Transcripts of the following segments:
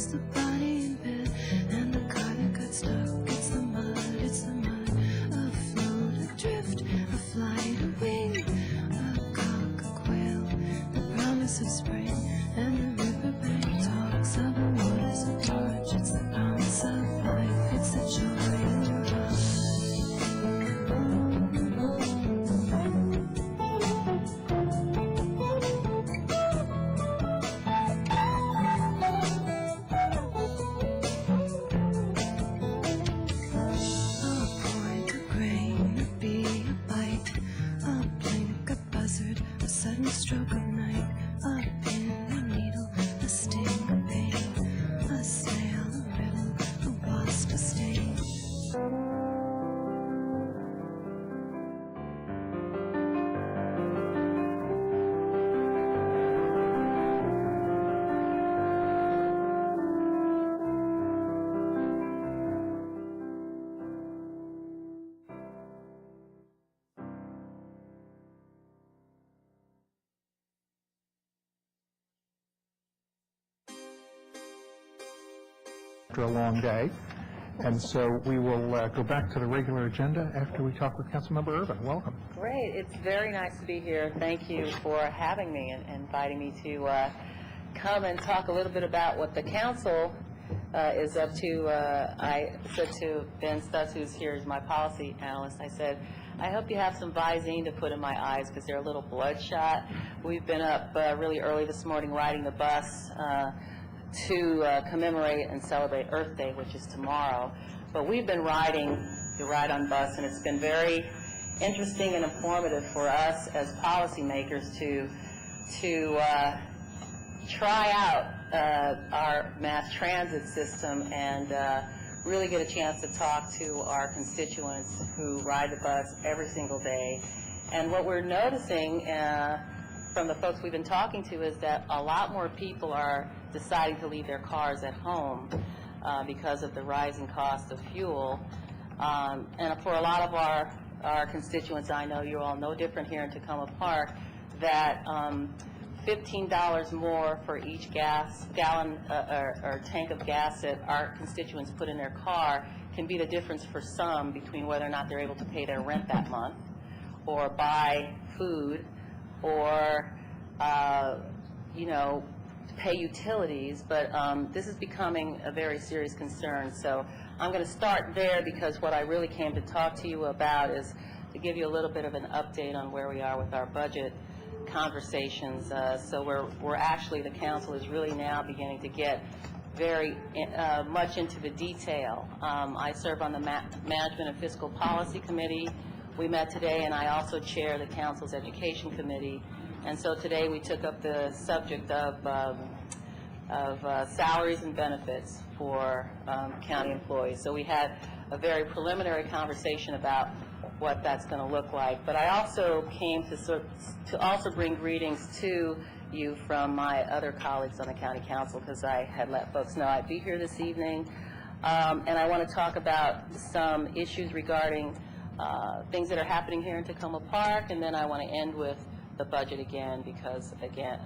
just the body in bed, and the car that got stuck. It's the mud, afloat, adrift, a flight, a wing, a cock, a quail, the promise of spring, and the riverbank talks of the waters of George. It's the promise of life, it's the joy in the rush. A sudden stroke of night, a pin, a needle, a sting, a pain, a snail, a riddle, a wasp, a sting. After a long day, and so we will go back to the regular agenda after we talk with Councilmember Ervin. Welcome. Great. It's very nice to be here. Thank you for having me and inviting me to come and talk a little bit about what the council is up to. I said to Ben Stutz, who's here as my policy analyst, I said, I hope you have some Visine to put in my eyes because they're a little bloodshot. We've been up really early this morning riding the bus to commemorate and celebrate Earth Day, which is tomorrow. But we've been riding the Ride on Bus, and it's been very interesting and informative for us as policymakers to try out our mass transit system and really get a chance to talk to our constituents who ride the bus every single day. And what we're noticing from the folks we've been talking to is that a lot more people are deciding to leave their cars at home because of the rising cost of fuel. And for a lot of our constituents, I know you're all no different here in Tacoma Park, that $15 more for each gallon or tank of gas that our constituents put in their car can be the difference for some between whether or not they're able to pay their rent that month or buy food or, pay utilities. But this is becoming a very serious concern. So I'm going to start there because what I really came to talk to you about is to give you a little bit of an update on where we are with our budget conversations. So we're actually, the council is really now beginning to get very much into the detail. I serve on the Management and Fiscal Policy Committee. We met today, and I also chair the council's education committee. And so today we took up the subject of salaries and benefits for county employees. So we had a very preliminary conversation about what that's going to look like. But I also came to also bring greetings to you from my other colleagues on the county council, because I had let folks know I'd be here this evening. And I want to talk about some issues regarding things that are happening here in Tacoma Park, and then I want to end with the budget again, because again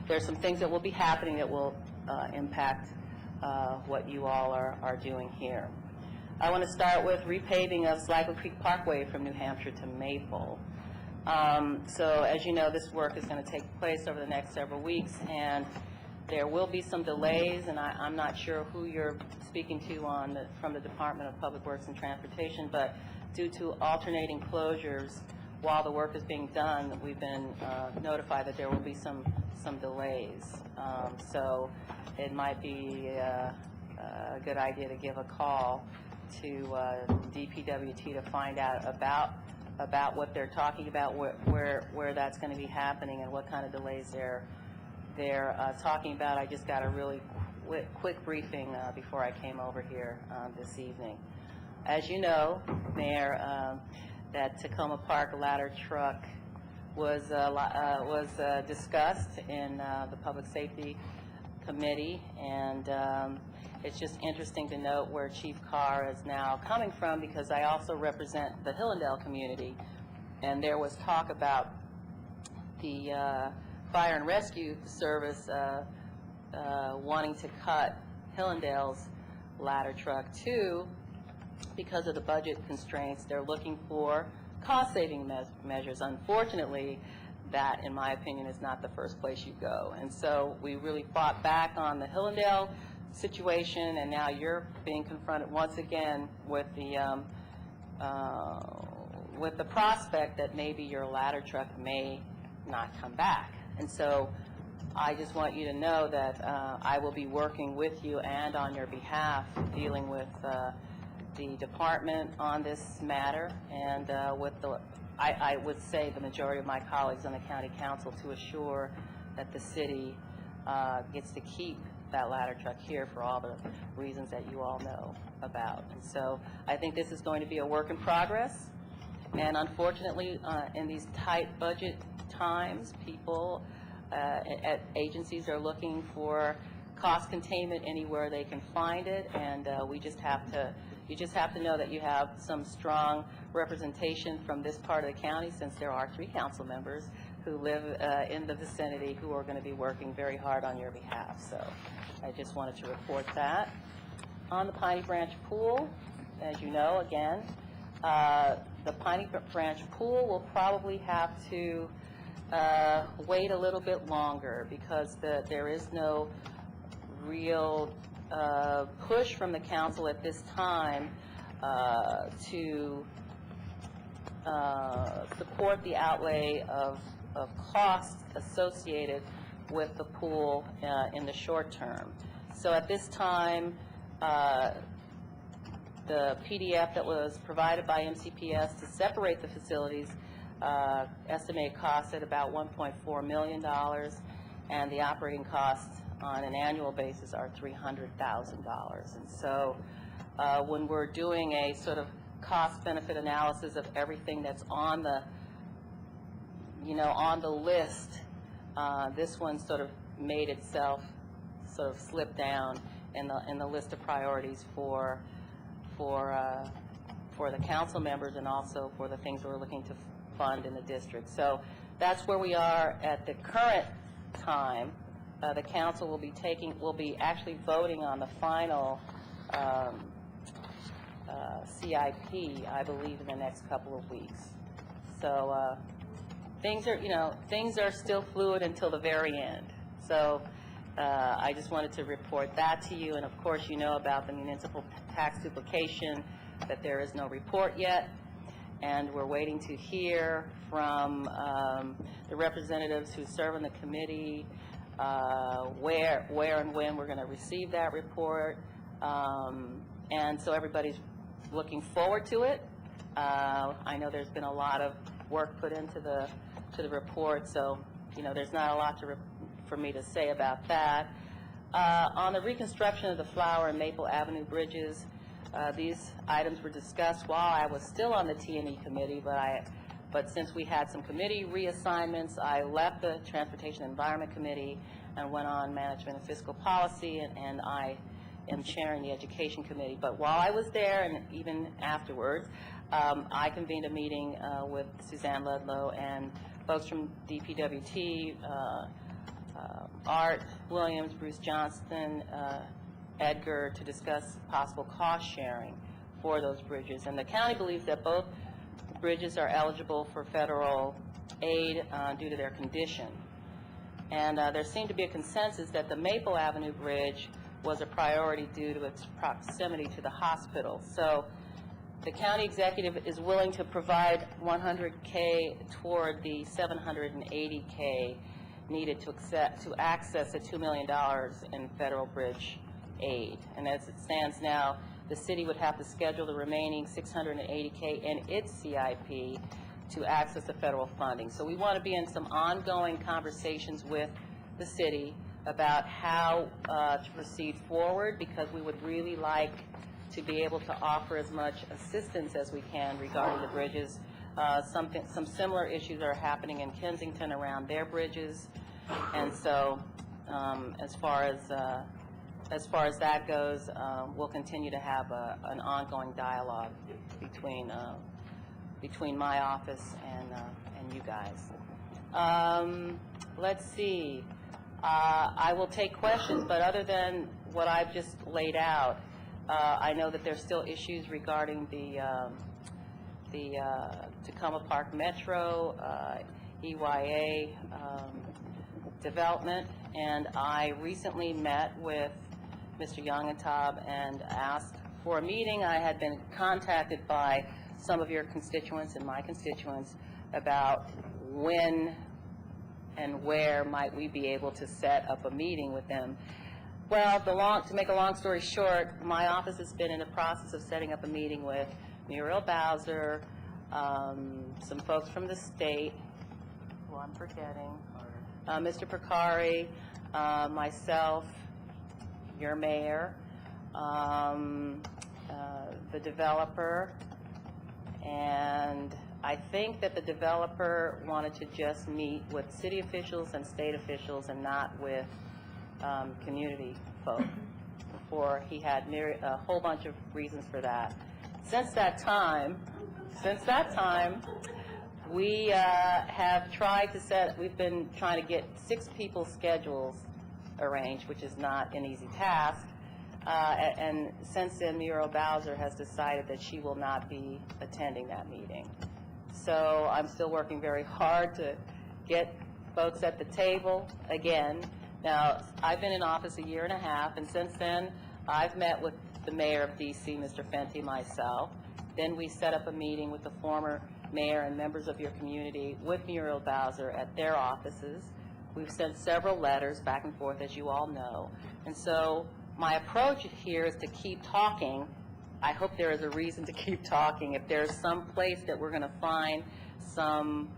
there's some things that will be happening that will impact what you all are doing here. I want to start with repaving of Slagler Creek Parkway from New Hampshire to Maple. So as you know, this work is going to take place over the next several weeks, and there will be some delays, and I'm not sure who you're speaking to from the Department of Public Works and Transportation, but due to alternating closures while the work is being done, we've been notified that there will be some delays. So it might be a good idea to give a call to DPWT to find out about what they're talking about, where that's going to be happening, and what kind of delays they're talking about. I just got a really quick briefing before I came over here this evening. As you know, Mayor, that Tacoma Park ladder truck was discussed in the Public Safety Committee, and it's just interesting to note where Chief Carr is now coming from, because I also represent the Hillendale community, and there was talk about the Fire and Rescue Service wanting to cut Hillendale's ladder truck. Two, because of the budget constraints, they're looking for cost-saving measures. Unfortunately, that, in my opinion, is not the first place you go. And so we really fought back on the Hillendale situation, and now you're being confronted once again with the prospect that maybe your ladder truck may not come back. And so I just want you to know that I will be working with you and on your behalf, dealing with the department on this matter, and with I would say the majority of my colleagues on the county council, to assure that the city gets to keep that ladder truck here for all the reasons that you all know about. And so I think this is going to be a work in progress. And unfortunately, in these tight budget times, people at agencies are looking for cost containment anywhere they can find it, and you just have to know that you have some strong representation from this part of the county, since there are 3 council members who live in the vicinity who are going to be working very hard on your behalf. So I just wanted to report that. On the Piney Branch Pool, as you know, again, the Piney Branch Pool will probably have to wait a little bit longer, because there is no real push from the council at this time to support the outlay of costs associated with the pool in the short term. So at this time, the PDF that was provided by MCPS to separate the facilities estimated costs at about $1.4 million, and the operating costs on an annual basis are $300,000. And so when we're doing a sort of cost-benefit analysis of everything that's on the, on the list, this one sort of made itself sort of slip down in the list of priorities for the council members, and also for the things we're looking to fund in the district. So that's where we are at the current time. The council will be actually voting on the final CIP, I believe, in the next couple of weeks. So things are still fluid until the very end. So I just wanted to report that to you. And of course, you know about the municipal tax duplication, that there is no report yet, and we're waiting to hear from the representatives who serve on the committee where and when we're going to receive that report, and so everybody's looking forward to it. I know there's been a lot of work put into the report, so there's not a lot for me to say about that. On the reconstruction of the Flower and Maple Avenue bridges, these items were discussed while I was still on the T&E committee, but since we had some committee reassignments, I left the Transportation and Environment Committee and went on Management and Fiscal Policy, and I am chairing the Education Committee. But while I was there, and even afterwards, I convened a meeting with Suzanne Ludlow and folks from DPWT, Art Williams, Bruce Johnston, Edgar, to discuss possible cost sharing for those bridges. And the county believes that both bridges are eligible for federal aid due to their condition. And there seemed to be a consensus that the Maple Avenue Bridge was a priority due to its proximity to the hospital. So the county executive is willing to provide $100K toward the $780K needed to access the $2 million in federal bridge aid. And as it stands now, the city would have to schedule the remaining $680K in its CIP to access the federal funding. So we want to be in some ongoing conversations with the city about how to proceed forward, because we would really like to be able to offer as much assistance as we can regarding the bridges. Some similar issues are happening in Kensington around their bridges, and so as far as that goes, we'll continue to have an ongoing dialogue between my office and you guys. Let's see. I will take questions, but other than what I've just laid out, I know that there's still issues regarding the Tacoma Park Metro, EYA development, and I recently met with Mr. Youngentab and asked for a meeting. I had been contacted by some of your constituents and my constituents about when and where might we be able to set up a meeting with them. Well, to make a long story short, my office has been in the process of setting up a meeting with Muriel Bowser, some folks from the state, who I'm forgetting, Mr. Percari, myself, your mayor, the developer, and I think that the developer wanted to just meet with city officials and state officials and not with community folk. Before he had a whole bunch of reasons for that. Since that time, we have tried to we've been trying to get 6 people's schedules arranged, which is not an easy task. And since then, Muriel Bowser has decided that she will not be attending that meeting. So I'm still working very hard to get folks at the table again. Now, I've been in office a year and a half, and since then, I've met with the mayor of D.C., Mr. Fenty, myself. Then we set up a meeting with the former mayor and members of your community with Muriel Bowser at their offices. We've sent several letters back and forth, as you all know. And so my approach here is to keep talking. I hope there is a reason to keep talking. If there's some place that we're going to find some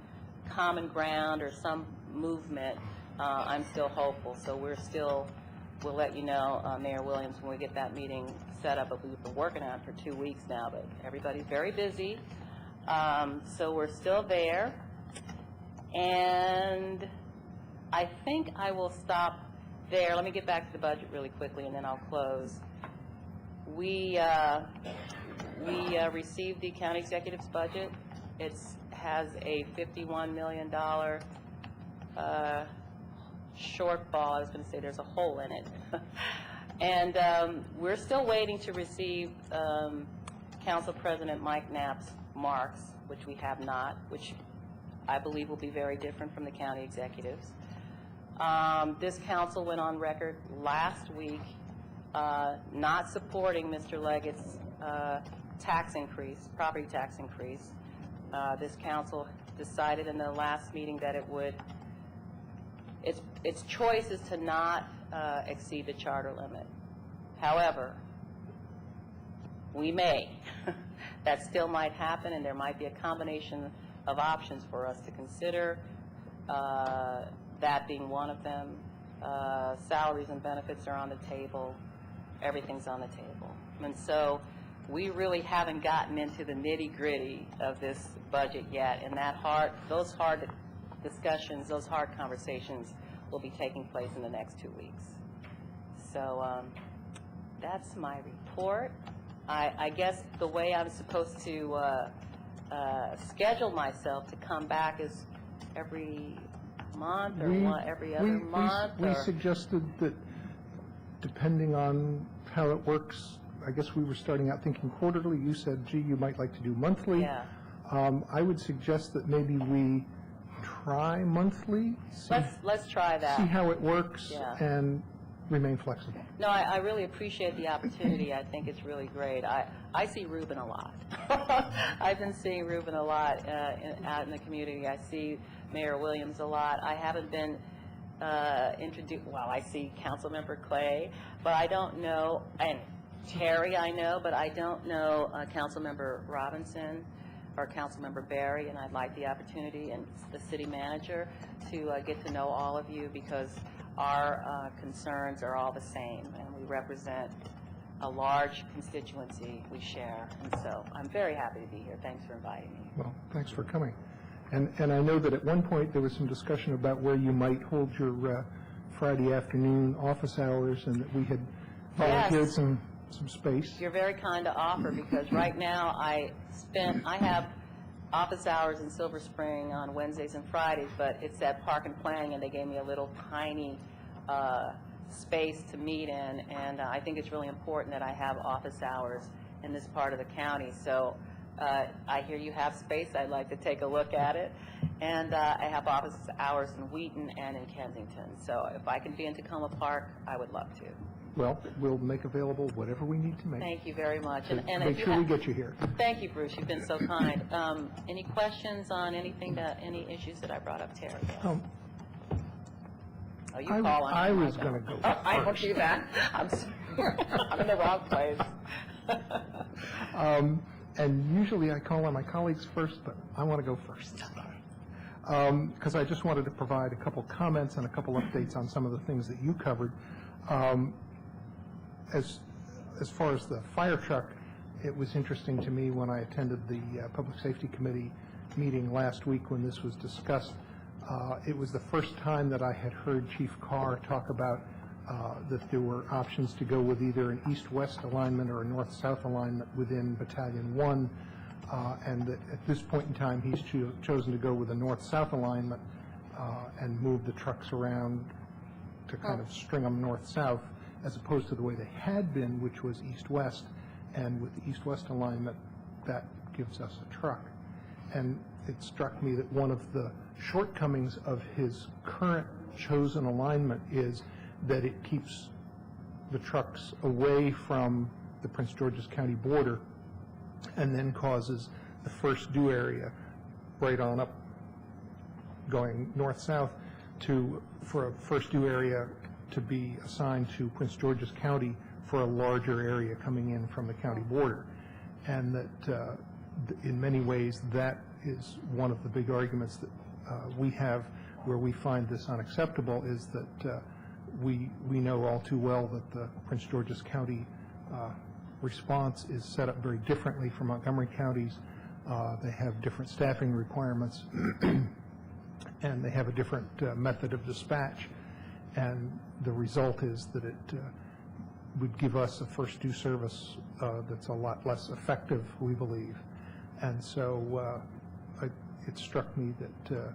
common ground or some movement, I'm still hopeful. So we'll let you know, Mayor Williams, when we get that meeting set up. But we've been working on it for 2 weeks now, but everybody's very busy. So we're still there. And I think I will stop there. Let me get back to the budget really quickly, and then I'll close. We received the county executive's budget. It has a $51 million shortfall. I was going to say there's a hole in it. And we're still waiting to receive Council President Mike Knapp's marks, which we have not, which I believe will be very different from the county executives. This council went on record last week not supporting Mr. Leggett's tax increase, property tax increase. This council decided in the last meeting that it would, its choice is to not exceed the charter limit. However, we may. That still might happen, and there might be a combination of options for us to consider, that being one of them. Salaries and benefits are on the table. Everything's on the table. And so we really haven't gotten into the nitty-gritty of this budget yet, and those hard discussions, those hard conversations will be taking place in the next 2 weeks. So that's my report. I guess the way I'm supposed to schedule myself to come back is every month or every other month? We suggested that depending on how it works, I guess we were starting out thinking quarterly. You said, gee, you might like to do monthly. Yeah. I would suggest that maybe we try monthly. Let's try that. See how it works, Yeah. and remain flexible. No, I really appreciate the opportunity. I think it's really great. I see Ruben a lot. I've been seeing Ruben a lot out in the community. I see Mayor Williams a lot. I haven't been introduced. Well, I see Councilmember Clay, but I don't know, and Terry I know, but I don't know Councilmember Robinson or Councilmember Barry, and I'd like the opportunity, and the city manager, to get to know all of you, because our concerns are all the same, and we represent a large constituency we share. And so I'm very happy to be here. Thanks for inviting me. Well, thanks for coming. And I know that at one point there was some discussion about where you might hold your Friday afternoon office hours, and that we had volunteered Yes. some space. You're very kind to offer, because right now I have office hours in Silver Spring on Wednesdays and Fridays, but it's at Park and Planning, and they gave me a little tiny space to meet in, and I think it's really important that I have office hours in this part of the county. So I hear you have space. I'd like to take a look at it. And I have office hours in Wheaton and in Kensington. So if I can be in Tacoma Park, I would love to. Well, we'll make available whatever we need to make. Thank you very much. to And make if you sure we have- get you here. Thank you, Bruce. You've been so kind. Any questions on anything any issues that I brought up, Terry? Um, Oh, you call on me. I was don't. going to go Oh, I don't first. do that. I'm sorry. I'm in the wrong place. And usually I call on my colleagues first, but I want to go first this time. Because I just wanted to provide a couple comments and a couple updates on some of the things that you covered. As far as the fire truck, it was interesting to me when I attended the Public Safety Committee meeting last week when this was discussed. It was the first time that I had heard Chief Carr talk about that there were options to go with either an east-west alignment or a north-south alignment within Battalion 1, and that at this point in time he's chosen to go with a north-south alignment and move the trucks around to kind of string them north-south, as opposed to the way they had been, which was east-west, and with the east-west alignment, that gives us a truck. And it struck me that one of the shortcomings of his current chosen alignment is that it keeps the trucks away from the Prince George's County border and then causes the first due area right on up going north-south for a first due area to be assigned to Prince George's County for a larger area coming in from the county border. And that in many ways that is one of the big arguments that we have where we find this unacceptable, is that we know all too well that the Prince George's County response is set up very differently from Montgomery County's. They have different staffing requirements and they have a different method of dispatch, and the result is that it would give us a first due service that's a lot less effective, we believe. And so it struck me that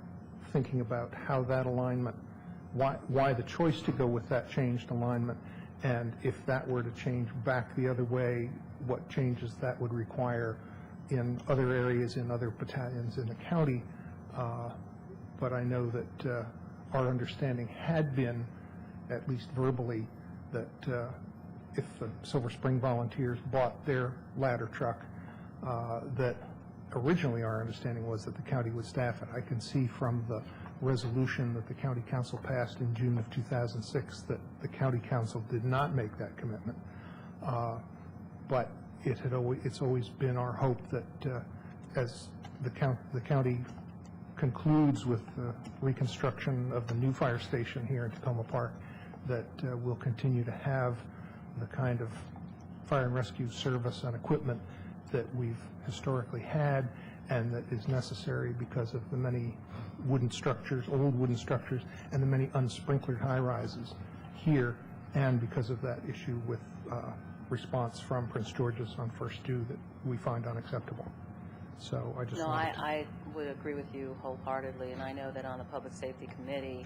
thinking about how that alignment, why the choice to go with that changed alignment, and if that were to change back the other way, what changes that would require in other areas, in other battalions in the county. But I know that our understanding had been, at least verbally, that if the Silver Spring Volunteers bought their ladder truck, that originally our understanding was that the county would staff it. I can see from the resolution that the county council passed in June of 2006 that the county council did not make that commitment. But it's always been our hope that as the county concludes with the reconstruction of the new fire station here in Tacoma Park, that we'll continue to have the kind of fire and rescue service and equipment that we've historically had and that is necessary because of the many wooden structures, old wooden structures, and the many unsprinklered high-rises here, and because of that issue with response from Prince George's on first due that we find unacceptable. So I just I would agree with you wholeheartedly, and I know that on the Public Safety Committee,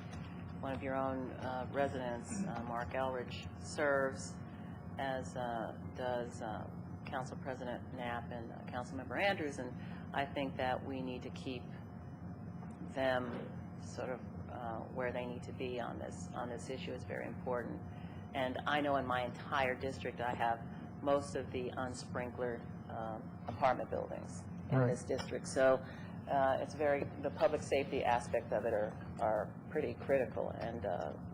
one of your own residents, Mark Elridge, serves, as does Council President Knapp and Councilmember Andrews, and I think that we need to keep them sort of where they need to be on this issue is very important. And I know in my entire district I have most of the unsprinklered apartment buildings in this district. So it's the public safety aspect of it are pretty critical, and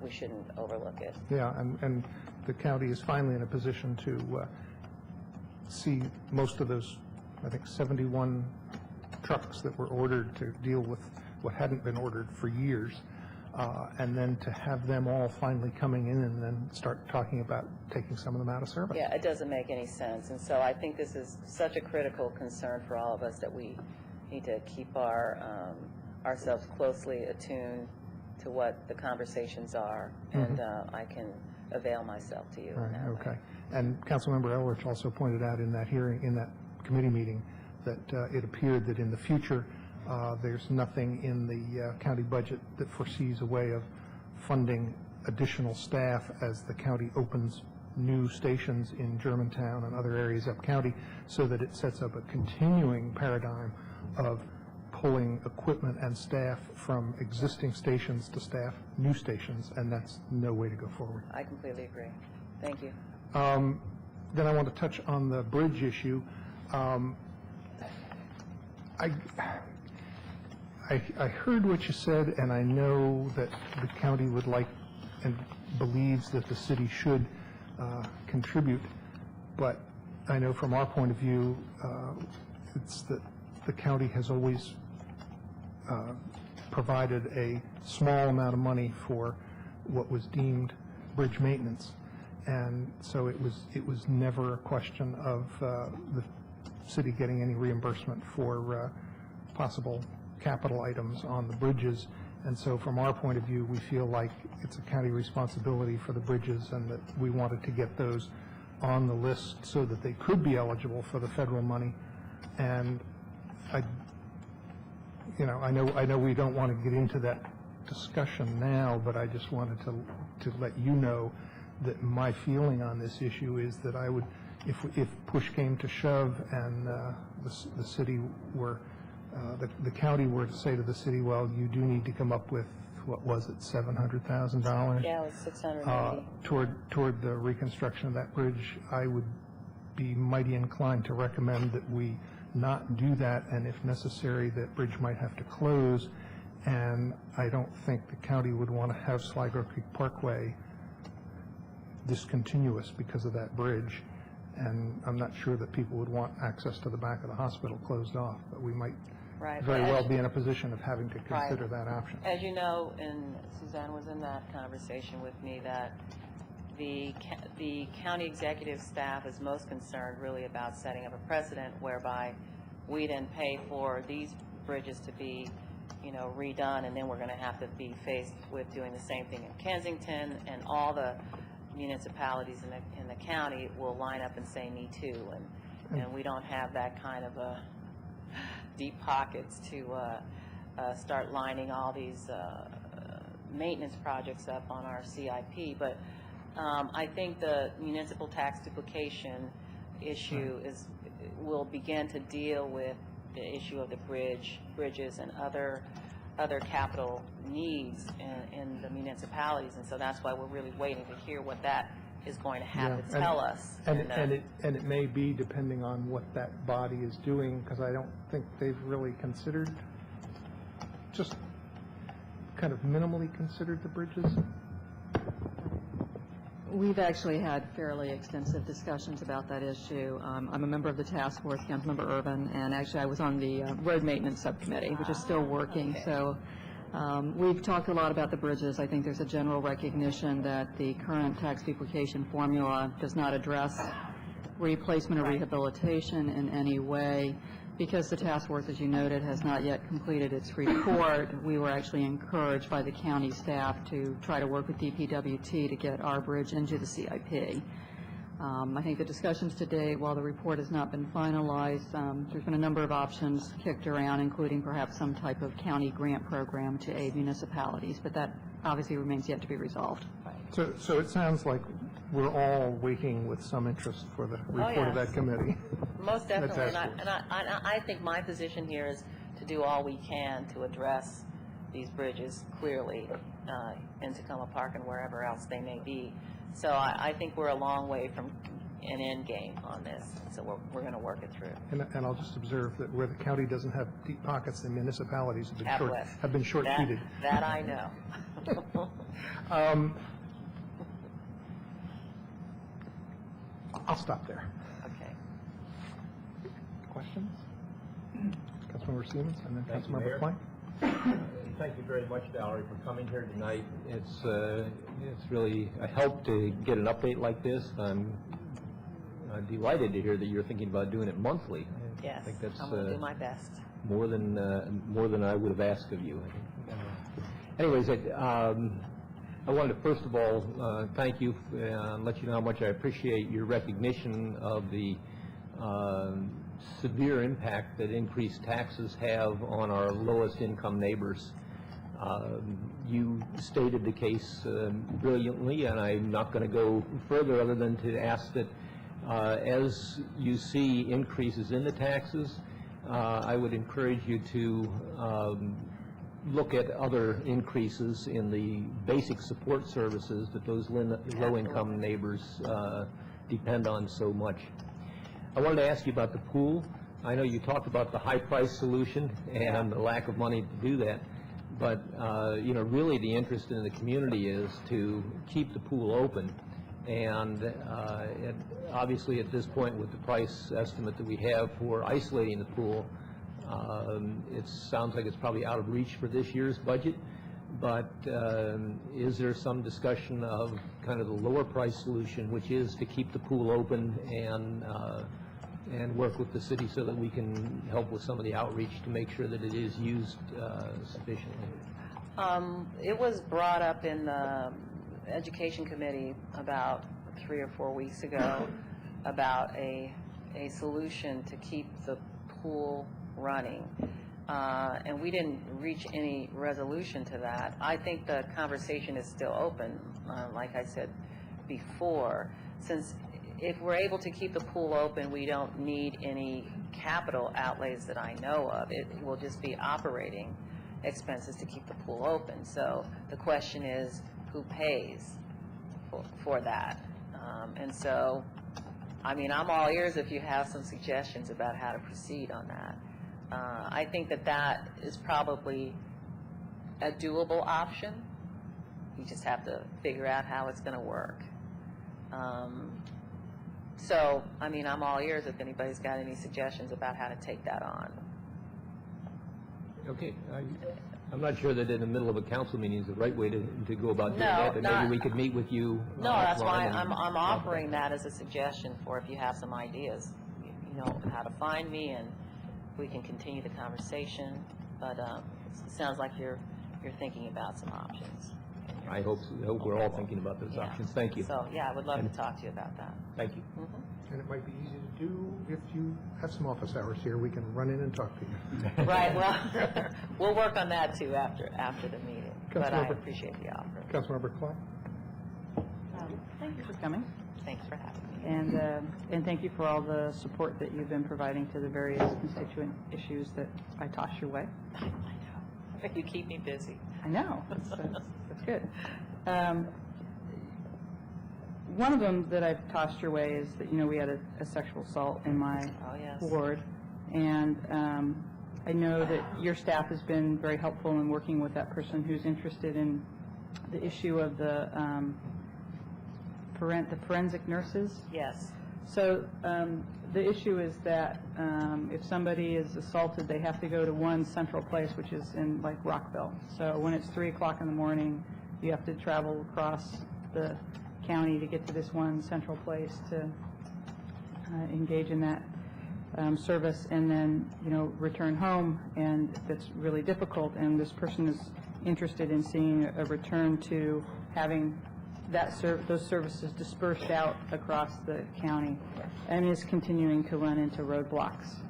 we shouldn't overlook it. Yeah, and the county is finally in a position to see most of those, I think, 71 trucks that were ordered to deal with what hadn't been ordered for years, and then to have them all finally coming in and then start talking about taking some of them out of service. Yeah, it doesn't make any sense. And so I think this is such a critical concern for all of us that we need to keep ourselves closely attuned to what the conversations are, and I can avail myself to you in that way. Okay. And Councilmember Elrich also pointed out in that hearing, in that committee meeting, that it appeared that in the future there's nothing in the county budget that foresees a way of funding additional staff as the county opens new stations in Germantown and other areas up county, so that it sets up a continuing paradigm of pulling equipment and staff from existing stations to staff new stations, and that's no way to go forward. I completely agree. Thank you. Then I want to touch on the bridge issue. I heard what you said, and I know that the county would like and believes that the city should contribute, but I know from our point of view, it's that the county has always provided a small amount of money for what was deemed bridge maintenance, and so it was never a question of the city getting any reimbursement for possible capital items on the bridges. And so from our point of view, we feel like it's a county responsibility for the bridges, and that we wanted to get those on the list so that they could be eligible for the federal money. And I know we don't want to get into that discussion now, but I just wanted to let you know that my feeling on this issue is that I would, if push came to shove and the city were, the county were to say to the city, well, you do need to come up with, what was it, $700,000? Yeah, it was 680. Toward the reconstruction of that bridge, I would be mighty inclined to recommend that we not do that, and if necessary, that bridge might have to close. And I don't think the county would want to have Sligo Creek Parkway discontinuous because of that bridge. And I'm not sure that people would want access to the back of the hospital closed off, but we might very well be in a position of having to consider that option. As you know, and Suzanne was in that conversation with me, that the county executive staff is most concerned really about setting up a precedent whereby we then pay for these bridges to be, redone, and then we're going to have to be faced with doing the same thing in Kensington, and all the municipalities in the county will line up and say, me too, and we don't have that kind of deep pockets to start lining all these maintenance projects up on our CIP. But I think the municipal tax duplication issue will begin to deal with the issue of the bridges and other capital needs in the municipalities, and so that's why we're really waiting to hear what that is going to have to tell us. And it may be depending on what that body is doing, because I don't think they've really considered, just kind of minimally considered the bridges. We've actually had fairly extensive discussions about that issue. I'm a member of the task force, Councilmember Urban, and actually I was on the road maintenance subcommittee, which is still working. Okay. So we've talked a lot about the bridges. I think there's a general recognition that the current tax duplication formula does not address replacement or rehabilitation in any way. Because the task force, as you noted, has not yet completed its report, we were actually encouraged by the county staff to try to work with DPWT to get our bridge into the CIP. I think the discussions today, while the report has not been finalized, there's been a number of options kicked around, including perhaps some type of county grant program to aid municipalities, but that obviously remains yet to be resolved. So it sounds like we're all waiting with some interest for the report of that committee. Most definitely, and I think my position here is to do all we can to address these bridges clearly in Tacoma Park and wherever else they may be. So I think we're a long way from an end game on this, so we're going to work it through. And I'll just observe that where the county doesn't have deep pockets, the municipalities have been short-feeded. That I know. I'll stop there. Okay. Questions? Councilmember Siemens and then Thank Councilmember Plank. Thank you very much, Valerie, for coming here tonight. It's really a help to get an update like this. I'm delighted to hear that you're thinking about doing it monthly. Yes, I think that's I'm going to do my best. More than I would have asked of you. Anyways, I wanted to first of all thank you and let you know how much I appreciate your recognition of the severe impact that increased taxes have on our lowest income neighbors. You stated the case brilliantly, and I'm not going to go further other than to ask that as you see increases in the taxes, I would encourage you to look at other increases in the basic support services that those low-income neighbors depend on so much. I wanted to ask you about the pool. I know you talked about the high-price solution and the lack of money to do that, but really the interest in the community is to keep the pool open. And obviously at this point, with the price estimate that we have for isolating the pool, it sounds like it's probably out of reach for this year's budget. But is there some discussion of kind of the lower price solution, which is to keep the pool open and work with the city so that we can help with some of the outreach to make sure that it is used sufficiently? It was brought up in the Education Committee about 3 or 4 weeks ago about a solution to keep the pool running. And we didn't reach any resolution to that. I think the conversation is still open, like I said before, since if we're able to keep the pool open, we don't need any capital outlays that I know of. It will just be operating expenses to keep the pool open. So the question is, who pays for that? And so, I mean, I'm all ears if you have some suggestions about how to proceed on that. I think that is probably a doable option. You just have to figure out how it's going to work. So, I mean, I'm all ears if anybody's got any suggestions about how to take that on. Okay. I'm not sure that in the middle of a council meeting is the right way to go about doing No, that, but not- maybe we could meet with you. No, that's why offline and I'm offering that as a suggestion for if you have some ideas, you know, how to find me, and we can continue the conversation. But it sounds like you're thinking about some options. I hope we're all thinking about those Yeah. options. Thank you. So, yeah, I would love to talk to you about that. Thank you. And it might be easy to do if you have some office hours here. We can run in and talk to you. Right, well, we'll work on that too after the meeting. But I Councilmember- appreciate the offer. Councilmember Clark? Thank you for coming, Thanks for having me. and thank you for all the support that you've been providing to the various constituent issues that I toss your way. I know. You keep me busy. I know, that's good. One of them that I've tossed your way is that, we had a sexual assault in my Oh, yes. ward, and I know that your staff has been very helpful in working with that person who's interested in the issue of the forensic nurses. Yes. So the issue is that if somebody is assaulted, they have to go to one central place, which is in like Rockville. So when it's 3 o'clock in the morning, you have to travel across the county to get to this one central place to engage in that service, and then return home, and that's really difficult. And this person is interested in seeing a return to having those services dispersed out across the county, and is continuing to run into roadblocks.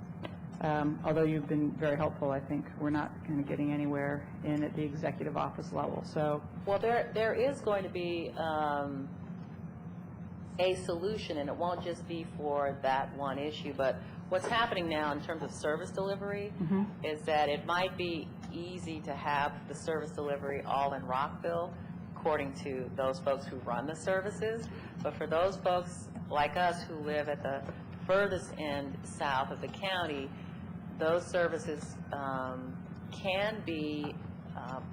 Although you've been very helpful, I think we're not kind of getting anywhere at the executive office level. So, Well, there is going to be a solution, and it won't just be for that one issue, but what's happening now in terms of service delivery is that it might be easy to have the service delivery all in Rockville, according to those folks who run the services. But for those folks like us who live at the furthest end south of the county, those services can be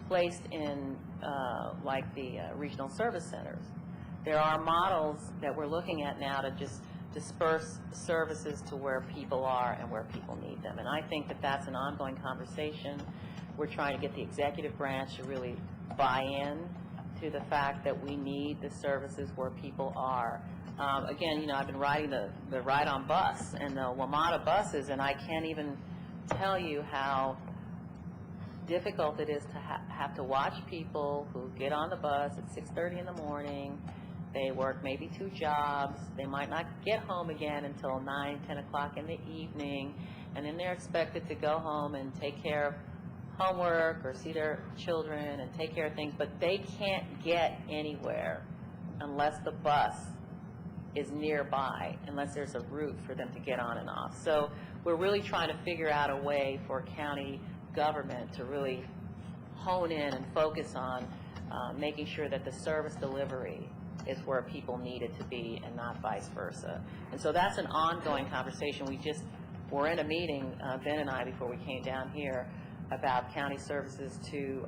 placed in like the regional service centers. There are models that we're looking at now to just disperse services to where people are and where people need them. And I think that that's an ongoing conversation. We're trying to get the executive branch to really buy in to the fact that we need the services where people are. Again, I've been riding the ride-on bus and the WMATA buses, and I can't even tell you how difficult it is to have to watch people who get on the bus at 6:30 in the morning. They work maybe 2 jobs. They might not get home again until 9, 10 o'clock in the evening, and then they're expected to go home and take care homework or see their children and take care of things, but they can't get anywhere unless the bus is nearby, unless there's a route for them to get on and off. So we're really trying to figure out a way for county government to really hone in and focus on making sure that the service delivery is where people need it to be and not vice versa. And so that's an ongoing conversation. We're in a meeting, Ben and I, before we came down here, about county services to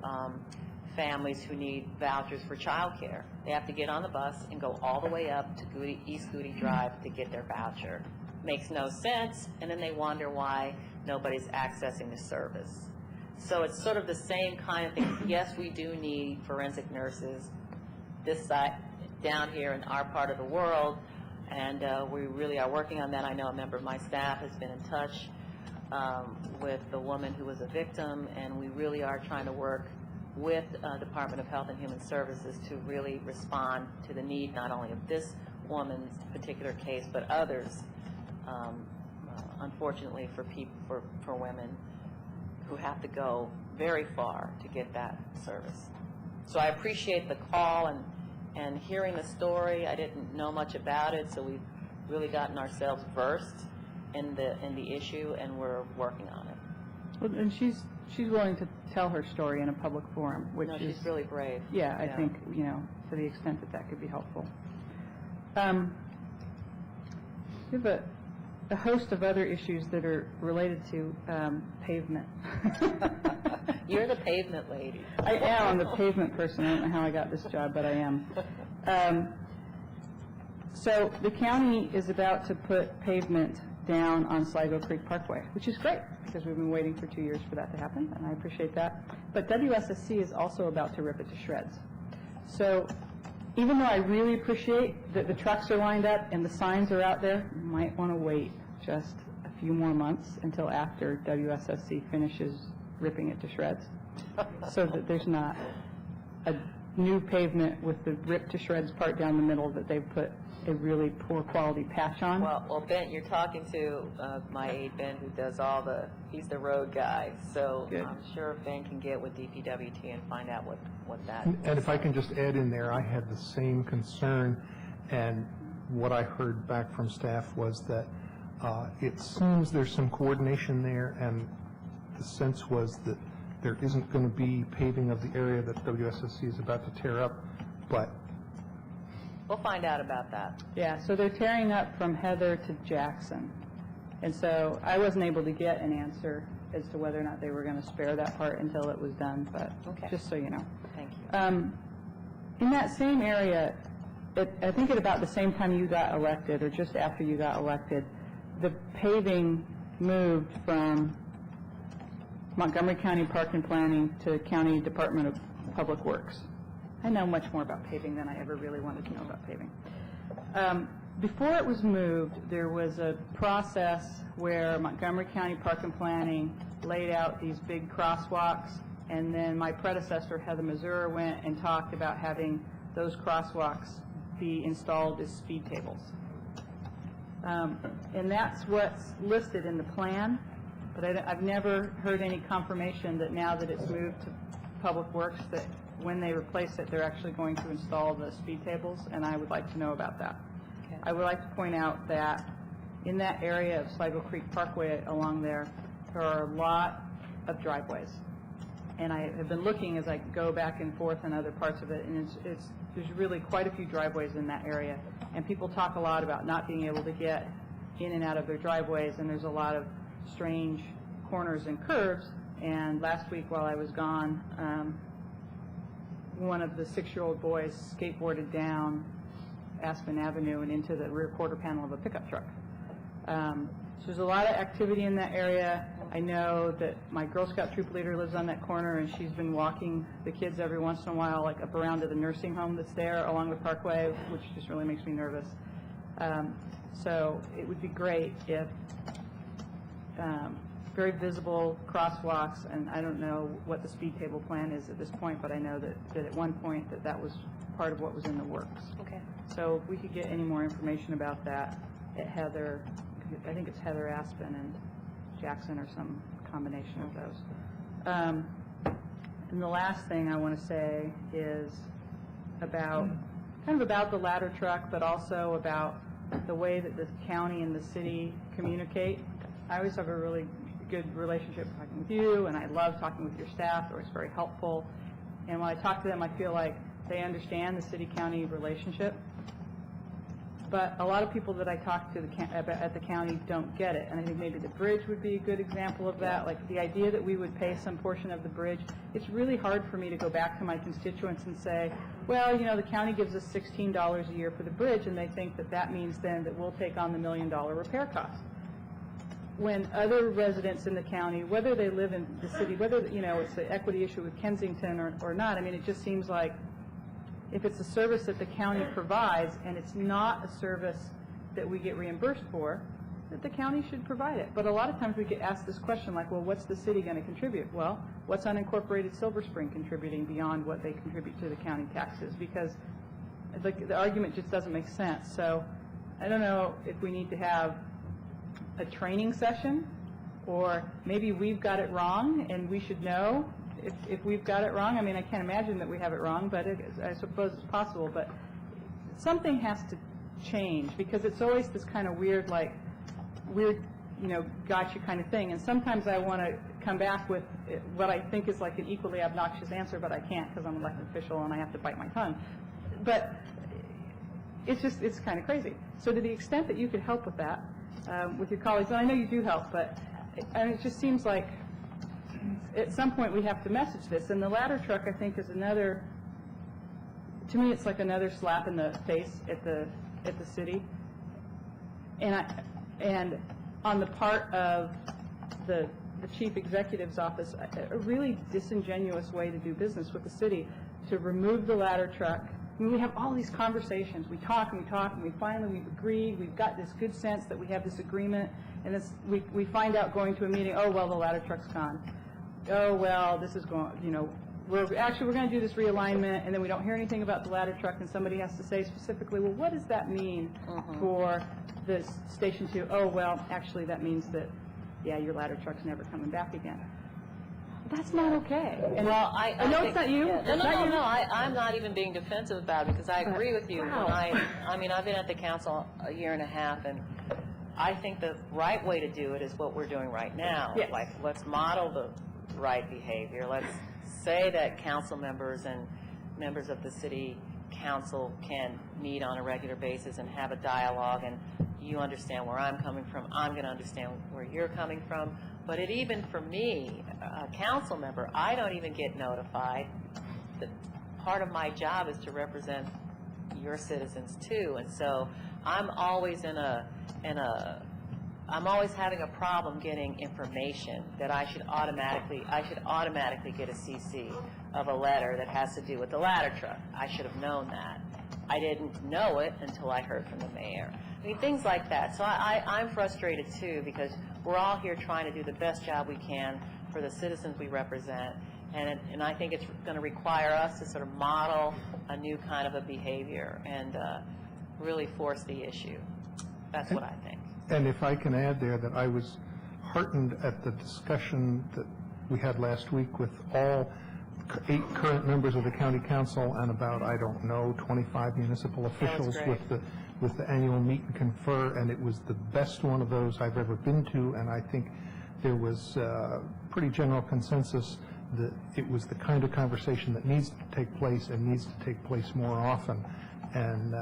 families who need vouchers for childcare. They have to get on the bus and go all the way up to East Goody Drive to get their voucher. Makes no sense, and then they wonder why nobody's accessing the service. So it's sort of the same kind of thing. Yes, we do need forensic nurses this side, down here in our part of the world, and we really are working on that. I know a member of my staff has been in touch with the woman who was a victim, and we really are trying to work with Department of Health and Human Services to really respond to the need not only of this woman's particular case, but others, unfortunately for women who have to go very far to get that service. So I appreciate the call and hearing the story. I didn't know much about it, so we've really gotten ourselves versed in the issue, and we're working on it. Well, and she's willing to tell her story in a public forum, which No, is she's really brave. Yeah, I think, to the extent that could be helpful. We have a host of other issues that are related to pavement. You're the pavement lady. I am. I'm the pavement person. I don't know how I got this job, but I am. So the county is about to put pavement down on Sligo Creek Parkway, which is great because we've been waiting for 2 years for that to happen, and I appreciate that. But WSSC is also about to rip it to shreds. So even though I really appreciate that the trucks are lined up and the signs are out there, you might want to wait just a few more months until after WSSC finishes ripping it to shreds so that there's not a new pavement with the ripped to shreds part down the middle that they've put a really poor quality patch on. Well, Ben, you're talking to my aide, Ben, who does he's the road guy. So Good. I'm sure Ben can get with DPWT and find out what that And if I can just add in there, I had the same concern, and what I heard back from staff was that it seems there's some coordination there, and the sense was that there isn't going to be paving of the area that WSSC is about to tear up, but We'll find out about that. Yeah, so they're tearing up from Heather to Jackson. And so I wasn't able to get an answer as to whether or not they were going to spare that part until it was done, but Okay. just so you know. Thank you. In that same area, I think at about the same time you got elected, or just after you got elected, the paving moved from Montgomery County Park and Planning to County Department of Public Works. I know much more about paving than I ever really wanted to know about paving. Before it was moved, there was a process where Montgomery County Park and Planning laid out these big crosswalks, and then my predecessor, Heather Mazur, went and talked about having those crosswalks be installed as speed tables. And that's what's listed in the plan, but I've never heard any confirmation that now that it's moved to Public Works, that when they replace it, they're actually going to install the speed tables, and I would like to know about that. Okay. I would like to point out that in that area of Sligo Creek Parkway along there, there are a lot of driveways. And I have been looking as I go back and forth in other parts of it, and there's really quite a few driveways in that area. And people talk a lot about not being able to get in and out of their driveways, and there's a lot of strange corners and curves. And last week while I was gone, one of the 6-year-old boys skateboarded down Aspen Avenue and into the rear quarter panel of a pickup truck. So there's a lot of activity in that area. I know that my Girl Scout troop leader lives on that corner, and she's been walking the kids every once in a while, like up around to the nursing home that's there along the parkway, which just really makes me nervous. So it would be great if very visible crosswalks, and I don't know what the speed table plan is at this point, but I know that at one point that was part of what was in the works. Okay. So if we could get any more information about that at Heather, I think it's Heather Aspen and Jackson or some combination of those. And the last thing I want to say is about, kind of about the ladder truck, but also about the way that the county and the city communicate. I always have a really good relationship talking with you, and I love talking with your staff. They're always very helpful. And when I talk to them, I feel like they understand the city-county relationship. But a lot of people that I talk to at the county don't get it. And I think maybe the bridge would be a good example of that. Like the idea that we would pay some portion of the bridge, it's really hard for me to go back to my constituents and say, well, you know, the county gives us $16 a year for the bridge, and they think that that means then that we'll take on the $1 million repair cost. When other residents in the county, whether they live in the city, whether, you know, it's an equity issue with Kensington or not, I mean, it just seems like if it's a service that the county provides and it's not a service that we get reimbursed for, that the county should provide it. But a lot of times we get asked this question like, well, what's the city going to contribute? Well, what's unincorporated Silver Spring contributing beyond what they contribute to the county taxes? Because the argument just doesn't make sense. So I don't know if we need to have a training session, or maybe we've got it wrong and we should know if we've got it wrong. I mean, I can't imagine that we have it wrong, but I suppose it's possible. But something has to change, because it's always this kind of weird, you know, gotcha kind of thing. And sometimes I want to come back with what I think is like an equally obnoxious answer, but I can't because I'm an elected official and I have to bite my tongue. But it's kind of crazy. So to the extent that you could help with that, with your colleagues, and I know you do help, but it just seems like at some point we have to message this. And the ladder truck, I think, is another, to me, it's like another slap in the face at the city. And on the part of the chief executive's office, a really disingenuous way to do business with the city, to remove the ladder truck. I mean, we have all these conversations. We talk and we talk, and we've agreed. We've got this good sense that we have this agreement, and we find out going to a meeting, oh, well, the ladder truck's gone. Oh, well, this is going, you know, we're going to do this realignment, and then we don't hear anything about the ladder truck, and somebody has to say specifically, well, what does that mean for the Station 2? Oh, well, actually, that means that, yeah, your ladder truck's never coming back again. That's not okay. And well, I know think, it's not you. Yeah, no. I'm not even being defensive about it, because I agree with you. Wow. I mean, I've been at the council a year and a half, and I think the right way to do it is what we're doing right now. Yes. Like, let's model the right behavior. Let's say that council members and members of the city council can meet on a regular basis and have a dialogue, and you understand where I'm coming from, I'm going to understand where you're coming from. But even for me, a council member, I don't even get notified. Part of my job is to represent your citizens too, and so I'm always I'm always having a problem getting information that I should automatically get a CC of a letter that has to do with the ladder truck. I should have known that. I didn't know it until I heard from the mayor. I mean, things like that. So I'm frustrated too, because we're all here trying to do the best job we can for the citizens we represent, and I think it's going to require us to sort of model a new kind of a behavior and really force the issue. That's what I think. And if I can add there, that I was heartened at the discussion that we had last week with all 8 current members of the county council and about, I don't know, 25 municipal officials with the annual meet and confer, and it was the best one of those I've ever been to, and I think there was pretty general consensus that it was the kind of conversation that needs to take place and needs to take place more often. And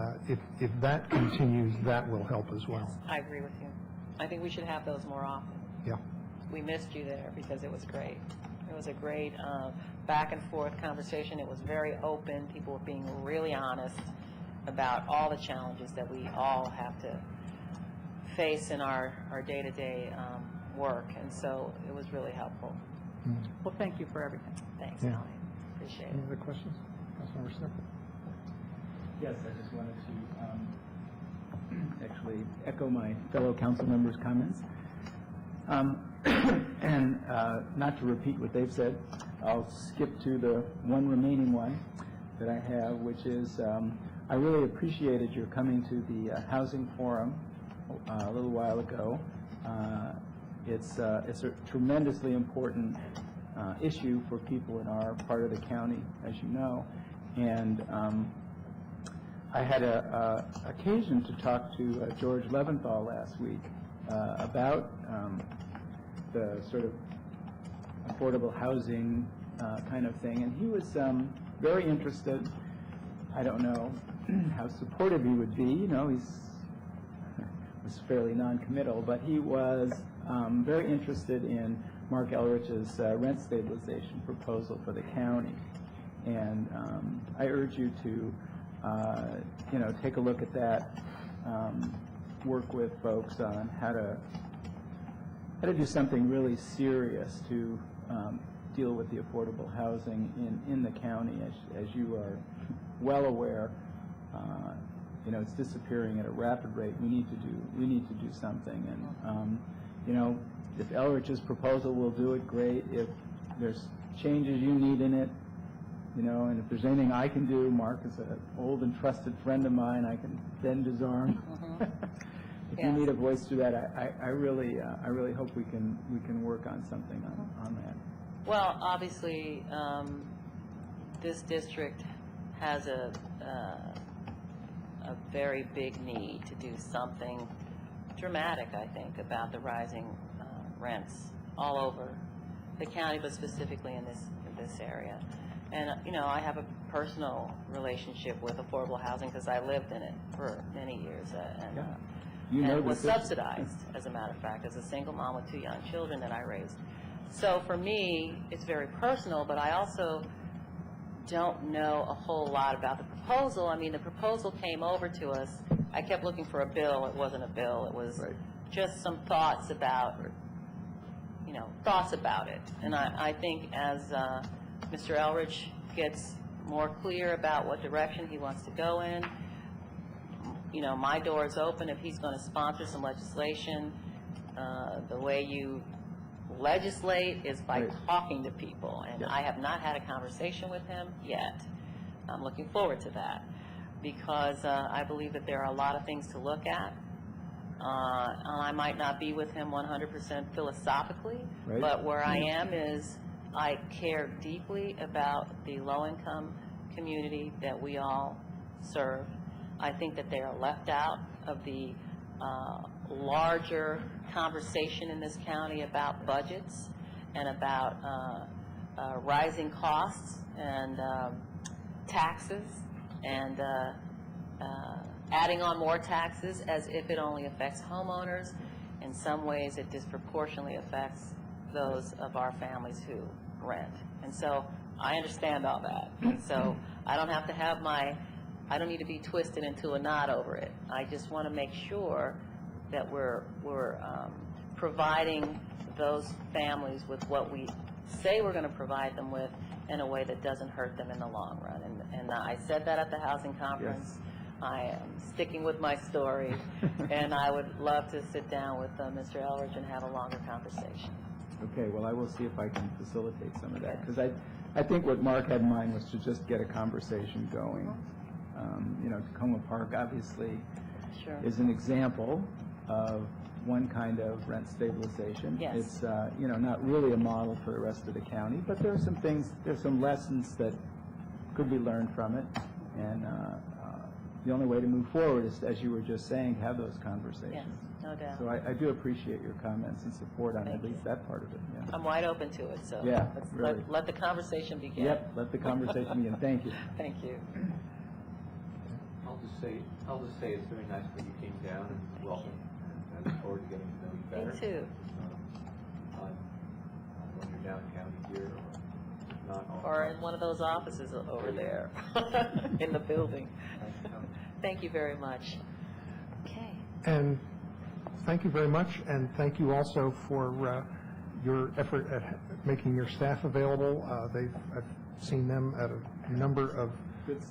if that continues, that will help as well. Yes, I agree with you. I think we should have those more often. Yeah. We missed you there because it was great. It was a great back and forth conversation. It was very open. People were being really honest about all the challenges that we all have to face in our day-to-day work. And so it was really helpful. Well, thank you for everything. Thanks, Yeah. Ellie. Appreciate it. Any other questions? Councilmember Smith? Yes, I just wanted to actually echo my fellow council members' comments. And not to repeat what they've said, I'll skip to the one remaining one that I have, which is I really appreciated your coming to the Housing Forum a little while ago. It's a tremendously important issue for people in our part of the county, as you know. And I had a occasion to talk to George Leventhal last week about the sort of affordable housing kind of thing, and he was very interested. I don't know how supportive he would be. You know, was fairly non-committal, but he was very interested in Mark Elrich's rent stabilization proposal for the county. And I urge you to, take a look at that, work with folks on how to do something really serious to deal with the affordable housing in the county. As you are well aware, it's disappearing at a rapid rate. We need to do something. And if Elrich's proposal will do it, great. If there's changes you need in it, and if there's anything I can do, Mark is an old and trusted friend of mine. I can bend his arm. If you need a voice through that, I really hope we can work on something on that. Well, obviously, this district has a very big need to do something dramatic, I think, about the rising rents all over the county, but specifically in this area. And I have a personal relationship with affordable housing because I lived in it for many years, and it was subsidized, as a matter of fact, as a single mom with 2 young children that I raised. So for me, it's very personal, but I also don't know a whole lot about the proposal. I mean, the proposal came over to us. I kept looking for a bill. It wasn't a bill. It was just some thoughts about, thoughts about it. And I think as Mr. Elrich gets more clear about what direction he wants to go in, my door is open if he's going to sponsor some legislation. The way you legislate is by talking to people, and I have not had a conversation with him yet. I'm looking forward to that because I believe that there are a lot of things to look at. I might not be with him 100% philosophically, but where I am is I care deeply about the low-income community that we all serve. I think that they are left out of the larger conversation in this county about budgets and about rising costs and taxes and adding on more taxes as if it only affects homeowners. In some ways, it disproportionately affects those of our families who rent. And so I understand all that. And so I don't have to have I don't need to be twisted into a knot over it. I just want to make sure that we're providing those families with what we say we're going to provide them with in a way that doesn't hurt them in the long run. And I said that at the housing conference. Yes. I am sticking with my story, and I would love to sit down with Mr. Elrich and have a longer conversation. Okay, well, I will see if I can facilitate some of that, because I think what Mark had in mind was to just get a conversation going. Tacoma Park obviously is an example of one kind of rent stabilization. Yes. It's not really a model for the rest of the county, but there are some things, there's some lessons that could be learned from it, and the only way to move forward is, as you were just saying, have those conversations. Yes, no doubt. So I do appreciate your comments and support on at least that part of it. Yeah. I'm wide open to it, so really. let the conversation begin. Yep, let the conversation begin. Thank you. Thank you. I'll just say it's very nice that you came down and welcome. And I look forward to getting to know you better. Me too. When you're down county here or not. Or in one of those offices over there in the building. Thank you very much. Okay. And thank you very much, and thank you also for your effort at making your staff available. I've seen them at a number of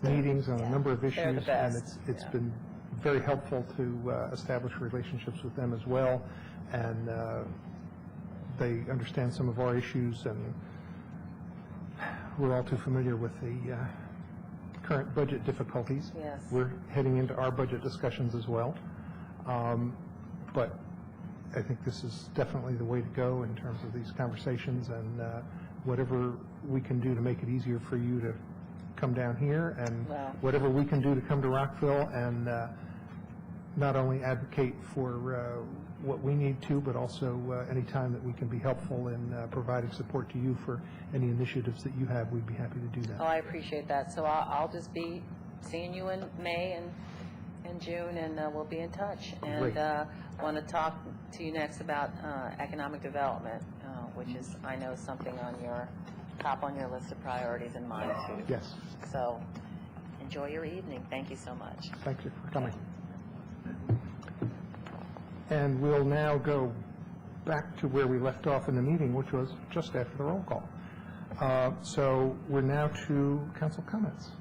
meetings on a number of issues, and it's been very helpful to establish relationships with them as well, and they understand some of our issues, and we're all too familiar with the current budget difficulties. Yes. We're heading into our budget discussions as well, but I think this is definitely the way to go in terms of these conversations, and whatever we can do to make it easier for you to come down here, and Well- whatever we can do to come to Rockville and not only advocate for what we need to, but also any time that we can be helpful in providing support to you for any initiatives that you have, we'd be happy to do Oh, that. I appreciate that. So I'll just be seeing you in May and June, and we'll be in touch. Great. And want to talk to you next about economic development, which is, I know, something on your top on your list of priorities and mine too. Yes, So enjoy your evening. Thank you so much. thank you for coming. And we'll now go back to where we left off in the meeting, which was just after the roll call. So we're now to council comments.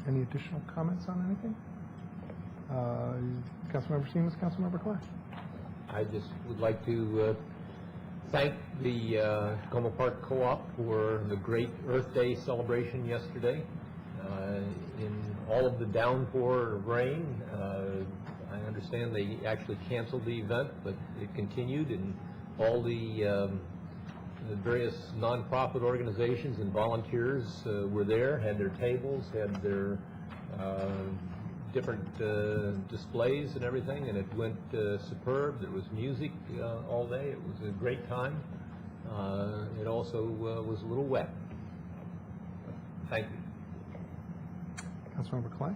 Any additional comments on anything? Councilmember Siemens, Councilmember Clay. I just would like to thank the Como Park Co-op for the great Earth Day celebration yesterday. In all of the downpour of rain, I understand they actually canceled the event, but it continued, and all the various nonprofit organizations and volunteers were there, had their tables, had their different displays and everything, and it went superb. There was music all day. It was a great time. It also was a little wet. Thank you. Councilmember Clay.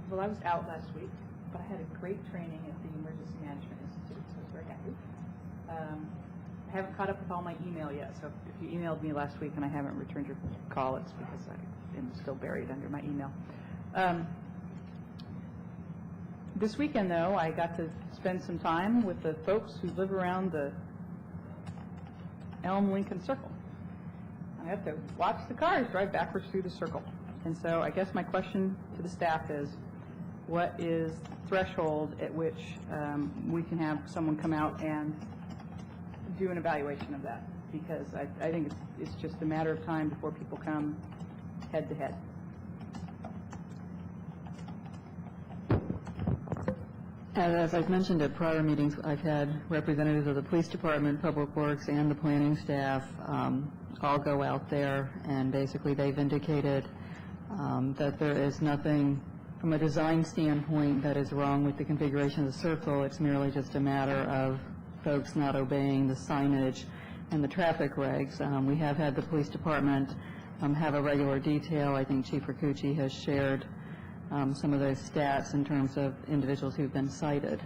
Well, I was out last week, but I had a great training at the Emergency Management Institute, so I was very happy. I haven't caught up with all my email yet, so if you emailed me last week and I haven't returned your call, it's because I am still buried under my email. This weekend, though, I got to spend some time with the folks who live around the Elm Lincoln Circle. I have to watch the cars drive backwards through the circle. And so I guess my question to the staff is, what is the threshold at which we can have someone come out and do an evaluation of that? Because I think it's just a matter of time before people come head to head. As I've mentioned at prior meetings, I've had representatives of the police department, public works, and the planning staff all go out there, and basically they've indicated that there is nothing from a design standpoint that is wrong with the configuration of the circle. It's merely just a matter of folks not obeying the signage and the traffic regs. We have had the police department have a regular detail. I think Chief Rakucci has shared some of those stats in terms of individuals who've been cited.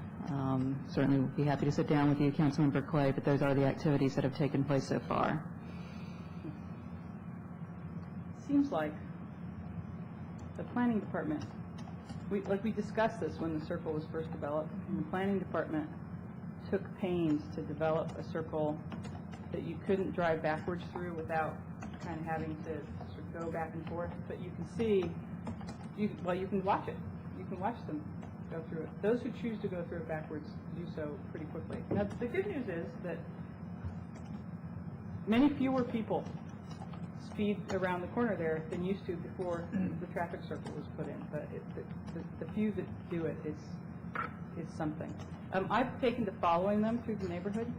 Certainly would be happy to sit down with you, Councilmember Clay, but those are the activities that have taken place so far. Seems like the planning department, we discussed this when the circle was first developed, and the planning department took pains to develop a circle that you couldn't drive backwards through without kind of having to sort of go back and forth. But you can see, you can watch it. You can watch them go through it. Those who choose to go through it backwards do so pretty quickly. Now, the good news is that many fewer people speed around the corner there than used to before the traffic circle was put in. But the few that do it is something. I've taken to following them through the neighborhood.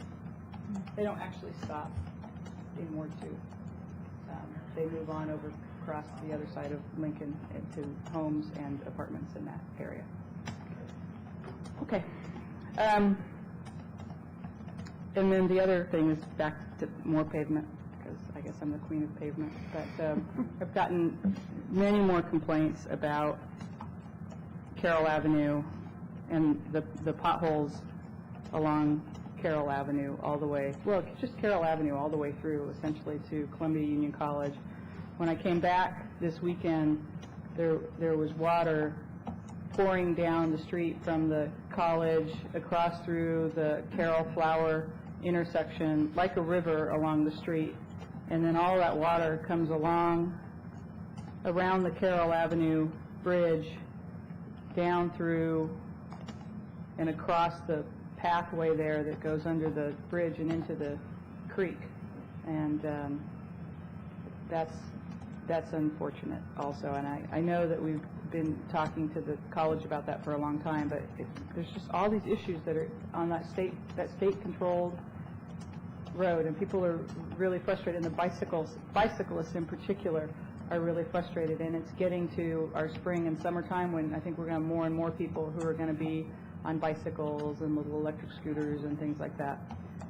They don't actually stop in Ward 2. They move on over across to the other side of Lincoln into homes and apartments in that area. Okay. And then the other thing is back to more pavement, because I guess I'm the queen of pavement. But I've gotten many more complaints about Carroll Avenue and the potholes along Carroll Avenue all the way, well, just Carroll Avenue all the way through, essentially, to Columbia Union College. When I came back this weekend, there was water pouring down the street from the college across through the Carroll Flower intersection like a river along the street, and then all that water comes along around the Carroll Avenue bridge down through and across the pathway there that goes under the bridge and into the creek, and that's unfortunate also. And I know that we've been talking to the college about that for a long time, but there's just all these issues that are on that state-controlled road, and people are really frustrated, and the bicyclists in particular are really frustrated, and it's getting to our spring and summertime when I think we're going to have more and more people who are going to be on bicycles and little electric scooters and things like that.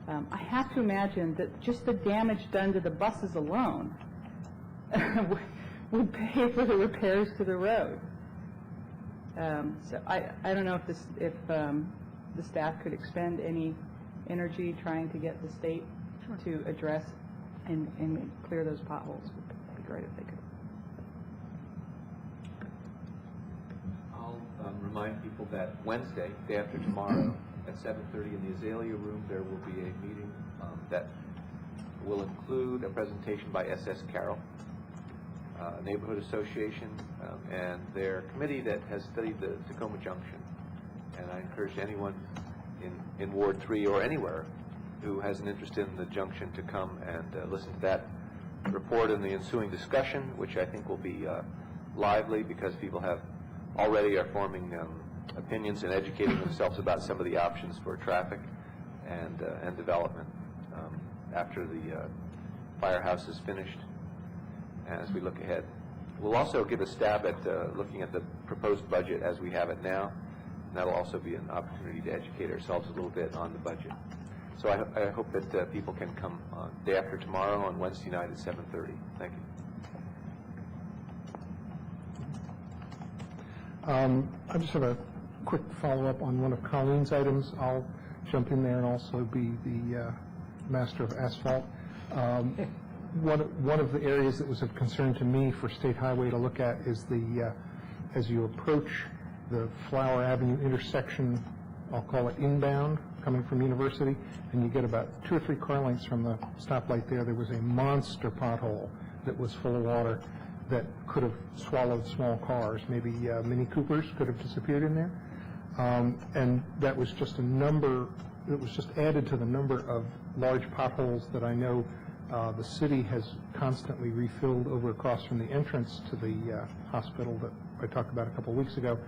I have to imagine that just the damage done to the buses alone would pay for the repairs to the road. So I don't know if the staff could expend any energy trying to get the state to address and clear those potholes. It would be great if they could. I'll remind people that Wednesday, day after tomorrow, at 7:30 in the Azalea Room, there will be a meeting that will include a presentation by S.S. Carroll, Neighborhood Association, and their committee that has studied the Tacoma Junction. And I encourage anyone in Ward 3 or anywhere who has an interest in the junction to come and listen to that report and the ensuing discussion, which I think will be lively because people already are forming opinions and educating themselves about some of the options for traffic and development after the firehouse is finished as we look ahead. We'll also give a stab at looking at the proposed budget as we have it now. And that'll also be an opportunity to educate ourselves a little bit on the budget. So I hope that people can come day after tomorrow on Wednesday night at 7:30. Thank you. I just have a quick follow-up on one of Colleen's items. I'll jump in there and also be the master of asphalt. One of the areas that was of concern to me for State Highway to look at is as you approach the Flower Avenue intersection, I'll call it inbound, coming from University, and you get about 2 or 3 car lengths from the stoplight there was a monster pothole that was full of water that could have swallowed small cars. Maybe Mini Coopers could have disappeared in there. And that was just it was just added to the number of large potholes that I know the city has constantly refilled over across from the entrance to the hospital that I talked about a couple of weeks ago.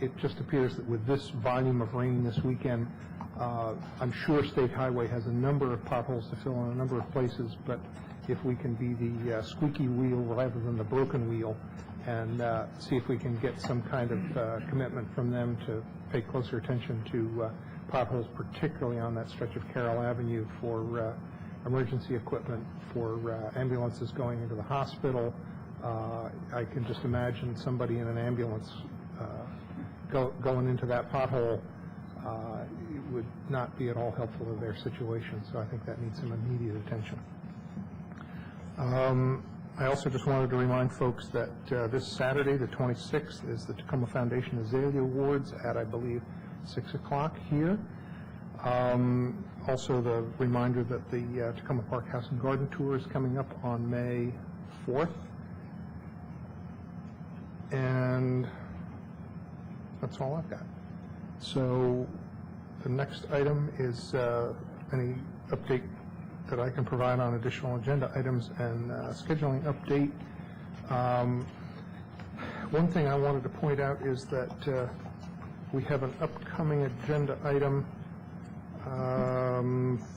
It just appears that with this volume of rain this weekend, I'm sure State Highway has a number of potholes to fill in a number of places, but if we can be the squeaky wheel rather than the broken wheel and see if we can get some kind of commitment from them to pay closer attention to potholes, particularly on that stretch of Carroll Avenue for emergency equipment, for ambulances going into the hospital. I can just imagine somebody in an ambulance going into that pothole. It would not be at all helpful to their situation, so I think that needs some immediate attention. I also just wanted to remind folks that this Saturday, the 26th, is the Tacoma Foundation Azalea Awards at, I believe, 6 o'clock here. Also, the reminder that the Tacoma Park House and Garden Tour is coming up on May 4th. And that's all I've got. So the next item is any update that I can provide on additional agenda items and scheduling update. One thing I wanted to point out is that we have an upcoming agenda item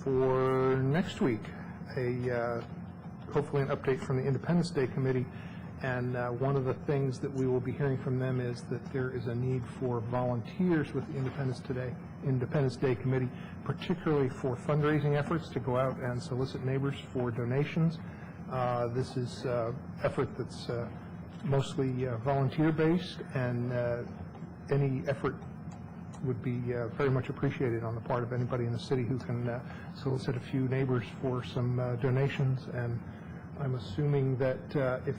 for next week, hopefully an update from the Independence Day Committee. And one of the things that we will be hearing from them is that there is a need for volunteers with the Independence Day Committee, particularly for fundraising efforts to go out and solicit neighbors for donations. This is an effort that's mostly volunteer-based, and any effort would be very much appreciated on the part of anybody in the city who can solicit a few neighbors for some donations. And I'm assuming that if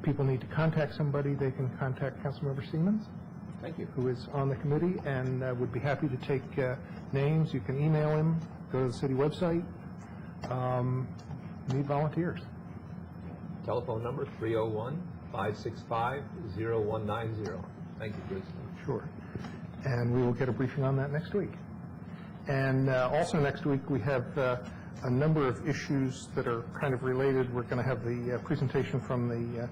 people need to contact somebody, they can contact Councilmember Siemens. Thank you. Who is on the committee and would be happy to take names. You can email him, go to the city website. Need volunteers. Telephone number 301-565-0190. Thank you, Bruce. Sure. And we will get a briefing on that next week. And also next week we have a number of issues that are kind of related. We're going to have the presentation from the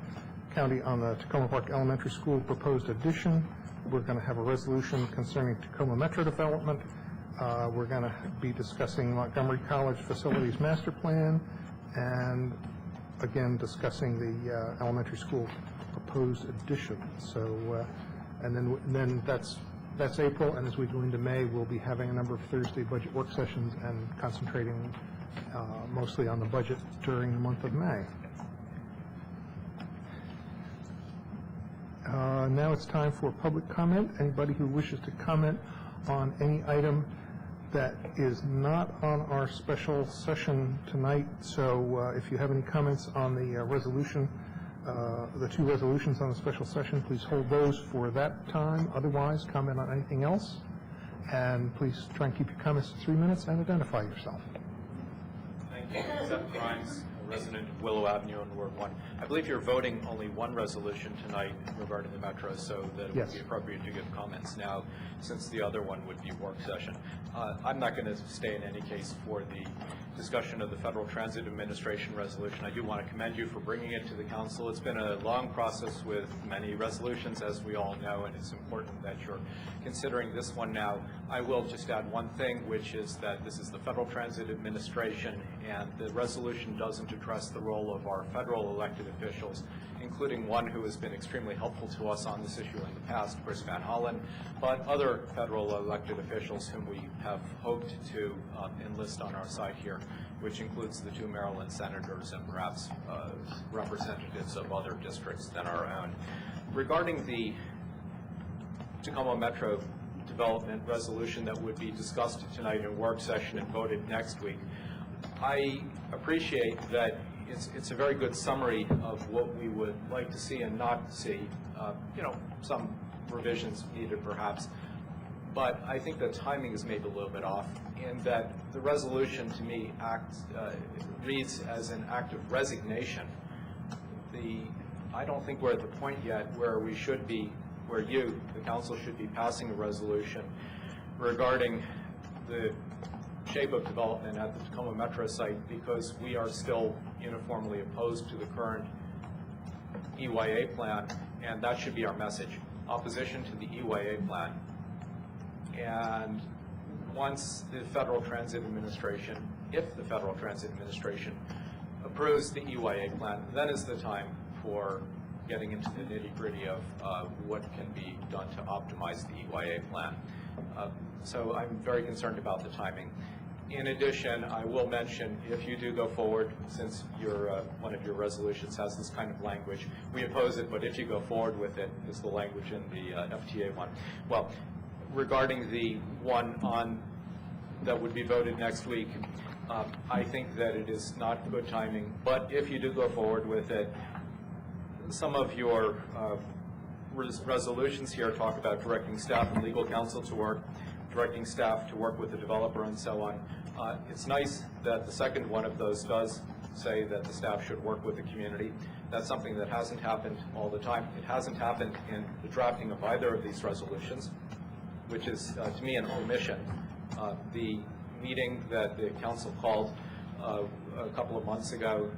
county on the Tacoma Park Elementary School proposed addition. We're going to have a resolution concerning Tacoma Metro development. We're going to be discussing Montgomery College Facilities Master Plan and, again, discussing the elementary school proposed addition. So, and then that's April, and as we go into May, we'll be having a number of Thursday budget work sessions and concentrating mostly on the budget during the month of May. Now it's time for public comment. Anybody who wishes to comment on any item that is not on our special session tonight. So if you have any comments on the resolution, the two resolutions on the special session, please hold those for that time. Otherwise, comment on anything else. And please try and keep your comments to 3 minutes and identify yourself. Thank you. Seth Grimes, a resident of Willow Avenue in Ward 1. I believe you're voting only one resolution tonight regarding the Metro, so that it Yes. would be appropriate to give comments now, since the other one would be work session. I'm not going to stay in any case for the discussion of the Federal Transit Administration resolution. I do want to commend you for bringing it to the council. It's been a long process with many resolutions, as we all know, and it's important that you're considering this one now. I will just add one thing, which is that this is the Federal Transit Administration, and the resolution doesn't address the role of our federal elected officials, including one who has been extremely helpful to us on this issue in the past, Chris Van Hollen, but other federal elected officials whom we have hoped to enlist on our side here, which includes the 2 Maryland senators and perhaps representatives of other districts than our own. Regarding the Tacoma Metro development resolution that would be discussed tonight in work session and voted next week, I appreciate that it's a very good summary of what we would like to see and not see. Some revisions needed perhaps, but I think the timing is maybe a little bit off, in that the resolution to me reads as an act of resignation. I don't think we're at the point yet where we should be, where you, the council, should be passing a resolution regarding the shape of development at the Tacoma Metro site, because we are still uniformly opposed to the current EYA plan, and that should be our message. Opposition to the EYA plan. And once the Federal Transit Administration, if the Federal Transit Administration approves the EYA plan, then is the time for getting into the nitty-gritty of what can be done to optimize the EYA plan. So I'm very concerned about the timing. In addition, I will mention, if you do go forward, since one of your resolutions has this kind of language, we oppose it, but if you go forward with it, is the language in the FTA one. Well, regarding the one that would be voted next week, I think that it is not good timing, but if you do go forward with it, some of your resolutions here talk about directing staff and legal counsel to work, directing staff to work with the developer, and so on. It's nice that the second one of those does say that the staff should work with the community. That's something that hasn't happened all the time. It hasn't happened in the drafting of either of these resolutions, which is, to me, an omission. The meeting that the council called a couple of months ago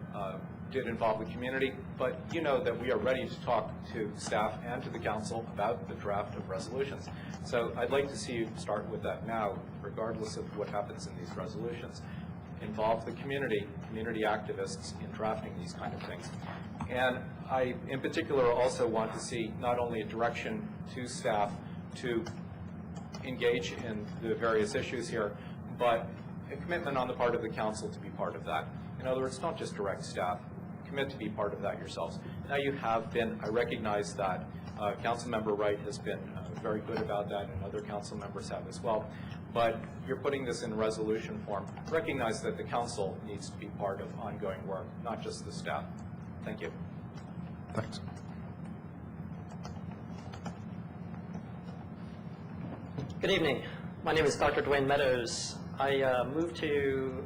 did involve the community, but you know that we are ready to talk to staff and to the council about the draft of resolutions. So I'd like to see you start with that now, regardless of what happens in these resolutions. Involve the community activists in drafting these kind of things. And I, in particular, also want to see not only a direction to staff to engage in the various issues here, but a commitment on the part of the council to be part of that. In other words, don't just direct staff. Commit to be part of that yourselves. Now you have been, I recognize that. Councilmember Wright has been very good about that, and other council members have as well. But you're putting this in resolution form. Recognize that the council needs to be part of ongoing work, not just the staff. Thank you. Thanks. Good evening. My name is Dr. Dwayne Meadows. I moved to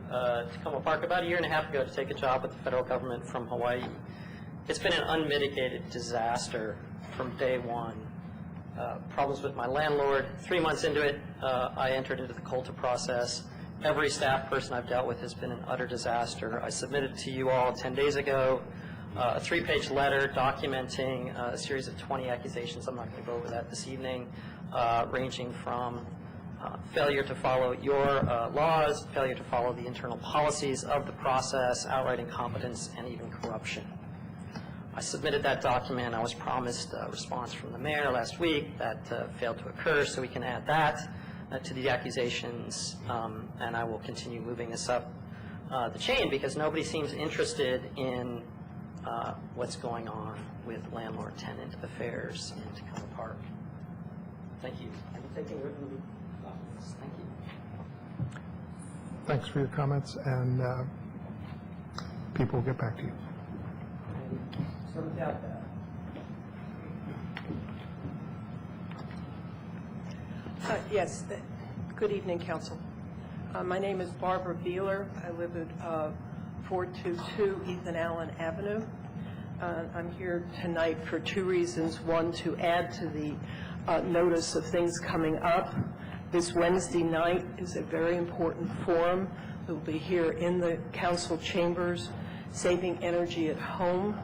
Tacoma Park about a year and a half ago to take a job with the federal government from Hawaii. It's been an unmitigated disaster from day one. Problems with my landlord. 3 months into it, I entered into the COLTA process. Every staff person I've dealt with has been an utter disaster. I submitted to you all 10 days ago a 3-page letter documenting a series of 20 accusations. I'm not going to go over that this evening, ranging from failure to follow your laws, failure to follow the internal policies of the process, outright incompetence, and even corruption. I submitted that document. I was promised a response from the mayor last week. That failed to occur, so we can add that to the accusations, and I will continue moving this up the chain because nobody seems interested in what's going on with landlord-tenant affairs in Tacoma Park. Thank you. I'm taking written documents. Thank you. Thanks for your comments, and people will get back to you. Yes. Good evening, Council. My name is Barbara Beeler. I live at 422 Ethan Allen Avenue. I'm here tonight for two reasons. One, to add to the notice of things coming up. This Wednesday night is a very important forum that will be here in the Council chambers, Saving Energy at Home,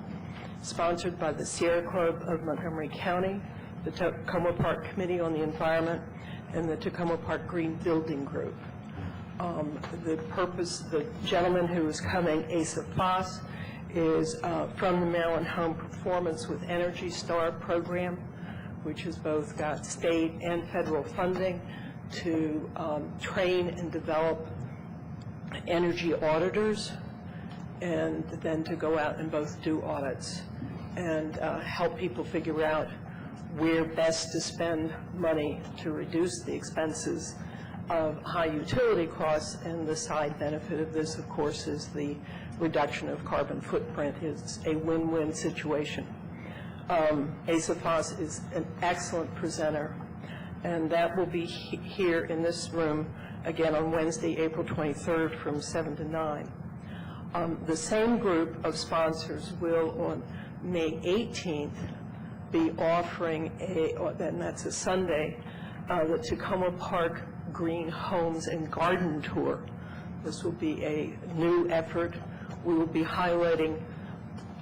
sponsored by the Sierra Club of Montgomery County, the Tacoma Park Committee on the Environment, and the Tacoma Park Green Building Group. The gentleman who is coming, Asa Foss, is from the Maryland Home Performance with Energy Star program, which has both got state and federal funding to train and develop energy auditors, and then to go out and both do audits and help people figure out where best to spend money to reduce the expenses of high utility costs. And the side benefit of this, of course, is the reduction of carbon footprint. It's a win-win situation. Asa Foss is an excellent presenter, and that will be here in this room again on Wednesday, April 23rd from 7 to 9. The same group of sponsors will on May 18th be offering and that's a Sunday, the Tacoma Park Green Homes and Garden Tour. This will be a new effort. We will be highlighting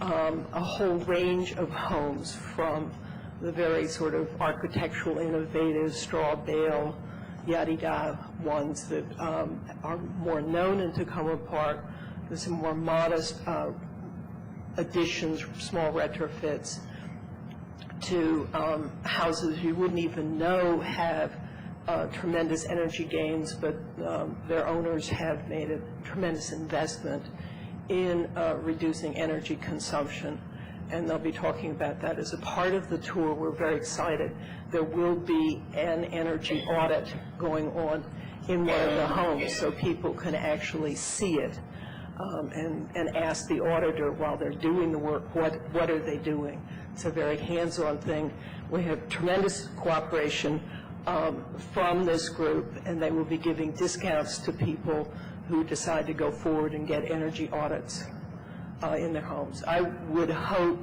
a whole range of homes, from the very sort of architectural, innovative, straw bale, yada-yada ones that are more known in Tacoma Park. There's some more modest additions, small retrofits to houses you wouldn't even know have tremendous energy gains, but their owners have made a tremendous investment in reducing energy consumption, and they'll be talking about that as a part of the tour. We're very excited. There will be an energy audit going on in one of the homes, so people can actually see it and ask the auditor while they're doing the work, what are they doing? It's a very hands-on thing. We have tremendous cooperation from this group, and they will be giving discounts to people who decide to go forward and get energy audits in their homes. I would hope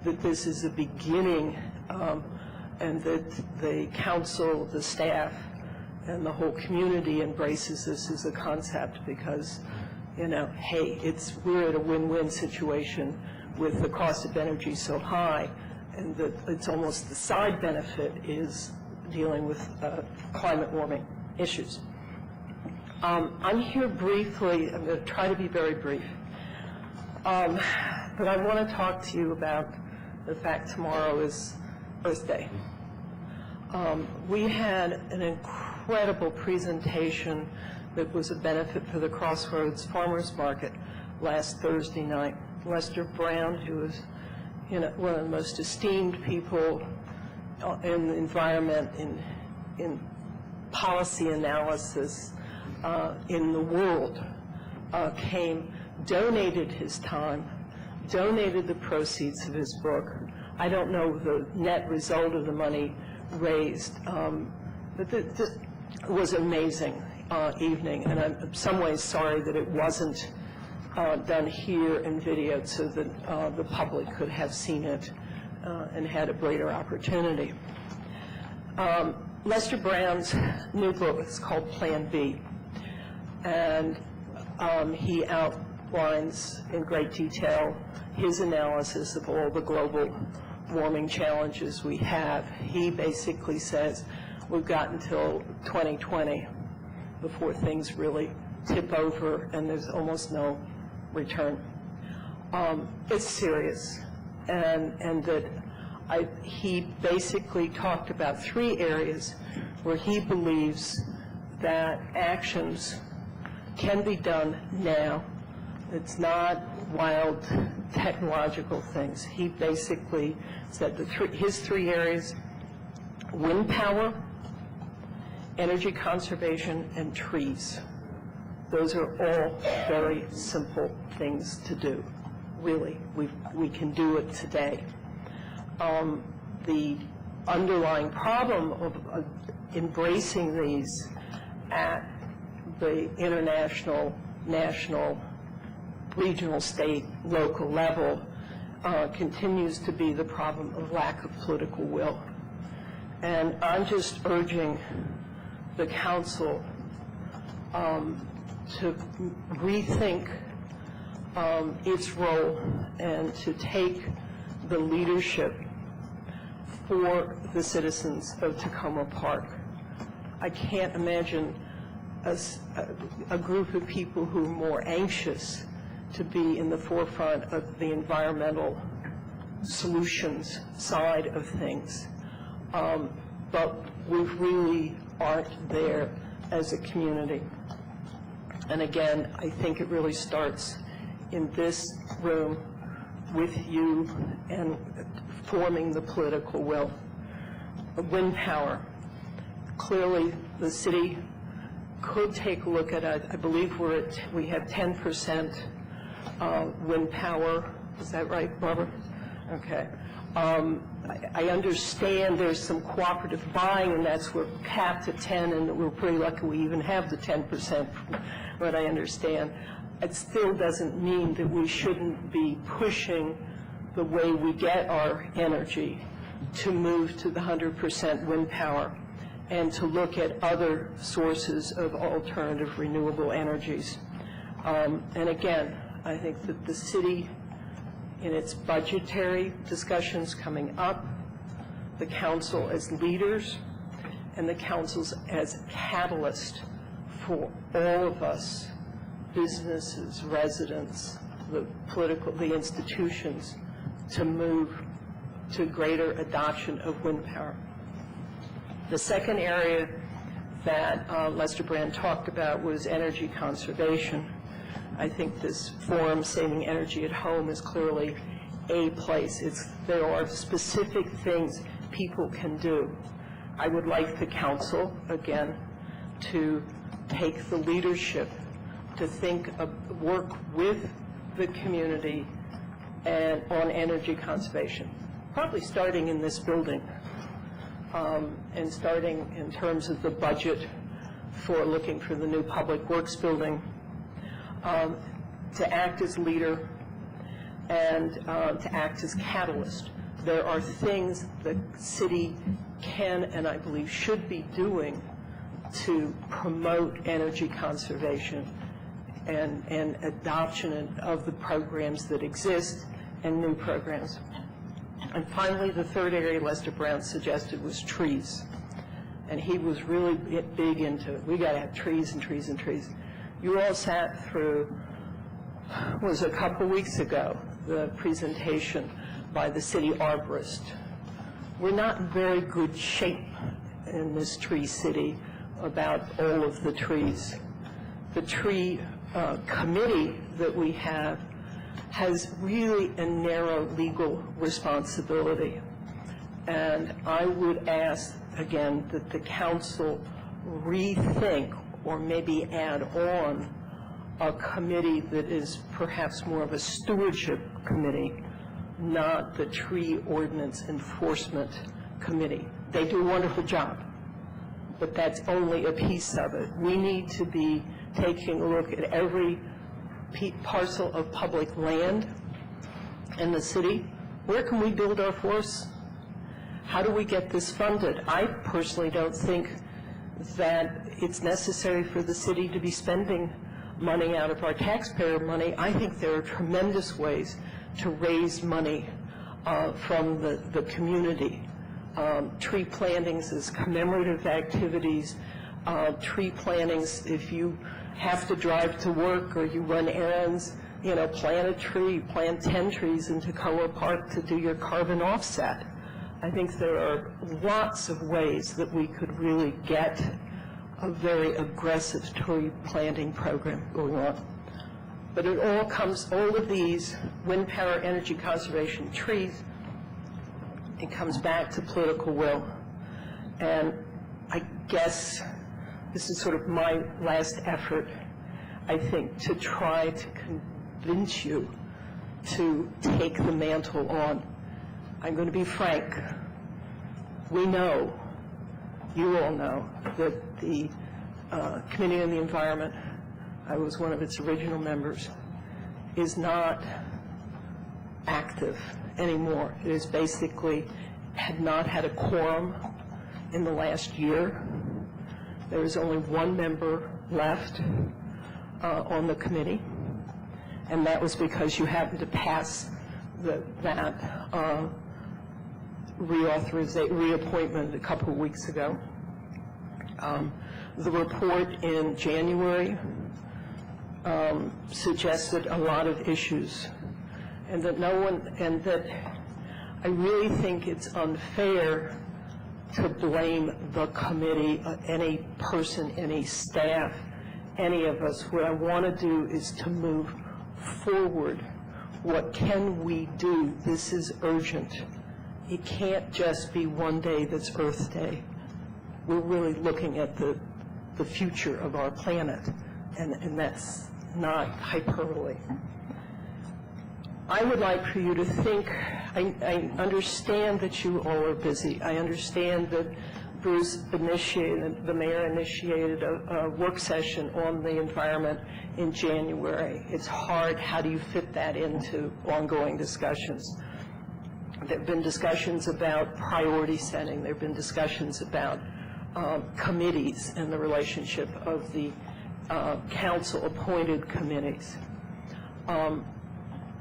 that this is a beginning and that the council, the staff, and the whole community embraces this as a concept because, you know, hey, we're at a win-win situation with the cost of energy so high, and that it's almost the side benefit is dealing with climate warming issues. I'm here briefly. I'm going to try to be very brief. But I want to talk to you about the fact tomorrow is Earth Day. We had an incredible presentation that was a benefit for the Crossroads Farmers Market last Thursday night. Lester Brown, who is one of the most esteemed people in the environment, in policy analysis in the world, came, donated his time, donated the proceeds of his book. I don't know the net result of the money raised, but this was an amazing evening, and I'm in some ways sorry that it wasn't done here and videoed so that the public could have seen it and had a greater opportunity. Lester Brown's new book is called Plan B, and he outlines in great detail his analysis of all the global warming challenges we have. He basically says we've got until 2020 before things really tip over and there's almost no return. It's serious, and that he basically talked about 3 areas where he believes that actions can be done now. It's not wild technological things. He basically said his 3 areas: wind power, energy conservation, and trees. Those are all very simple things to do. Really, we can do it today. The underlying problem of embracing these at the international, national, regional, state, local level continues to be the problem of lack of political will. And I'm just urging the council to rethink its role and to take the leadership for the citizens of Tacoma Park. I can't imagine a group of people who are more anxious to be in the forefront of the environmental solutions side of things. But we really aren't there as a community. And again, I think it really starts in this room with you and forming the political will. Wind power. Clearly, the city could take a look at it. I believe we have 10% wind power. Is that right, Barbara? Okay. I understand there's some cooperative buying, and that's we're capped at 10, and we're pretty lucky we even have the 10%, but I understand. It still doesn't mean that we shouldn't be pushing the way we get our energy to move to the 100% wind power and to look at other sources of alternative renewable energies. And again, I think that the city, in its budgetary discussions coming up, the council as leaders, and the councils as catalyst for all of us, businesses, residents, the institutions, to move to greater adoption of wind power. The second area that Lester Brand talked about was energy conservation. I think this forum, Saving Energy at Home, is clearly a place. There are specific things people can do. I would like the council, again, to take the leadership, to work with the community and on energy conservation, probably starting in this building, and starting in terms of the budget for looking for the new Public Works building, to act as leader and to act as catalyst. There are things the city can and I believe should be doing to promote energy conservation and adoption of the programs that exist and new programs. And finally, the third area Lester Brown suggested was trees. And he was really big into, we got to have trees and trees and trees. You all sat through, was a couple weeks ago, the presentation by the city arborist. We're not in very good shape in this tree city about all of the trees. The tree committee that we have has really a narrow legal responsibility. And I would ask, again, that the council rethink or maybe add on a committee that is perhaps more of a stewardship committee, not the tree ordinance enforcement committee. They do a wonderful job, but that's only a piece of it. We need to be taking a look at every parcel of public land in the city. Where can we build our forests? How do we get this funded? I personally don't think that it's necessary for the city to be spending money out of our taxpayer money. I think there are tremendous ways to raise money from the community tree plantings as commemorative activities, tree plantings if you have to drive to work or you run errands, plant a tree, plant 10 trees in Tacoma Park to do your carbon offset. I think there are lots of ways that we could really get a very aggressive tree planting program going on. But all of these wind power, energy conservation, trees, it comes back to political will. And I guess this is sort of my last effort, I think, to try to convince you to take the mantle on. I'm going to be frank. We know, you all know, that the Committee on the Environment, I was one of its original members, is not active anymore. It is basically had not had a quorum in the last year. There is only one member left on the committee, and that was because you happened to pass that reappointment a couple of weeks ago. The report in January suggested a lot of issues, and that I really think it's unfair to blame the committee, any person, any staff, any of us. What I want to do is to move forward. What can we do? This is urgent. It can't just be one day that's Earth Day. We're really looking at the future of our planet, and that's not hyperbole. I would like for you to think, I understand that you all are busy. I understand that Bruce initiated, the mayor initiated a work session on the environment in January. It's hard. How do you fit that into ongoing discussions? There have been discussions about priority setting. There have been discussions about committees and the relationship of the council-appointed committees.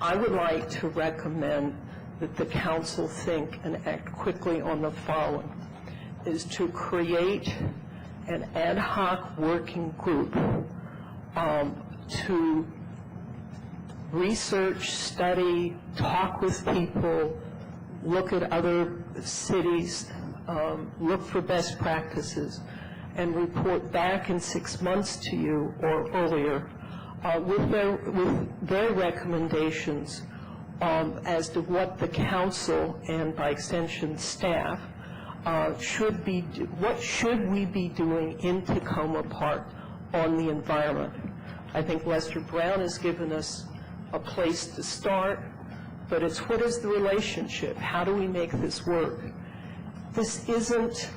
I would like to recommend that the council think and act quickly on the following, is to create an ad hoc working group to research, study, talk with people, look at other cities, look for best practices, and report back in 6 months to you or earlier with their recommendations as to what the council and, by extension, staff what should we be doing in Tacoma Park on the environment. I think Lester Brown has given us a place to start, but it's what is the relationship? How do we make this work? This isn't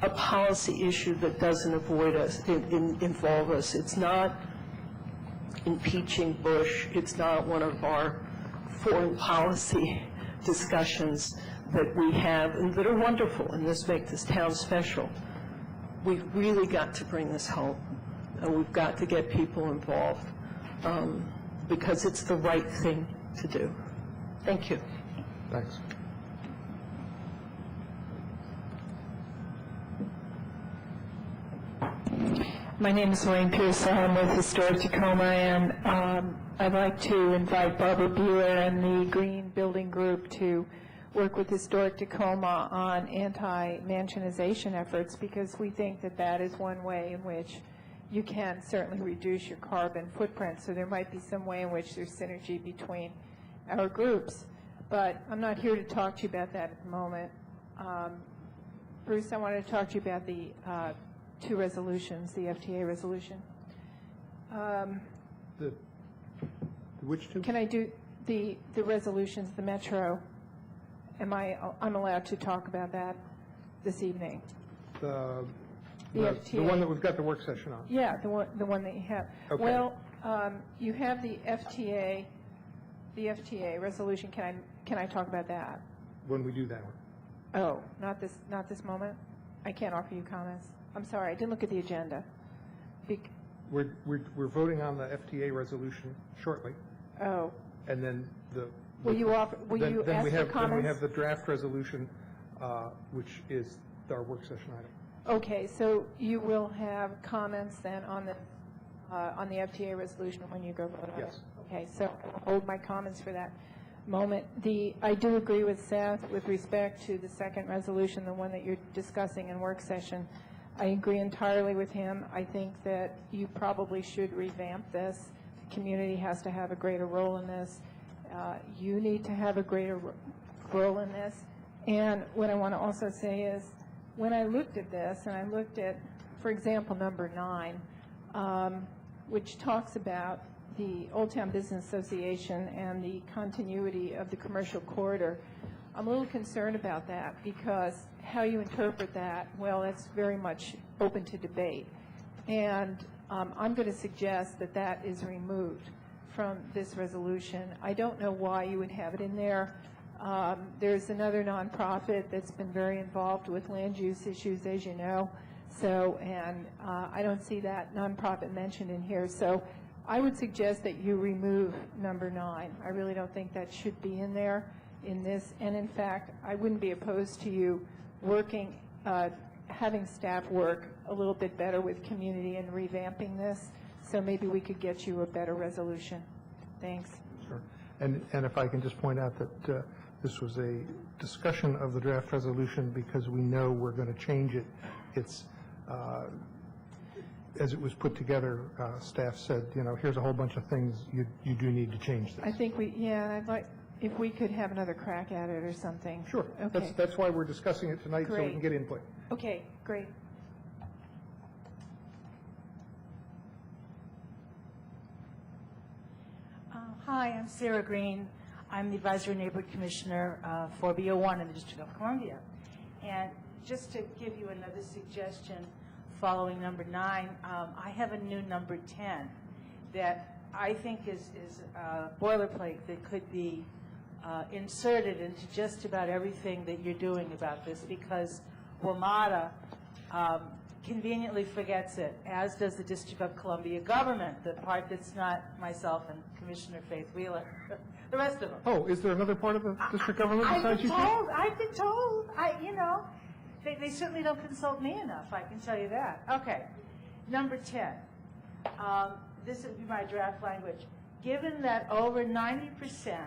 a policy issue that doesn't involve us. It's not impeaching Bush. It's not one of our foreign policy discussions that we have and that are wonderful, and this makes this town special. We've really got to bring this home, and we've got to get people involved because it's the right thing to do. Thank you. Thanks. My name is Lorraine Pierce. I'm with Historic Tacoma, and I'd like to invite Barbara Buehler and the Green Building Group to work with Historic Tacoma on anti-mansionization efforts, because we think that that is one way in which you can certainly reduce your carbon footprint. So there might be some way in which there's synergy between our groups. But I'm not here to talk to you about that at the moment. Bruce, I wanted to talk to you about the two resolutions, the FTA resolution. Which two? Can I do the resolutions, the Metro? I'm allowed to talk about that this evening? The FTA. The one that we've got the work session on. Yeah, the one that you have. Okay. Well, you have the FTA resolution. Can I talk about that? When we do that one. Oh, not this moment? I can't offer you comments. I'm sorry, I didn't look at the agenda. We're voting on the FTA resolution shortly, Oh, and then will you ask for comments? Then we have the draft resolution which is our work session item. Okay, so you will have comments then on the FTA resolution when you go vote on it? Yes. Okay, so I'll hold my comments for that moment. I do agree with Seth with respect to the second resolution, the one that you're discussing in work session. I agree entirely with him. I think that you probably should revamp this. The community has to have a greater role in this. You need to have a greater role in this. And what I want to also say is, when I looked at this, and I looked at, for example, number 9, which talks about the Old Town Business Association and the continuity of the commercial corridor, I'm a little concerned about that, because how you interpret that, well, that's very much open to debate. And I'm going to suggest that that is removed from this resolution. I don't know why you would have it in there. There's another nonprofit that's been very involved with land use issues, as you know. So, and I don't see that nonprofit mentioned in here. So I would suggest that you remove number 9. I really don't think that should be in there in this. And in fact, I wouldn't be opposed to you working, having staff work a little bit better with community and revamping this. So maybe we could get you a better resolution. Thanks. Sure. And if I can just point out that this was a discussion of the draft resolution because we know we're going to change it. It's, as it was put together, staff said, you know, here's a whole bunch of things you do need to change this. I think I'd like, if we could have another crack at it or something. Sure. Okay. That's why we're discussing it tonight, so we can get input. Okay, great. Hi, I'm Sarah Green. I'm the Advisory Neighborhood Commissioner for BO1 in the District of Columbia. And just to give you another suggestion following number 9, I have a new number 10 that I think is boilerplate that could be inserted into just about everything that you're doing about this, because WMATA conveniently forgets it, as does the District of Columbia government, the part that's not myself and Commissioner Faith Wheeler, the rest of them. Oh, is there another part of the district government besides you? I've been told. They certainly don't consult me enough, I can tell you that. Okay, number 10. This would be my draft language. Given that over 90%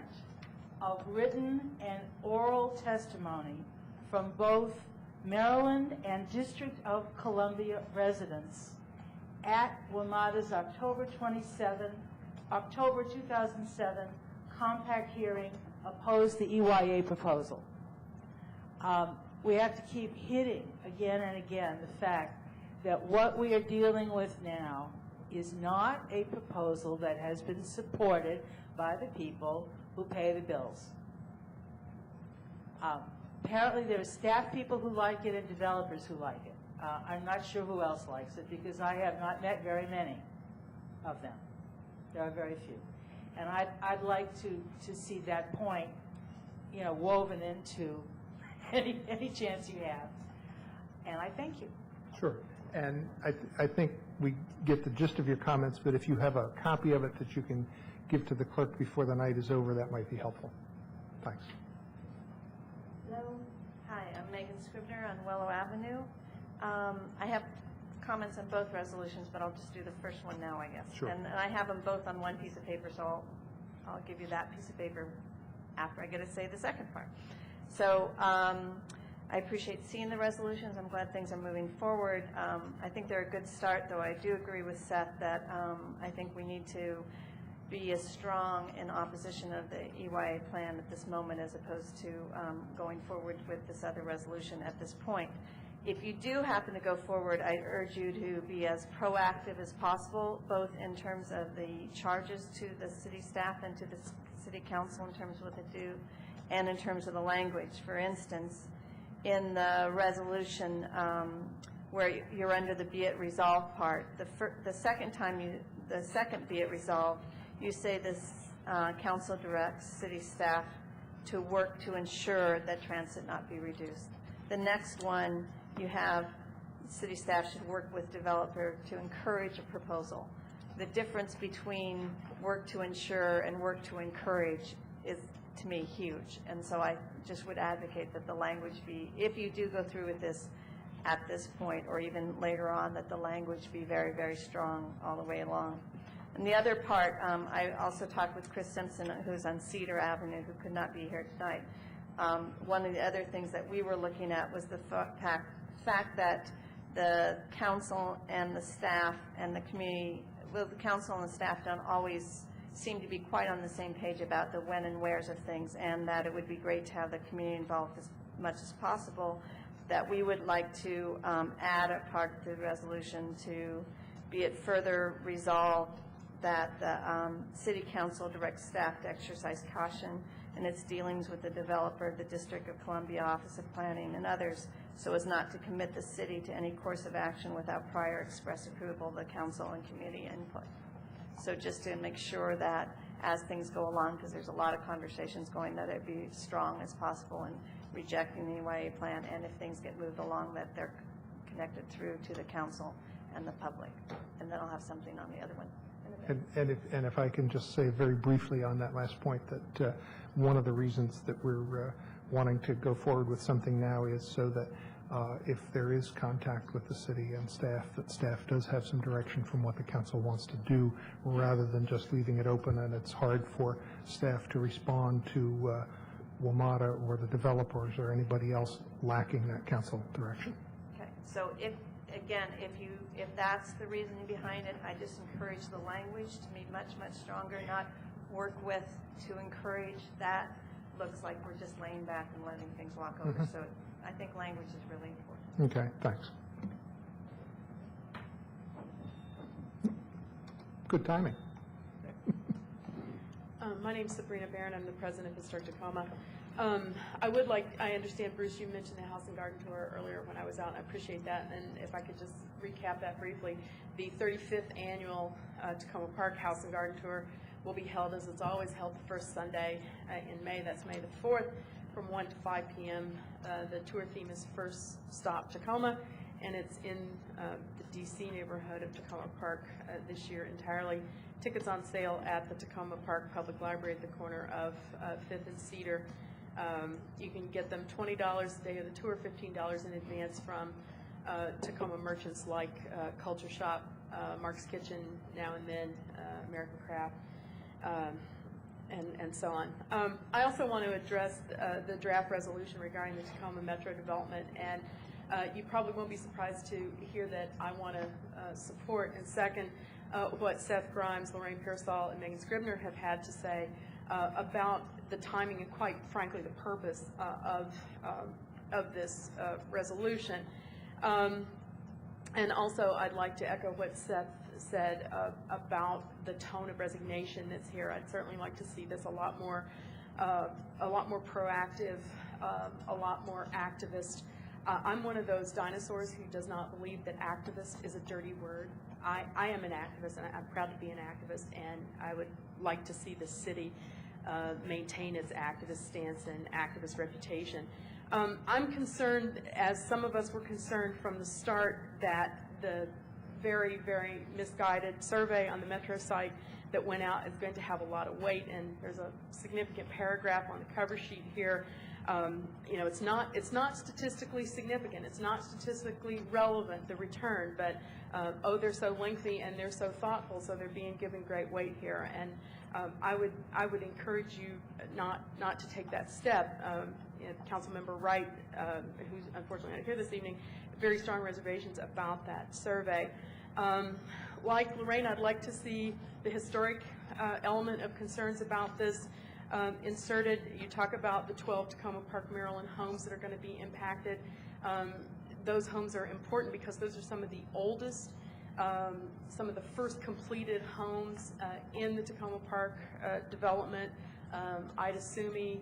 of written and oral testimony from both Maryland and District of Columbia residents at WMATA's October 2007 compact hearing opposed the EYA proposal. We have to keep hitting again and again the fact that what we are dealing with now is not a proposal that has been supported by the people who pay the bills. Apparently there are staff people who like it and developers who like it. I'm not sure who else likes it, because I have not met very many of them. There are very few. And I'd like to see that point, you know, woven into any chance you have. And I thank you. Sure. And I think we get the gist of your comments, but if you have a copy of it that you can give to the clerk before the night is over, that might be helpful. Thanks. Hello. Hi, I'm Megan Scribner on Willow Avenue. I have comments on both resolutions, but I'll just do the first one now, I guess. Sure. And I have them both on one piece of paper, so I'll give you that piece of paper after I get to say the second part. So I appreciate seeing the resolutions. I'm glad things are moving forward. I think they're a good start, though I do agree with Seth that I think we need to be as strong in opposition of the EYA plan at this moment as opposed to going forward with this other resolution at this point. If you do happen to go forward, I urge you to be as proactive as possible, both in terms of the charges to the city staff and to the city council in terms of what they do, and in terms of the language. For instance, in the resolution where you're under the be it resolved part, the second be it resolved, you say this council directs city staff to work to ensure that transit not be reduced. The next one, you have city staff should work with developer to encourage a proposal. The difference between work to ensure and work to encourage is to me, huge. And so I just would advocate that the language be, if you do go through with this at this point, or even later on, that the language be very, very strong all the way along. And the other part, I also talked with Chris Simpson, who's on Cedar Avenue, who could not be here tonight. One of the other things that we were looking at was the fact that the council and the staff and the community, well, the council and the staff don't always seem to be quite on the same page about the when and wheres of things, and that it would be great to have the community involved as much as possible, that we would like to add a part to the resolution to be it further resolved that the city council directs staff to exercise caution in its dealings with the developer, the District of Columbia Office of Planning, and others, so as not to commit the city to any course of action without prior express approval of the council and community input. So just to make sure that as things go along, because there's a lot of conversations going, that it be strong as possible in rejecting the EYA plan, and if things get moved along, that they're connected through to the council and the public. And then I'll have something on the other one. And if I can just say very briefly on that last point, that one of the reasons that we're wanting to go forward with something now is so that if there is contact with the city and staff, that staff does have some direction from what the council wants to do, rather than just leaving it open, and it's hard for staff to respond to WMATA or the developers or anybody else lacking that council direction. Okay, so if that's the reasoning behind it, I just encourage the language to be much, much stronger, not work with to encourage that. Looks like we're just laying back and letting things walk over. So I think language is really important. Okay, thanks. Good timing. My name's Sabrina Barron. I'm the president of Historic Tacoma. I understand, Bruce, you mentioned the House and Garden Tour earlier when I was out, and I appreciate that. And if I could just recap that briefly, the 35th annual Tacoma Park House and Garden Tour will be held, as it's always held, the first Sunday in May. That's May the 4th, from 1 to 5 p.m. The tour theme is First Stop Tacoma, and it's in the D.C. neighborhood of Tacoma Park this year entirely. Tickets on sale at the Tacoma Park Public Library at the corner of 5th and Cedar. You can get them $20 a day of the tour, $15 in advance from Tacoma merchants like Culture Shop, Mark's Kitchen, Now and Then, American Craft, and so on. I also want to address the draft resolution regarding the Tacoma Metro development, and you probably won't be surprised to hear that I want to support and second what Seth Grimes, Lorraine Pearsall, and Megan Scribner have had to say about the timing and, quite frankly, the purpose of this resolution. And also, I'd like to echo what Seth said about the tone of resignation that's here. I'd certainly like to see this a lot more proactive, a lot more activist. I'm one of those dinosaurs who does not believe that activist is a dirty word. I am an activist, and I'm proud to be an activist, and I would like to see the city maintain its activist stance and activist reputation. I'm concerned, as some of us were concerned from the start, that the very, very misguided survey on the Metro site that went out is going to have a lot of weight, and there's a significant paragraph on the cover sheet here. You know, it's not statistically significant. It's not statistically relevant, the return, but oh, they're so lengthy and they're so thoughtful, so they're being given great weight here. And I would encourage you not to take that step. Councilmember Wright, who's unfortunately not here this evening, very strong reservations about that survey. Like Lorraine, I'd like to see the historic element of concerns about this inserted. You talk about the 12 Tacoma Park, Maryland homes that are going to be impacted. Those homes are important because those are some of the oldest, some of the first completed homes in the Tacoma Park development. Ida Sumi,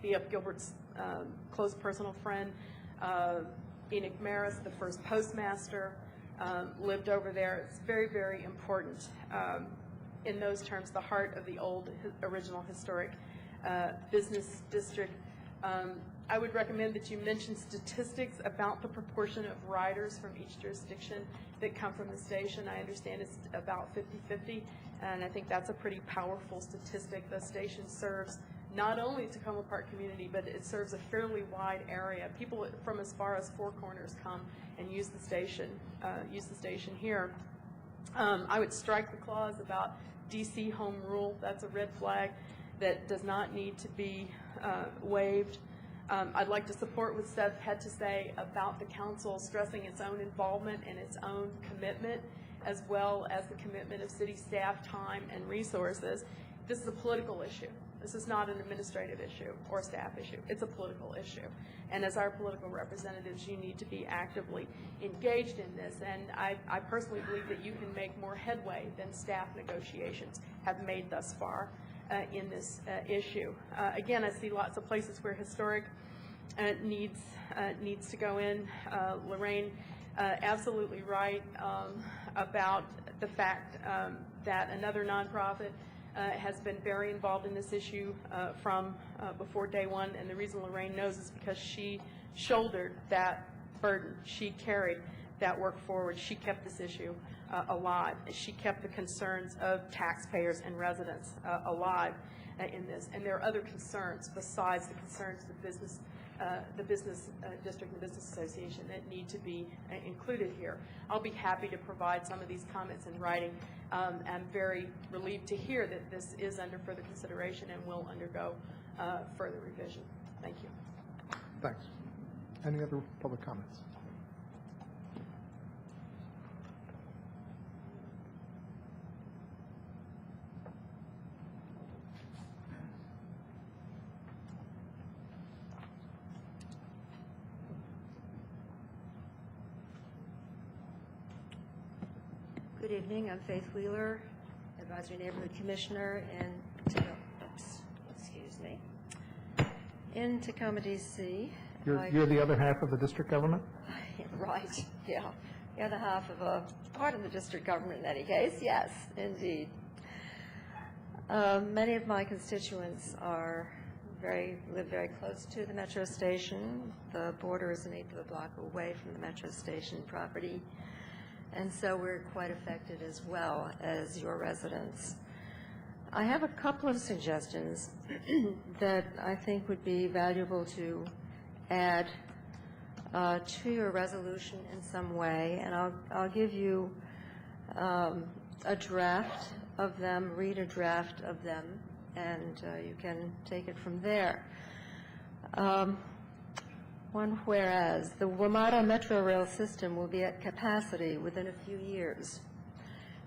B.F. Gilbert's close personal friend, Enoch Maris, the first postmaster, lived over there. It's very, very important. In those terms, the heart of the old original historic business district. I would recommend that you mention statistics about the proportion of riders from each jurisdiction that come from the station. I understand it's about 50-50, and I think that's a pretty powerful statistic. The station serves not only Tacoma Park community, but it serves a fairly wide area. People from as far as Four Corners come and use the station here. I would strike the clause about DC home rule. That's a red flag that does not need to be waived. I'd like to support what Seth had to say about the council stressing its own involvement and its own commitment, as well as the commitment of city staff, time, and resources. This is a political issue. This is not an administrative issue or staff issue. It's a political issue. And as our political representatives, you need to be actively engaged in this. And I personally believe that you can make more headway than staff negotiations have made thus far in this issue. Again, I see lots of places where historic needs to go in. Lorraine, absolutely right about the fact that another nonprofit has been very involved in this issue from before day one, and the reason Lorraine knows is because she shouldered that burden. She carried that work forward. She kept this issue alive. She kept the concerns of taxpayers and residents alive in this. And there are other concerns besides the concerns of the business district and the business association that need to be included here. I'll be happy to provide some of these comments in writing. I'm very relieved to hear that this is under further consideration and will undergo further revision. Thank you. Thanks. Any other public comments? Good evening. I'm Faith Wheeler, Advisory Neighborhood Commissioner in Tacoma, D.C. You're the other half of the district government? Right, yeah. The other half of a part of the district government in any case, yes, indeed. Many of my constituents live very close to the metro station. The border is an eighth of a block away from the metro station property. And so we're quite affected as well as your residents. I have a couple of suggestions that I think would be valuable to add to your resolution in some way, and I'll give you a draft of them, read a draft of them, and you can take it from there. One, whereas the WMATA Metro Rail system will be at capacity within a few years,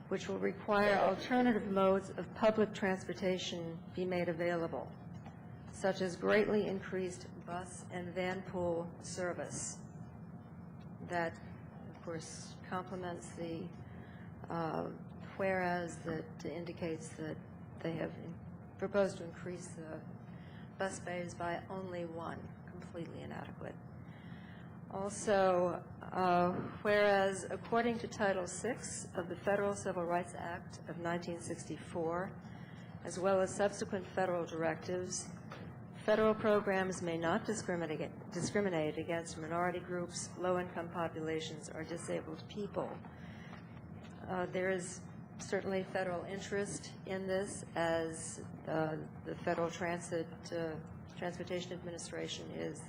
which will require alternative modes of public transportation be made available, such as greatly increased bus and van pool service. That, of course, complements the whereas that indicates that they have proposed to increase the bus bays by only one. Completely inadequate. Also, whereas according to Title VI of the Federal Civil Rights Act of 1964, as well as subsequent federal directives, federal programs may not discriminate against minority groups, low-income populations, or disabled people. There is certainly federal interest in this, as the Federal Transportation Administration is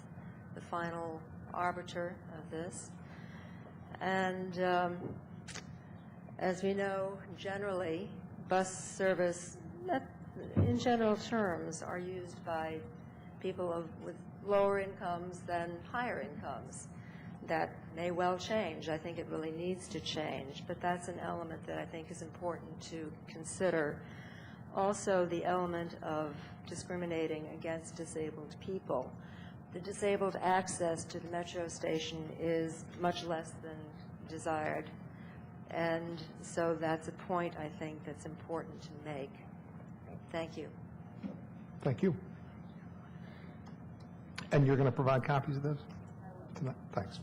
the final arbiter of this. And as we know, generally, bus service, in general terms, are used by people with lower incomes than higher incomes. That may well change. I think it really needs to change, but that's an element that I think is important to consider. Also, the element of discriminating against disabled people. The disabled access to the metro station is much less than desired, and so that's a point I think that's important to make. Thank you. Thank you. And you're going to provide copies of those? Thanks.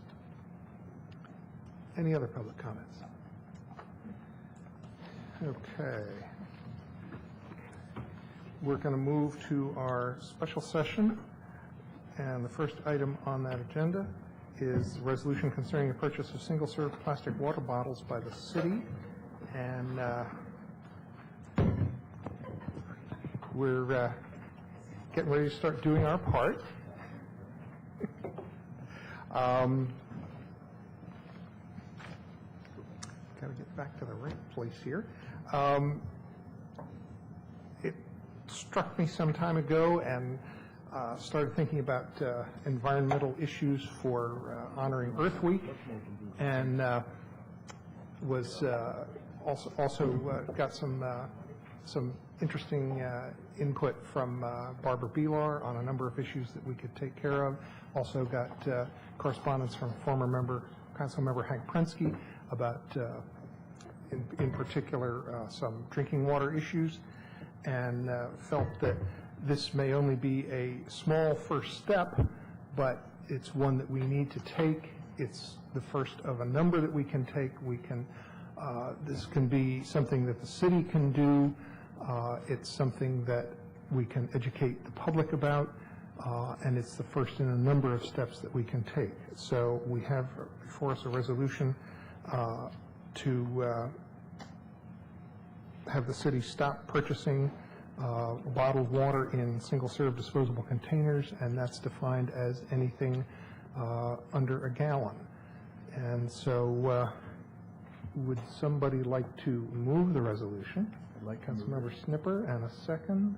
Any other public comments? Okay. We're going to move to our special session, And the first item on that agenda is a resolution concerning the purchase of single-serve plastic water bottles by the city. And we're getting ready to start doing our part. Got to get back to the right place here. It struck me some time ago, and started thinking about environmental issues for honoring Earth Week, and was also got some interesting input from Barbara Beelar on a number of issues that we could take care of. Also got correspondence from former council member Hank Prensky about, in particular, some drinking water issues, and felt that this may only be a small first step, but it's one that we need to take. It's the first of a number that we can take. This can be something that the city can do. It's something that we can educate the public about, and it's the first in a number of steps that we can take. So we have before us a resolution to have the city stop purchasing bottled water in single-serve disposable containers, and that's defined as anything under a gallon. And so would somebody like to move the resolution? I'd like Councilmember Snipper, and a second,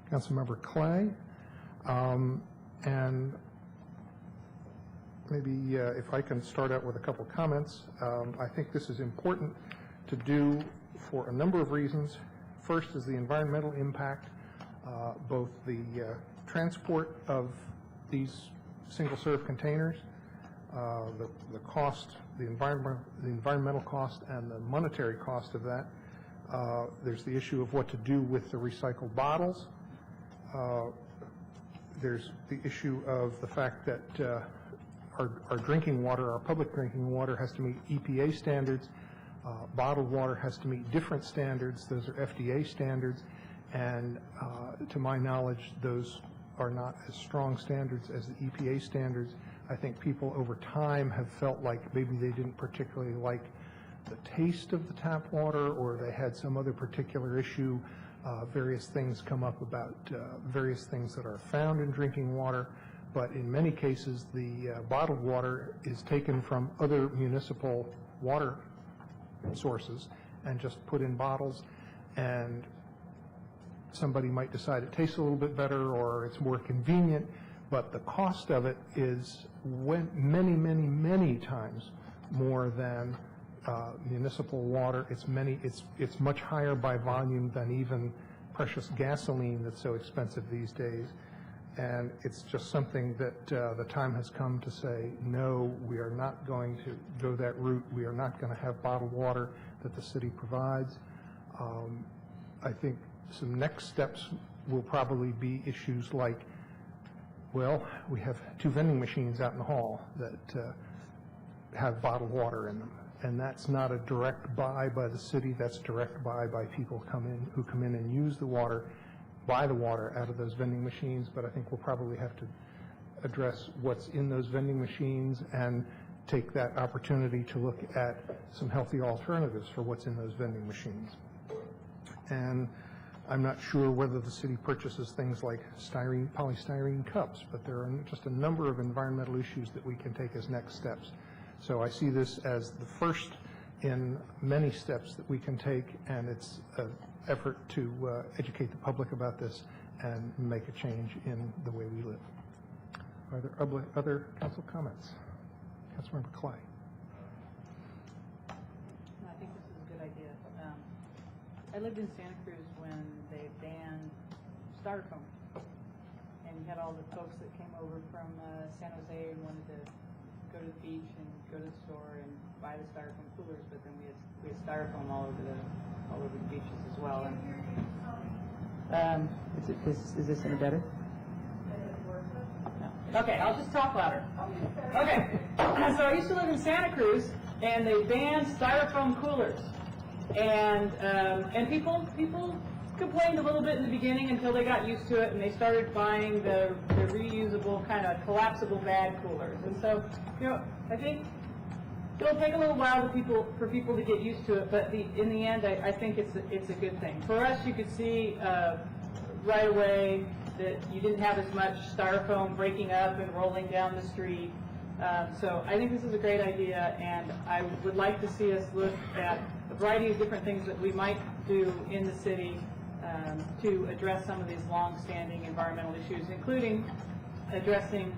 Councilmember Clay. And maybe if I can start out with a couple comments. I think this is important to do for a number of reasons. First is the environmental impact, both the transport of these single-serve containers, the cost, the environmental cost, and the monetary cost of that. There's the issue of what to do with the recycled bottles. There's the issue of the fact that our drinking water, our public drinking water, has to meet EPA standards. Bottled water has to meet different standards. Those are FDA standards, and to my knowledge, those are not as strong standards as the EPA standards. I think people over time have felt like maybe they didn't particularly like the taste of the tap water, or they had some other particular issue. Various things come up about various things that are found in drinking water, but in many cases the bottled water is taken from other municipal water sources and just put in bottles, and somebody might decide it tastes a little bit better or it's more convenient, but the cost of it is many times more than municipal water. It's much higher by volume than even precious gasoline that's so expensive these days. And it's just something that the time has come to say, no, we are not going to go that route. We are not going to have bottled water that the city provides. I think some next steps will probably be issues like, well, we have 2 vending machines out in the hall that have bottled water in them. And that's not a direct buy by the city. That's direct buy by people who come in and use the water, buy the water out of those vending machines. But I think we'll probably have to address what's in those vending machines and take that opportunity to look at some healthy alternatives for what's in those vending machines. And I'm not sure whether the city purchases things like polystyrene cups, but there are just a number of environmental issues that we can take as next steps. So I see this as the first in many steps that we can take, and it's an effort to educate the public about this and make a change in the way we live. Are there other council comments? Councilmember Clay. I think this is a good idea. I lived in Santa Cruz when they banned Styrofoam, and you had all the folks that came over from San Jose and wanted to go to the beach and go to the store and buy the Styrofoam coolers, but then we had Styrofoam all over the beaches as well. And is this any better? No. Okay, I'll just talk louder. Okay, so I used to live in Santa Cruz, and they banned Styrofoam coolers, and people complained a little bit in the beginning until they got used to it and they started buying the reusable kind of collapsible bag coolers. And so, I think it'll take a little while for people to get used to it, but in the end, I think it's a good thing. For us, you could see right away that you didn't have as much styrofoam breaking up and rolling down the street. So I think this is a great idea, and I would like to see us look at a variety of different things that we might do in the city to address some of these long-standing environmental issues, including addressing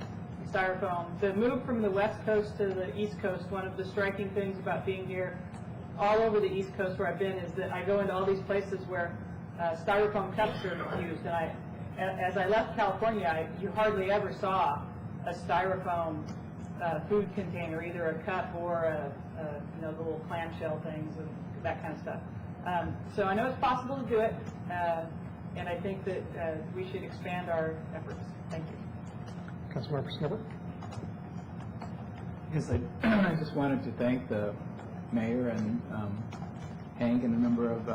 styrofoam. The move from the West Coast to the East Coast, one of the striking things about being here all over the East Coast where I've been is that I go into all these places where styrofoam cups are used, and as I left California, you hardly ever saw a styrofoam food container, either a cup or the little clamshell things and that kind of stuff. So I know it's possible to do it, and I think that we should expand our efforts. Thank you. Councilmember Snibble. Yes, I just wanted to thank the mayor and Hank and a number of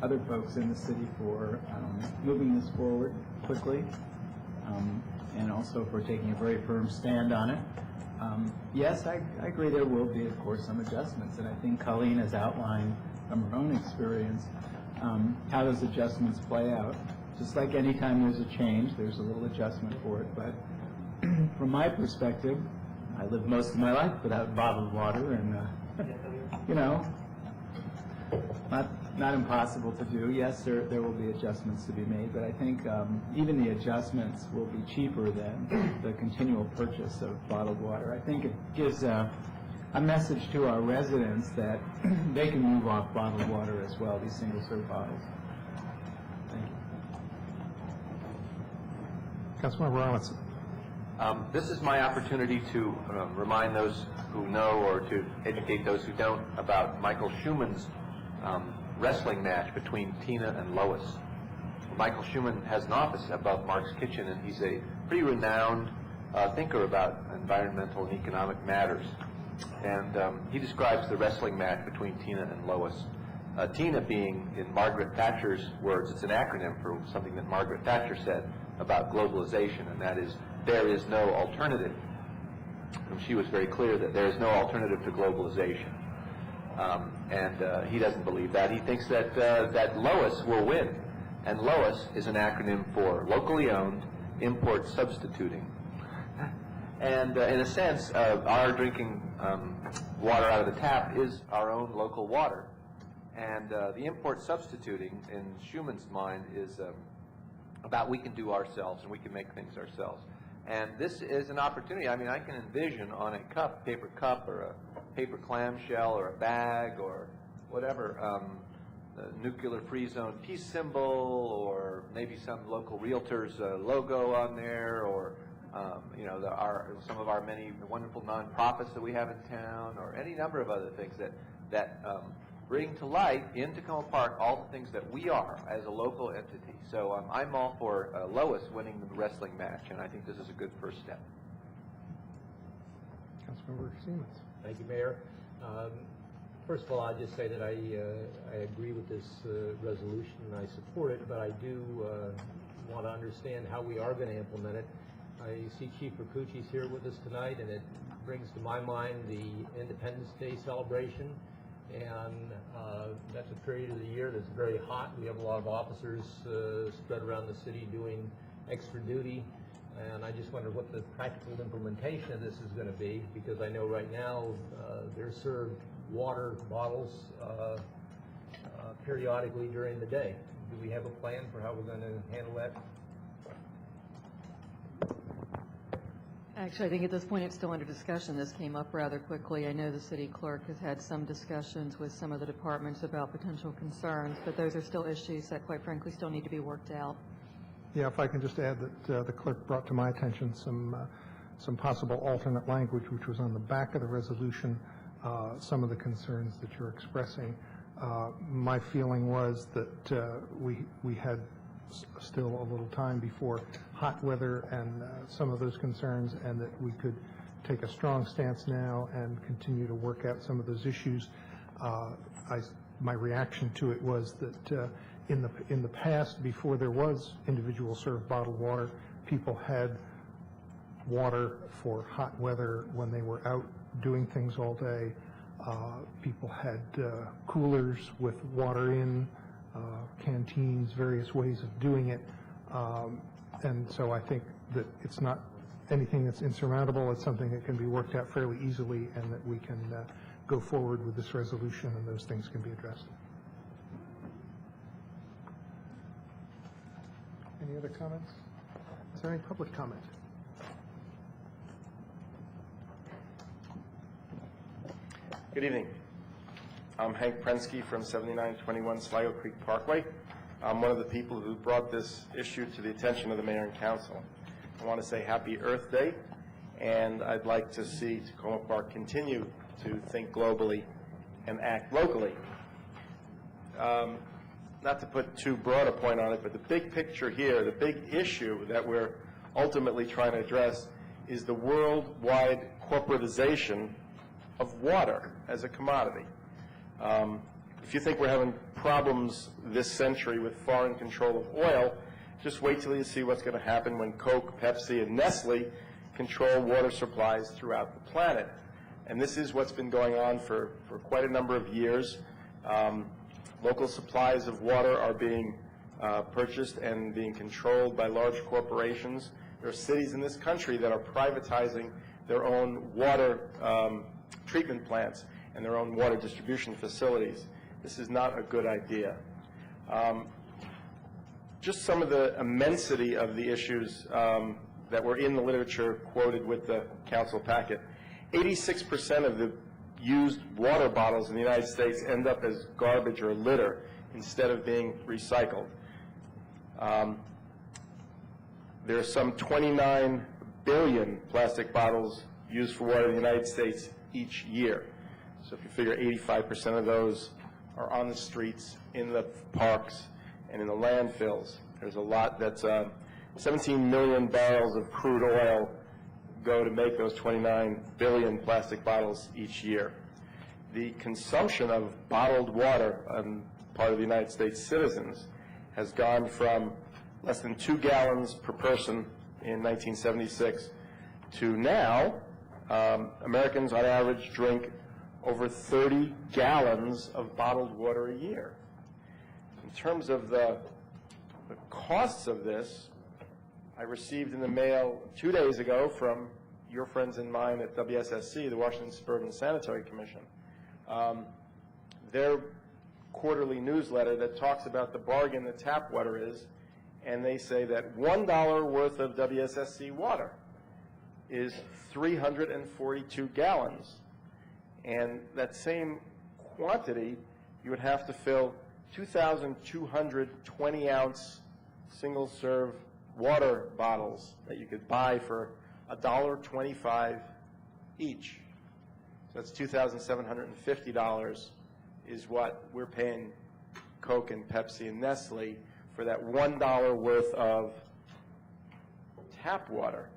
other folks in the city for moving this forward quickly, and also for taking a very firm stand on it. Yes, I agree there will be, of course, some adjustments, and I think Colleen has outlined from her own experience how those adjustments play out. Just like any time there's a change, there's a little adjustment for it, but from my perspective, I lived most of my life without bottled water, and not impossible to do. Yes, there will be adjustments to be made, but I think even the adjustments will be cheaper than the continual purchase of bottled water. I think it gives a message to our residents that they can move off bottled water as well, these single-serve bottles. Thank you. Councilmember Robinson. This is my opportunity to remind those who know or to educate those who don't about Michael Schumann's wrestling match between Tina and Lois. Michael Schumann has an office above Mark's Kitchen, and he's a pretty renowned thinker about environmental and economic matters. And he describes the wrestling match between Tina and Lois. Tina being, in Margaret Thatcher's words, it's an acronym for something that Margaret Thatcher said about globalization, and that is, there is no alternative. And she was very clear that there is no alternative to globalization. And he doesn't believe that. He thinks that that Lois will win. And Lois is an acronym for locally owned, import substituting. And in a sense, our drinking water out of the tap is our own local water. And the import substituting, in Schumann's mind, is about we can do ourselves and we can make things ourselves. And this is an opportunity. I mean, I can envision on a cup, paper cup, or a paper clamshell, or a bag, or whatever, the nuclear free zone peace symbol, or maybe some local realtor's logo on there, or some of our many wonderful nonprofits that we have in town, or any number of other things that bring to light in Tacoma Park all the things that we are as a local entity. So I'm all for Lois winning the wrestling match, and I think this is a good first step. Councilmember Siemens. Thank you, Mayor. First of all, I'll just say that I agree with this resolution and I support it, but I do want to understand how we are going to implement it. I see Chief Rakuchi's here with us tonight, and it brings to my mind the Independence Day celebration. And that's a period of the year that's very hot. We have a lot of officers spread around the city doing extra duty. And I just wonder what the practical implementation of this is going to be, because I know right now they're served water bottles periodically during the day. Do we have a plan for how we're going to handle that? Actually, I think at this point it's still under discussion. This came up rather quickly. I know the city clerk has had some discussions with some of the departments about potential concerns, but those are still issues that, quite frankly, still need to be worked out. Yeah, if I can just add that the clerk brought to my attention some possible alternate language, which was on the back of the resolution, some of the concerns that you're expressing. My feeling was that we had still a little time before hot weather and some of those concerns, and that we could take a strong stance now and continue to work out some of those issues. My reaction to it was that In the past, before there was individual served bottled water, people had water for hot weather when they were out doing things all day. People had coolers with water in, canteens, various ways of doing it. And so I think that it's not anything that's insurmountable. It's something that can be worked out fairly easily, and that we can go forward with this resolution, and those things can be addressed. Any other comments? Is there any public comment? Good evening. I'm Hank Prensky from 7921 Sligo Creek Parkway. I'm one of the people who brought this issue to the attention of the Mayor and Council. I want to say Happy Earth Day, and I'd like to see Tacoma Park continue to think globally and act locally. Not to put too broad a point on it, but the big picture here, the big issue that we're ultimately trying to address is the worldwide corporatization of water as a commodity. If you think we're having problems this century with foreign control of oil, just wait till you see what's going to happen when Coke, Pepsi, and Nestle control water supplies throughout the planet. And this is what's been going on for quite a number of years. Local supplies of water are being purchased and being controlled by large corporations. There are cities in this country that are privatizing their own water treatment plants and their own water distribution facilities. This is not a good idea. Just some of the immensity of the issues that were in the literature quoted with the council packet. 86% of the used water bottles in the United States end up as garbage or litter instead of being recycled. There are some 29 billion plastic bottles used for water in the United States each year. So if you figure 85% of those are on the streets, in the parks, and in the landfills, there's a lot. That's 17 million barrels of crude oil go to make those 29 billion plastic bottles each year. The consumption of bottled water on part of the United States citizens has gone from less than 2 gallons per person in 1976 to now, Americans on average drink over 30 gallons of bottled water a year. In terms of the costs of this, I received in the mail 2 days ago from your friends and mine at WSSC, the Washington Suburban Sanitary Commission, their quarterly newsletter that talks about the bargain that tap water is, and they say that $1 worth of WSSC water is 342 gallons. And that same quantity, you would have to fill 2,200 20-ounce single-serve water bottles that you could buy for $1.25 each. So that's $2,750 is what we're paying Coke and Pepsi and Nestle for that $1 worth of tap water.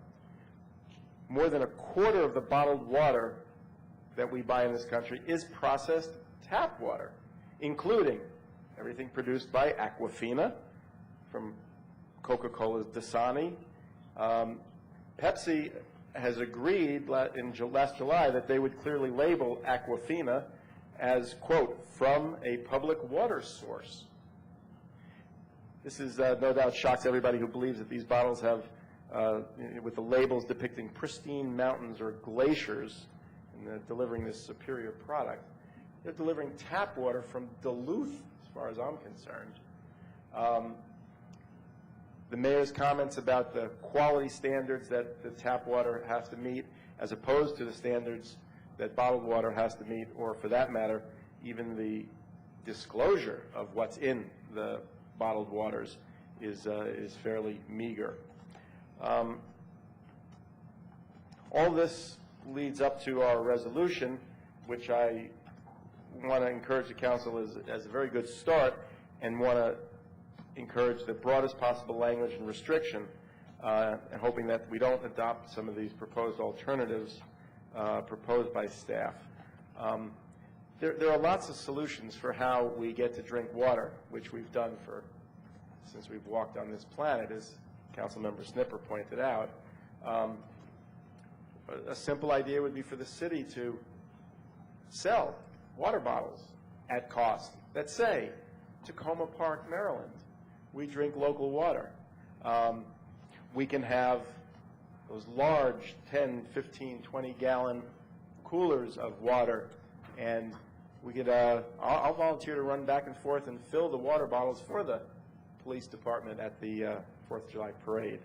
More than a quarter of the bottled water that we buy in this country is processed tap water, including everything produced by Aquafina, from Coca-Cola's Dasani. Pepsi has agreed in last July that they would clearly label Aquafina as, quote, from a public water source. This is no doubt shocks everybody who believes that these bottles have, with the labels depicting pristine mountains or glaciers, and delivering this superior product. They're delivering tap water from Duluth, as far as I'm concerned. The mayor's comments about the quality standards that the tap water has to meet, as opposed to the standards that bottled water has to meet, or for that matter, even the disclosure of what's in the bottled waters is fairly meager. All this leads up to our resolution, which I want to encourage the council as a very good start, and want to encourage the broadest possible language and restriction, and hoping that we don't adopt some of these proposed alternatives proposed by staff. there are lots of solutions for how we get to drink water, which we've done since we've walked on this planet, as Councilmember Snipper pointed out. A simple idea would be for the city to sell water bottles at cost that say, Tacoma Park, Maryland, we drink local water. We can have those large 10, 15, 20-gallon coolers of water, and we could, I'll volunteer to run back and forth and fill the water bottles for the police department at the 4th of July parade.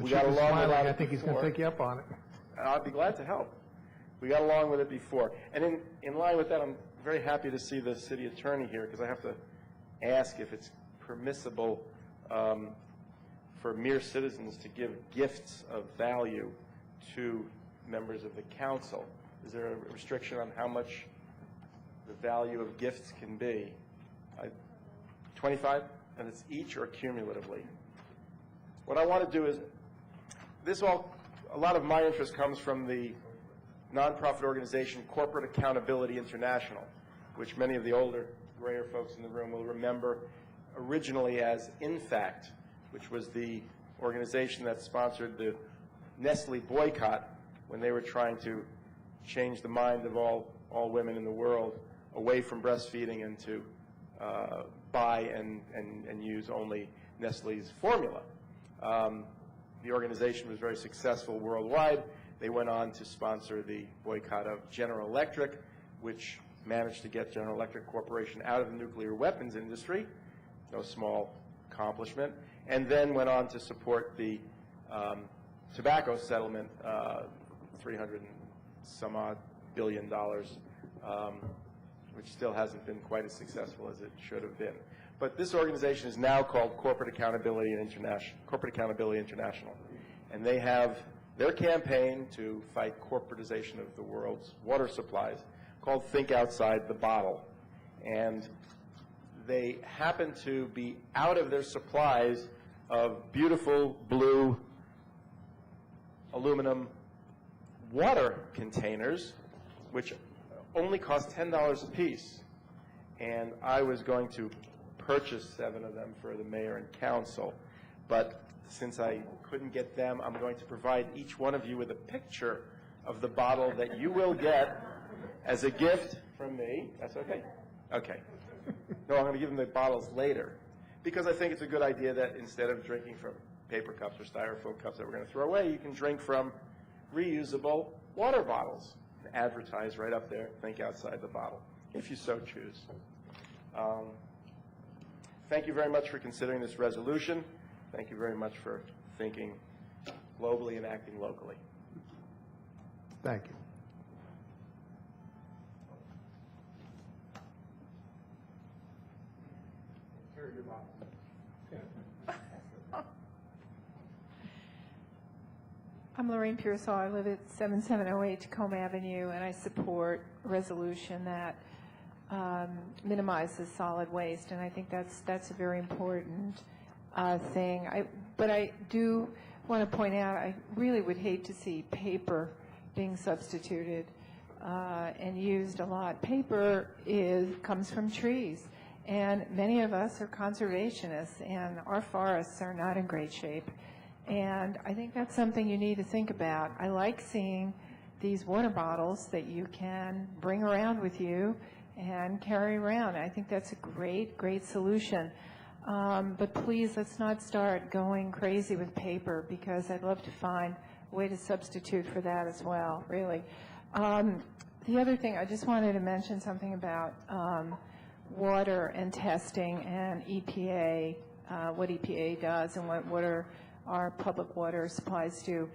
We got along with it. I think he's going to take you up on it. I'd be glad to help. We got along with it before. And in line with that, I'm very happy to see the city attorney here, because I have to ask if it's permissible for mere citizens to give gifts of value to members of the council. Is there a restriction on how much the value of gifts can be? 25? And it's each or cumulatively? What I want to do is, a lot of my interest comes from the nonprofit organization Corporate Accountability International, which many of the older, grayer folks in the room will remember originally as INFACT, which was the organization that sponsored the Nestle boycott when they were trying to change the mind of all women in the world away from breastfeeding and to buy and use only Nestle's formula. The organization was very successful worldwide. They went on to sponsor the boycott of General Electric, which managed to get General Electric Corporation out of the nuclear weapons industry, no small accomplishment, and then went on to support the tobacco settlement, $300 and some odd billion, which still hasn't been quite as successful as it should have been. But this organization is now called Corporate Accountability International, and they have their campaign to fight corporatization of the world's water supplies called Think Outside the Bottle. And they happen to be out of their supplies of beautiful blue aluminum water containers, which only cost $10 a piece. And I was going to purchase 7 of them for the mayor and council, but since I couldn't get them, I'm going to provide each one of you with a picture of the bottle that you will get as a gift from me. That's okay? Okay. No, I'm going to give them the bottles later, because I think it's a good idea that instead of drinking from paper cups or styrofoam cups that we're going to throw away, you can drink from reusable water bottles. And advertise right up there, Think Outside the Bottle, if you so choose. Thank you very much for considering this resolution. Thank you very much for thinking globally and acting locally. Thank you. I'm Lorraine Pearsall. I live at 7708 Tacoma Avenue, and I support a resolution that minimizes solid waste, and I think that's a very important thing. But I do want to point out, I really would hate to see paper being substituted and used a lot. Paper comes from trees, and many of us are conservationists, and our forests are not in great shape. And I think that's something you need to think about. I like seeing these water bottles that you can bring around with you and carry around. I think that's a great, great solution. But please, let's not start going crazy with paper, because I'd love to find a way to substitute for that as well, really. The other thing, I just wanted to mention something about water and testing and EPA, what EPA does and what are our public water supplies do,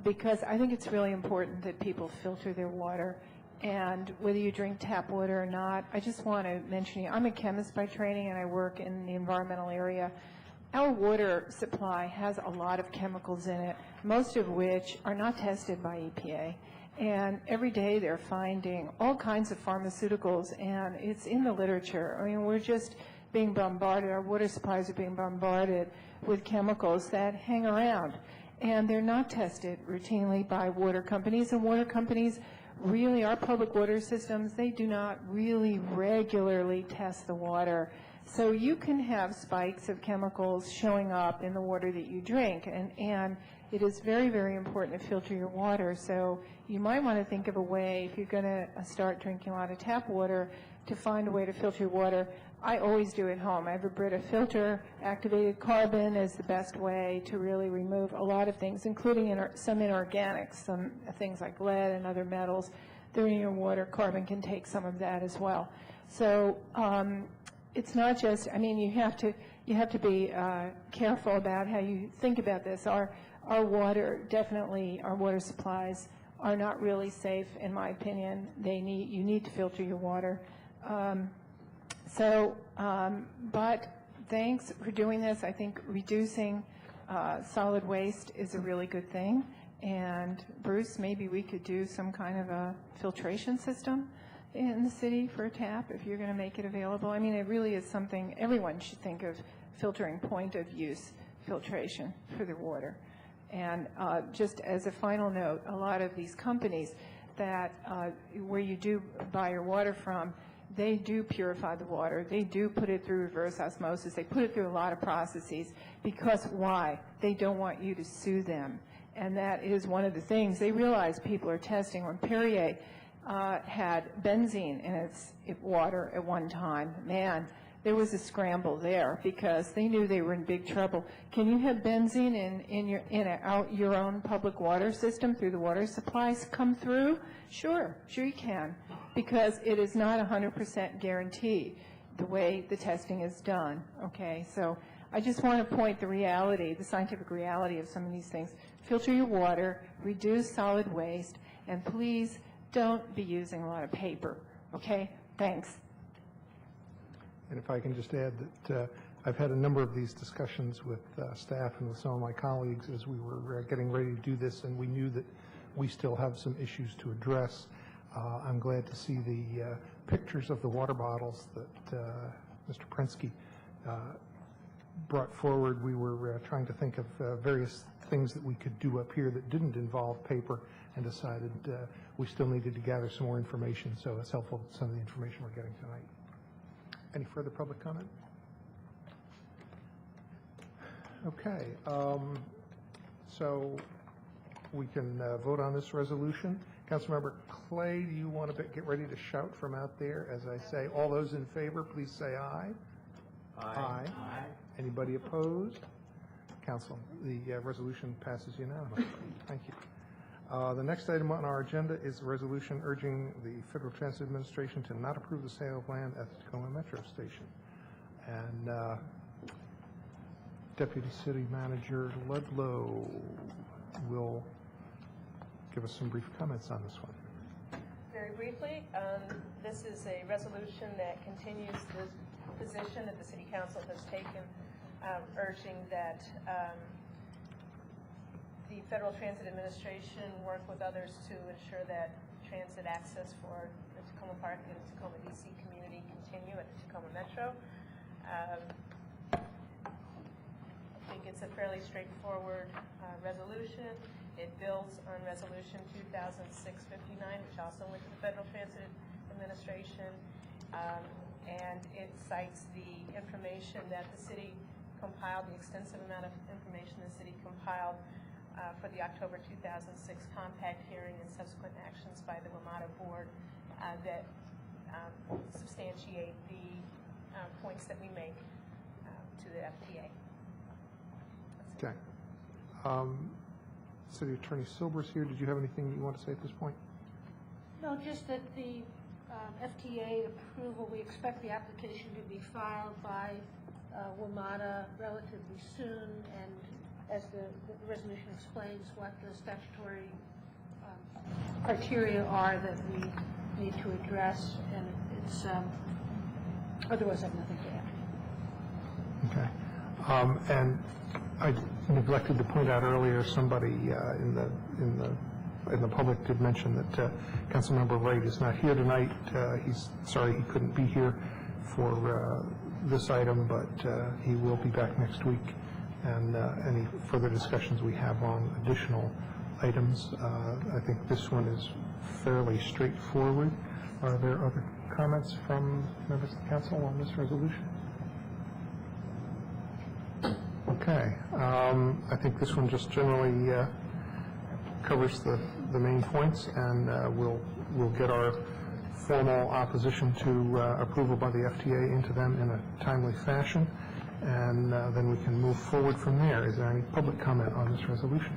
because I think it's really important that people filter their water. And whether you drink tap water or not, I just want to mention, I'm a chemist by training and I work in the environmental area. Our water supply has a lot of chemicals in it, most of which are not tested by EPA. And every day they're finding all kinds of pharmaceuticals, and it's in the literature. I mean, we're just being bombarded, our water supplies are being bombarded with chemicals that hang around. And they're not tested routinely by water companies, and water companies really, our public water systems, they do not really regularly test the water. So you can have spikes of chemicals showing up in the water that you drink, and it is very, very important to filter your water. So you might want to think of a way, if you're going to start drinking a lot of tap water, to find a way to filter your water. I always do at home. I have a Brita filter. Activated carbon is the best way to really remove a lot of things, including some inorganics, some things like lead and other metals. They're in your water. Carbon can take some of that as well. So it's not just, I mean, you have to be careful about how you think about this. Our water, definitely, our water supplies are not really safe, in my opinion. You need to filter your water. But thanks for doing this. I think reducing solid waste is a really good thing. And Bruce, maybe we could do some kind of a filtration system in the city for a tap if you're going to make it available. I mean, it really is something everyone should think of, filtering point of use filtration for their water. And just as a final note, a lot of these companies that where you do buy your water from, they do purify the water. They do put it through reverse osmosis. They put it through a lot of processes because why? They don't want you to sue them. And that is one of the things. They realize people are testing. When Perrier had benzene in its water at one time, man, there was a scramble there because they knew they were in big trouble. Can you have benzene in your own public water system through the water supplies come through? Sure you can, because it is not 100% guaranteed the way the testing is done. Okay, so I just want to point the reality, the scientific reality of some of these things. Filter your water, reduce solid waste, and please don't be using a lot of paper. Okay, thanks. And if I can just add that I've had a number of these discussions with staff and with some of my colleagues as we were getting ready to do this, and we knew that we still have some issues to address. I'm glad to see the pictures of the water bottles that Mr. Prensky brought forward. We were trying to think of various things that we could do up here that didn't involve paper, and decided we still needed to gather some more information, so it's helpful, some of the information we're getting tonight. Any further public comment? Okay, so we can vote on this resolution. Councilmember Clay, do you want to get ready to shout from out there as I say, all those in favor, please say aye. Aye. Aye. Anybody opposed? Council, the resolution passes unanimously. Thank you. The next item on our agenda is a resolution urging the Federal Transit Administration to not approve the sale of land at the Tacoma Metro Station. And Deputy City Manager Ludlow will give us some brief comments on this one. Very briefly, this is a resolution that continues the position that the City Council has taken, urging that the Federal Transit Administration work with others to ensure that transit access for the Tacoma Park and the Tacoma DC community continue at the Tacoma Metro. I think it's a fairly straightforward resolution. It builds on Resolution 2006-59, which also went to the Federal Transit Administration, and it cites the information that the city compiled, the extensive amount of information the city compiled for the October 2006 compact hearing and subsequent actions by the WMATA board that substantiate the points that we make to the FTA. Okay. City Attorney Silber's here. Did you have anything you want to say at this point? No, just that the FTA approval, we expect the application to be filed by WMATA relatively soon, and as the resolution explains what the statutory criteria are that we need to address, and it's otherwise I have nothing to add. Okay. And I neglected to point out earlier, somebody in the public did mention that Councilmember Wright is not here tonight. He's sorry he couldn't be here for this item, but he will be back next week. And any further discussions we have on additional items, I think this one is fairly straightforward. Are there other comments from members of the council on this resolution? Okay. I think this one just generally covers the main points, and we'll get our formal opposition to approval by the FTA into them in a timely fashion, and then we can move forward from there. Is there any public comment on this resolution?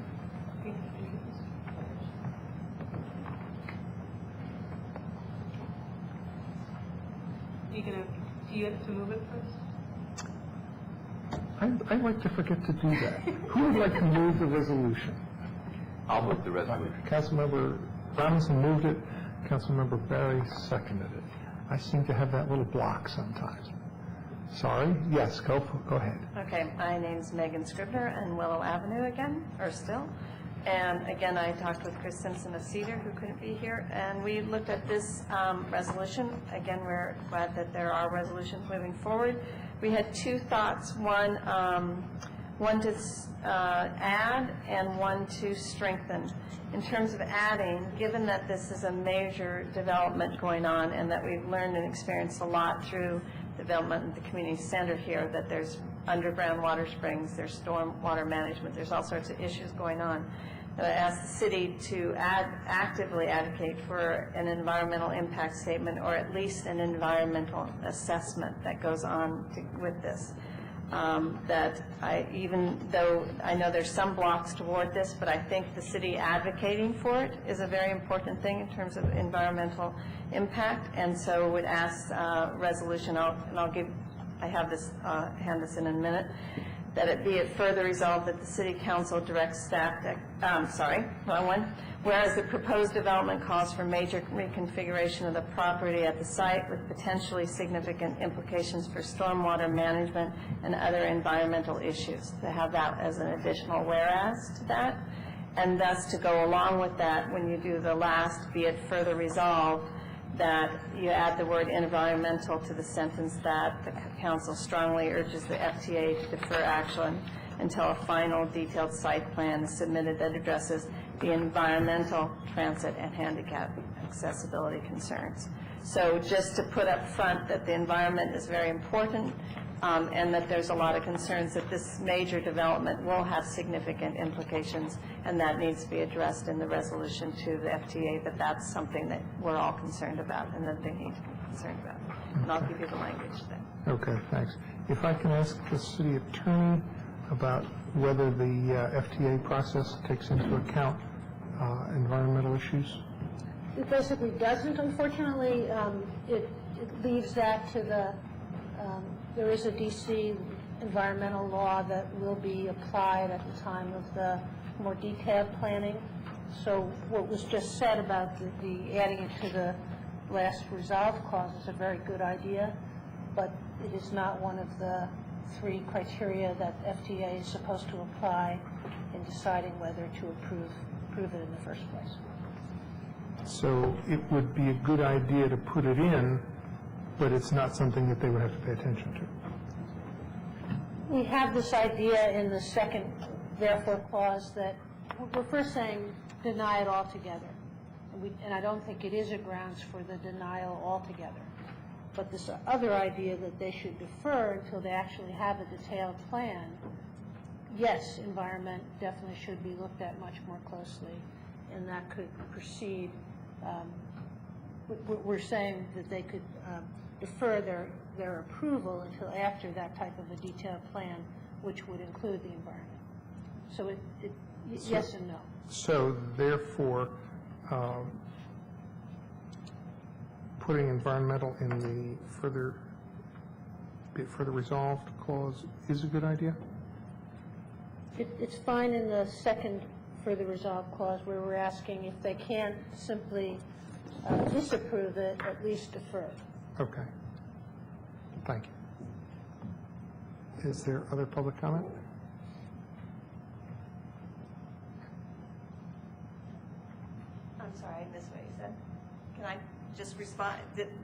Do you have to move it first? I'd like to forget to do that. Who would like to move the resolution? I'll move the resolution. Councilmember Robinson moved it. Councilmember Barry seconded it. I seem to have that little block sometimes. Sorry. Yes, go ahead. Okay, my name's Megan Scribner and Willow Avenue again, or still. And again, I talked with Chris Simpson of Cedar, who couldn't be here, and we looked at this resolution. Again, we're glad that there are resolutions moving forward. We had two thoughts, one to add and one to strengthen. In terms of adding, given that this is a major development going on and that we've learned and experienced a lot through development in the community center here, that there's underground water springs, there's storm water management, there's all sorts of issues going on. I asked the city to actively advocate for an environmental impact statement, or at least an environmental assessment that goes on with this. Even though I know there's some blocks toward this, but I think the city advocating for it is a very important thing in terms of environmental impact, and so would ask resolution, I have this, hand this in a minute, that it be it further resolved that the City Council directs staff that, wrong one. Whereas the proposed development calls for major reconfiguration of the property at the site with potentially significant implications for stormwater management and other environmental issues. To have that as an additional whereas to that. And thus to go along with that, when you do the last, be it further resolved, that you add the word environmental to the sentence that the council strongly urges the FTA to defer action until a final detailed site plan is submitted that addresses the environmental, transit, and handicap accessibility concerns. So just to put up front that the environment is very important, and that there's a lot of concerns that this major development will have significant implications, and that needs to be addressed in the resolution to the FTA, that that's something that we're all concerned about and that they need to be concerned about. And I'll give you the language then. Okay, thanks. If I can ask the city attorney about whether the FTA process takes into account environmental issues? It basically doesn't, unfortunately. It leaves that to the, there is a D.C. environmental law that will be applied at the time of the more detailed planning. So what was just said about the adding it to the last resolve clause is a very good idea, but it is not one of the three criteria that FTA is supposed to apply in deciding whether to approve it in the first place. So it would be a good idea to put it in, but it's not something that they would have to pay attention to. We have this idea in the second therefore clause that we're first saying deny it altogether. And I don't think it is a grounds for the denial altogether. But this other idea that they should defer until they actually have a detailed plan, yes, environment definitely should be looked at much more closely, and that could proceed. We're saying that they could defer their approval until after that type of a detailed plan, which would include the environment. So yes and no. So therefore, putting environmental in the further resolved clause is a good idea? It's fine in the second further resolved clause where we're asking if they can't simply disapprove it, at least defer. Okay. Thank you. Is there other public comment? I'm sorry, I missed what you said. Can I just respond?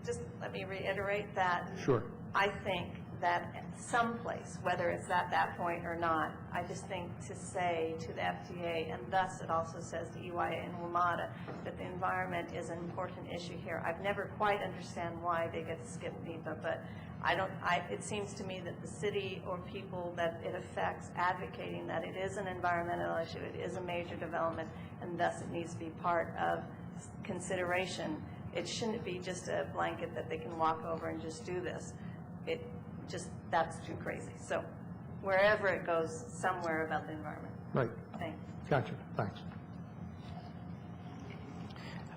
Just let me reiterate that. Sure. I think that someplace, whether it's at that point or not, I just think to say to the FTA, and thus it also says to EYA and WMATA, that the environment is an important issue here. I've never quite understand why they get to skip NEPA, but it seems to me that the city or people that it affects advocating that it is an environmental issue, it is a major development, and thus it needs to be part of consideration. It shouldn't be just a blanket that they can walk over and just do this. That's too crazy. So wherever it goes, somewhere about the environment. Right. Thanks. Gotcha. Thanks.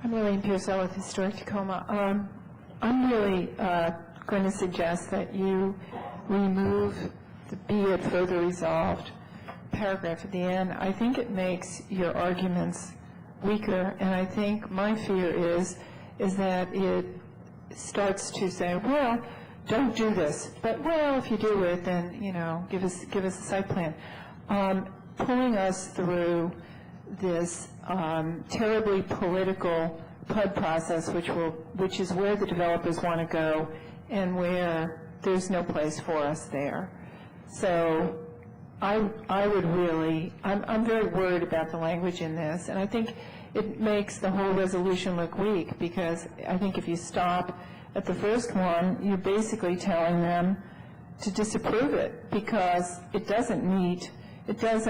I'm Elaine Pearsall with Historic Tacoma. I'm really going to suggest that you remove the "be it further resolved" paragraph at the end. I think it makes your arguments weaker, and I think my fear is that it starts to say, well, don't do this, but well, if you do it, then give us a site plan. Pulling us through this terribly political PUD process, which is where the developers want to go, and where there's no place for us there. So I would really, I'm very worried about the language in this, and I think it makes the whole resolution look weak, because I think if you stop at the first one, you're basically telling them to disapprove it, because it doesn't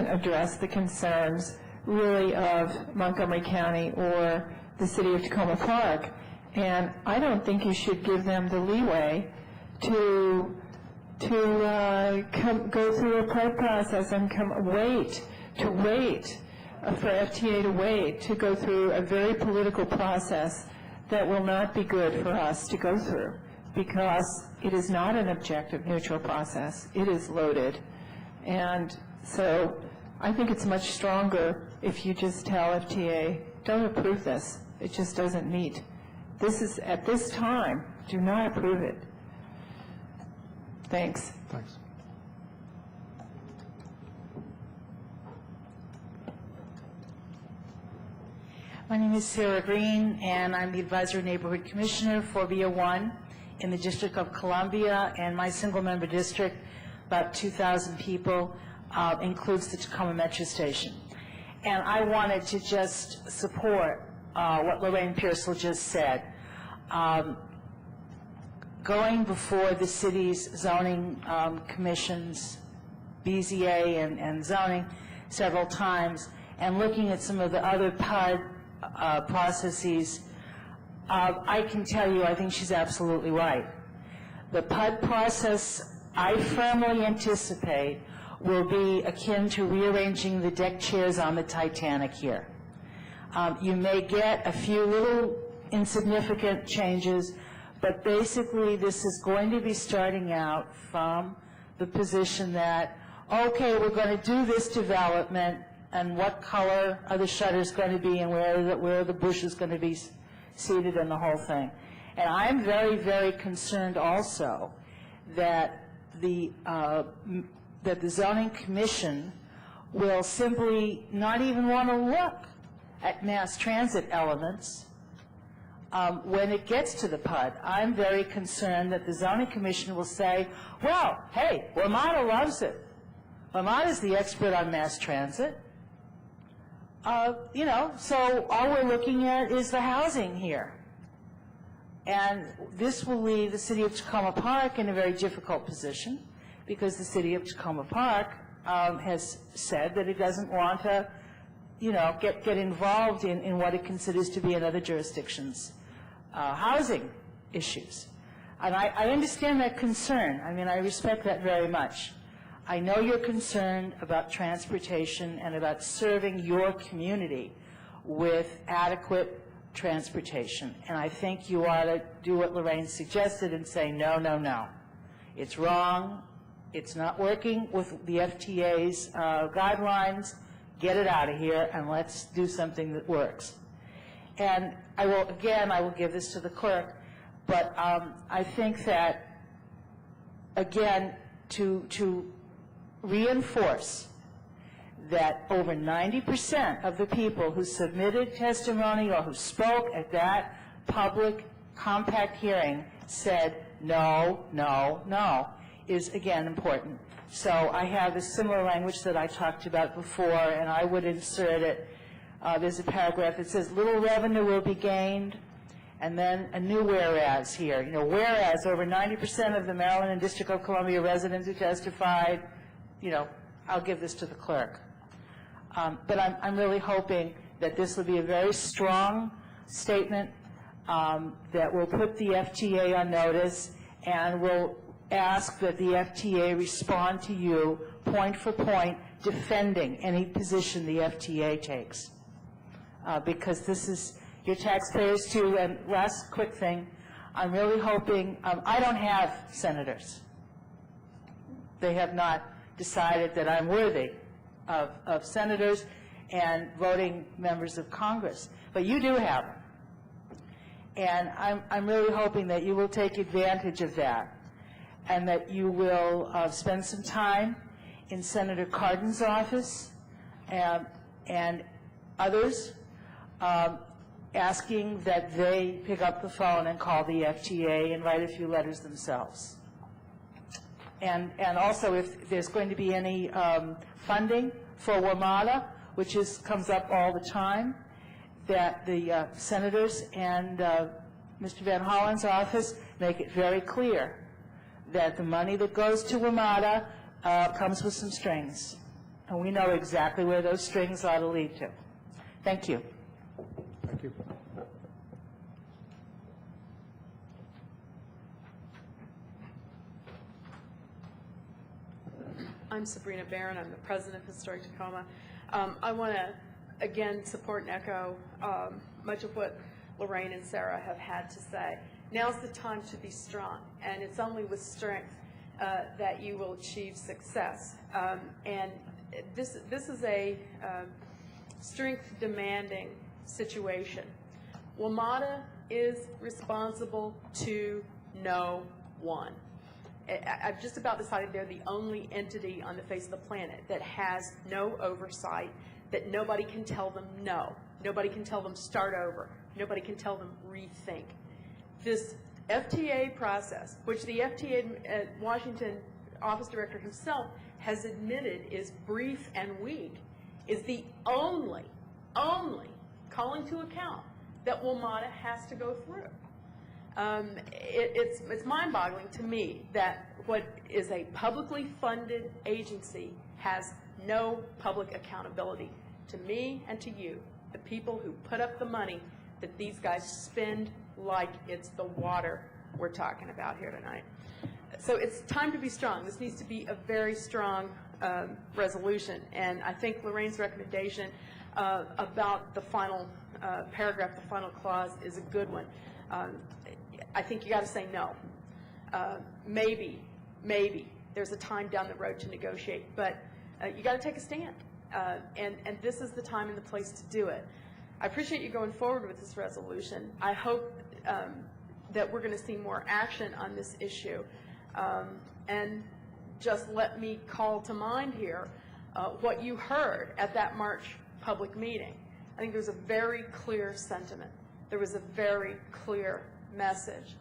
address the concerns really of Montgomery County or the city of Tacoma Park. And I don't think you should give them the leeway to go through a PUD process and wait for FTA to wait to go through a very political process that will not be good for us to go through, because it is not an objective, neutral process. It is loaded. And so I think it's much stronger if you just tell FTA, don't approve this. It just doesn't meet. This is, at this time, do not approve it. Thanks. Thanks. My name is Sarah Green, and I'm the Advisory Neighborhood Commissioner for BO1 in the District of Columbia, and my single-member district, about 2,000 people, includes the Tacoma Metro Station. And I wanted to just support what Lorraine Pearsall just said. Going before the city's zoning commissions, BZA and zoning, several times, and looking at some of the other PUD processes, I can tell you I think she's absolutely right. The PUD process, I firmly anticipate, will be akin to rearranging the deck chairs on the Titanic here. You may get a few little insignificant changes, but basically this is going to be starting out from the position that, okay, we're going to do this development, and what color are the shutters going to be, and where are the bushes going to be seated, and the whole thing. And I'm very, very concerned also that the zoning commission will simply not even want to look at mass transit elements when it gets to the PUD. I'm very concerned that the zoning commission will say, well, hey, WMATA loves it. WMATA's the expert on mass transit. So all we're looking at is the housing here. And this will leave the city of Tacoma Park in a very difficult position, because the city of Tacoma Park has said that it doesn't want to, get involved in what it considers to be another jurisdiction's housing issues. And I understand that concern. I mean, I respect that very much. I know you're concerned about transportation and about serving your community with adequate transportation. And I think you ought to do what Lorraine suggested and say, no, no, no. It's wrong. It's not working with the FTA's guidelines. Get it out of here, and let's do something that works. And I will give this to the clerk, but I think that, again, to reinforce that over 90% of the people who submitted testimony or who spoke at that public compact hearing said no, no, no. is, again, important. So I have a similar language that I talked about before, and I would insert it. There's a paragraph that says, little revenue will be gained, and then a new whereas here. You know, whereas over 90% of the Maryland and District of Columbia residents who testified, you know, I'll give this to the clerk. But I'm really hoping that this will be a very strong statement that will put the FTA on notice and will ask that the FTA respond to you point for point, defending any position the FTA takes. Because this is your taxpayers too. And last quick thing, I'm really hoping, I don't have senators. They have not decided that I'm worthy of senators and voting members of Congress. But you do have them. And I'm really hoping that you will take advantage of that and that you will spend some time in Senator Cardin's office and others asking that they pick up the phone and call the FTA and write a few letters themselves. And also, if there's going to be any funding for WMATA, which comes up all the time, that the senators and Mr. Van Hollen's office make it very clear that the money that goes to WMATA comes with some strings. And we know exactly where those strings ought to lead to. Thank you. Thank you. I'm Sabrina Barron. I'm the president of Historic Tacoma. I want to, again, support and echo much of what Lorraine and Sarah have had to say. Now's the time to be strong, and it's only with strength that you will achieve success. And this is a strength-demanding situation. WMATA is responsible to no one. I've just about decided they're the only entity on the face of the planet that has no oversight, that nobody can tell them no. Nobody can tell them start over. Nobody can tell them rethink. This FTA process, which the FTA Washington office director himself has admitted is brief and weak, is the only calling to account that WMATA has to go through. It's mind-boggling to me that what is a publicly funded agency has no public accountability to me and to you, the people who put up the money that these guys spend like it's the water we're talking about here tonight. So it's time to be strong. This needs to be a very strong resolution, and I think Lorraine's recommendation about the final paragraph, the final clause, is a good one. I think you got to say no. Maybe there's a time down the road to negotiate, but you got to take a stand, and this is the time and the place to do it. I appreciate you going forward with this resolution. I hope that we're going to see more action on this issue, and just let me call to mind here what you heard at that March public meeting. I think there's a very clear sentiment. There was a very clear message.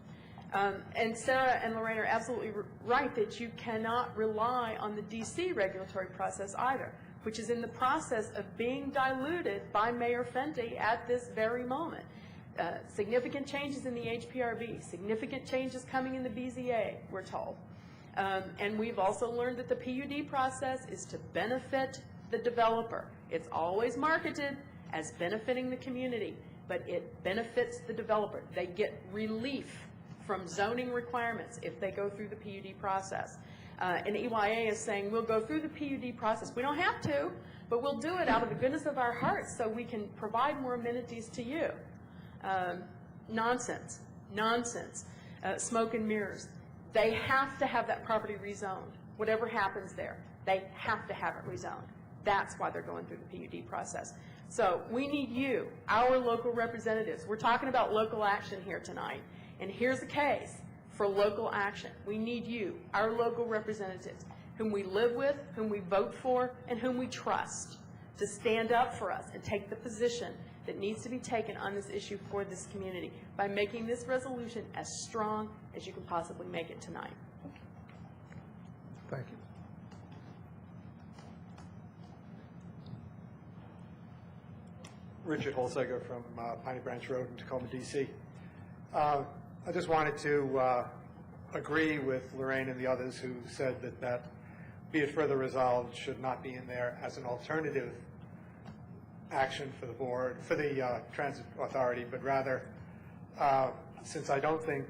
And Sarah and Lorraine are absolutely right that you cannot rely on the D.C. regulatory process either, which is in the process of being diluted by Mayor Fenty at this very moment. Significant changes in the HPRB, significant changes coming in the BZA, we're told. And we've also learned that the PUD process is to benefit the developer. It's always marketed as benefiting the community, but it benefits the developer. They get relief from zoning requirements if they go through the PUD process. And EYA is saying, we'll go through the PUD process. We don't have to, but we'll do it out of the goodness of our hearts so we can provide more amenities to you. Nonsense. Nonsense. Smoke and mirrors. They have to have that property rezoned. Whatever happens there, they have to have it rezoned. That's why they're going through the PUD process. So we need you, our local representatives. We're talking about local action here tonight. And here's a case for local action. We need you, our local representatives, whom we live with, whom we vote for, and whom we trust, to stand up for us and take the position that needs to be taken on this issue for this community by making this resolution as strong as you can possibly make it tonight. Thank you. Richard Holsager from Piney Branch Road in Tacoma, D.C. I just wanted to agree with Lorraine and the others who said that be it further resolved should not be in there as an alternative action for the board, for the transit authority, but rather, since I don't think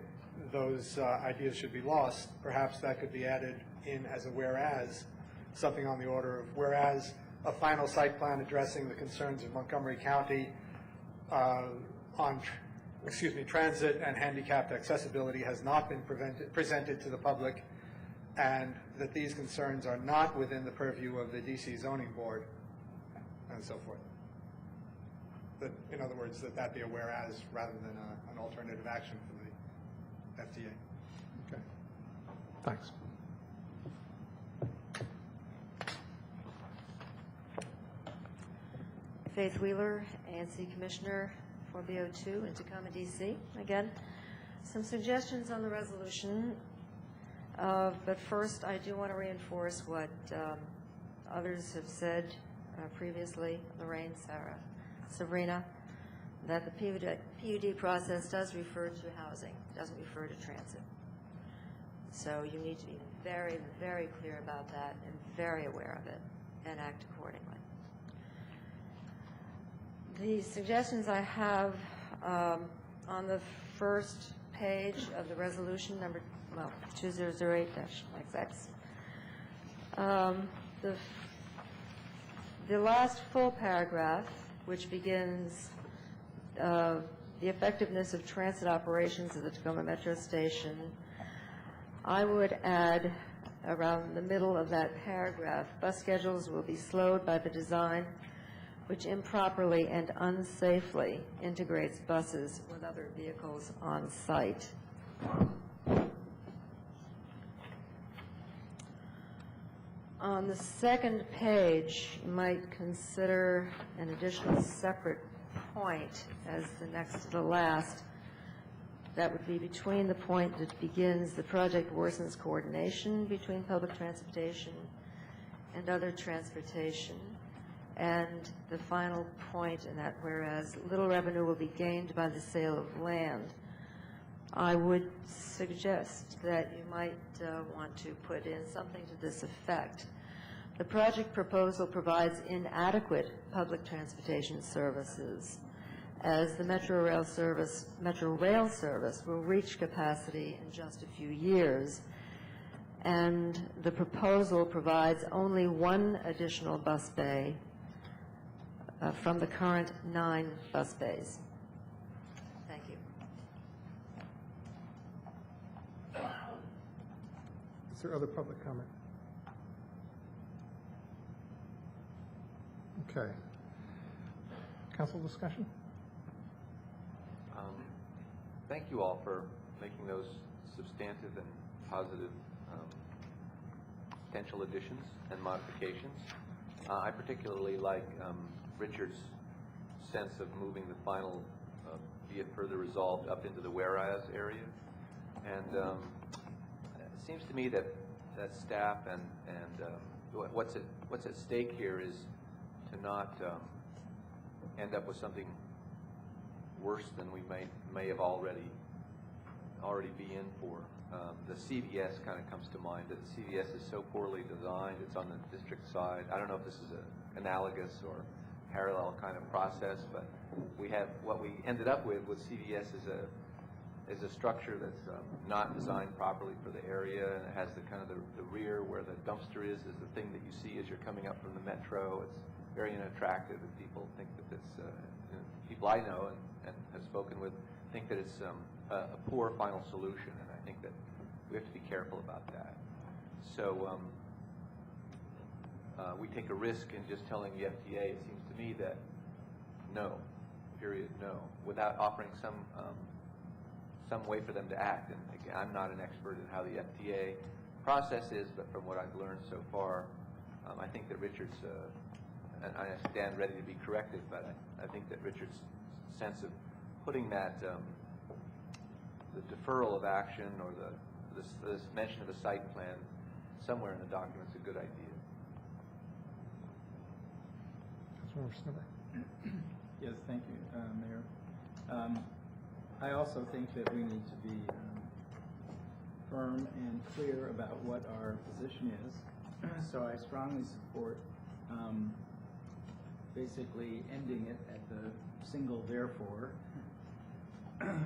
those ideas should be lost, perhaps that could be added in as a whereas, something on the order of whereas a final site plan addressing the concerns of Montgomery County on transit and handicapped accessibility has not been presented to the public, and that these concerns are not within the purview of the DC zoning board, and so forth. That, in other words, that be a whereas rather than an alternative action for the FDA. Okay. Thanks. Faith Wheeler, ANC Commissioner for BO2 in Tacoma, D.C. Again, some suggestions on the resolution. But first, I do want to reinforce what others have said previously, Lorraine, Sarah, Sabrina, that the PUD process does refer to housing, doesn't refer to transit. So you need to be very, very clear about that and very aware of it and act accordingly. The suggestions I have on the first page of the resolution, number 2008-XX. The last full paragraph, which begins the effectiveness of transit operations at the Tacoma Metro Station, I would add around the middle of that paragraph, bus schedules will be slowed by the design which improperly and unsafely integrates buses with other vehicles on site. On the second page, you might consider an additional separate point as the next to the last. That would be between the point that begins the project worsens coordination between public transportation and other transportation, and the final point in that, whereas little revenue will be gained by the sale of land. I would suggest that you might want to put in something to this effect. The project proposal provides inadequate public transportation services, as the Metro Rail service will reach capacity in just a few years, and the proposal provides only one additional bus bay from the current 9 bus bays. Thank you. Is there other public comment? Okay. Council discussion? Thank you all for making those substantive and positive potential additions and modifications. I particularly like Richard's sense of moving the final, be it further resolved, up into the whereas area. And it seems to me that staff and what's at stake here is to not end up with something worse than we may have already be in for. The CVS kind of comes to mind, that the CVS is so poorly designed. It's on the district side. I don't know if this is an analogous or parallel kind of process, but what we ended up with CVS is a structure that's not designed properly for the area, and it has the rear where the dumpster is the thing that you see as you're coming up from the metro. It's very unattractive, and people think that it's people I know and have spoken with think that it's a poor final solution, and I think that we have to be careful about that. So we take a risk in just telling the FDA, it seems to me, that no, period, no, without offering some way for them to act. And again, I'm not an expert in how the FDA process is, but from what I've learned so far, I think that Richard's, and I stand ready to be corrected, but I think that Richard's sense of putting that, the deferral of action or this mention of a site plan somewhere in the document is a good idea. Councilmember Snider. Yes, thank you, Mayor. I also think that we need to be firm and clear about what our position is. So I strongly support basically ending it at the single therefore,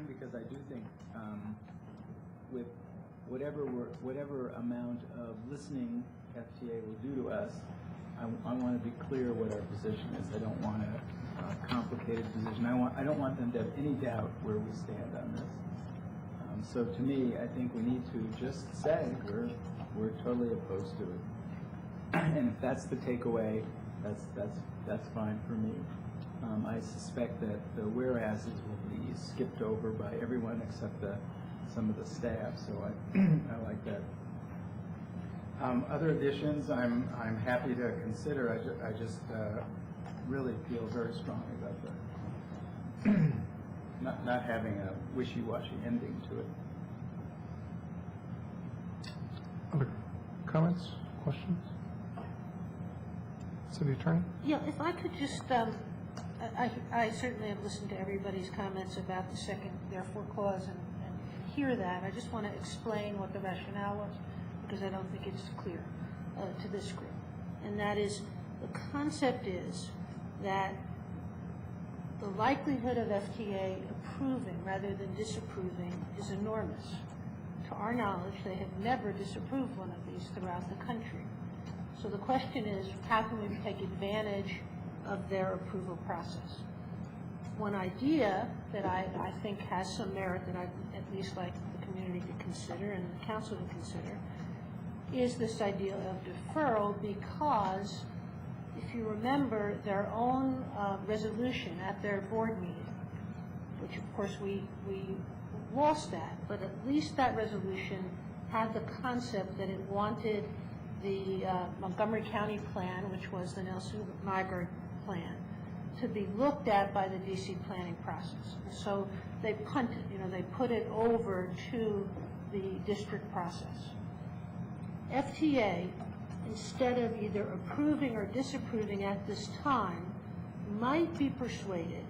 because I do think with whatever amount of listening FTA will do to us, I want to be clear what our position is. I don't want a complicated position. I don't want them to have any doubt where we stand on this. So to me, I think we need to just say we're totally opposed to it. And if that's the takeaway, that's fine for me. I suspect that the whereases will be skipped over by everyone except some of the staff, so I like that. Other additions, I'm happy to consider. I just really feel very strongly about the not having a wishy-washy ending to it. Other comments, questions? City Attorney? Yeah, if I could just, I certainly have listened to everybody's comments about the second therefore clause and hear that. I just want to explain what the rationale was, because I don't think it's clear to this group. And that is, the concept is that the likelihood of FTA approving rather than disapproving is enormous. To our knowledge, they have never disapproved one of these throughout the country. So the question is, how can we take advantage of their approval process? One idea that I think has some merit that I'd at least like the community to consider and the council to consider is this idea of deferral, because if you remember their own resolution at their board meeting, which of course we lost that, but at least that resolution had the concept that it wanted the Montgomery County plan, which was the Nelson-Nygaard plan, to be looked at by the DC planning process. And so they punted, they put it over to the district process. FTA, instead of either approving or disapproving at this time, might be persuaded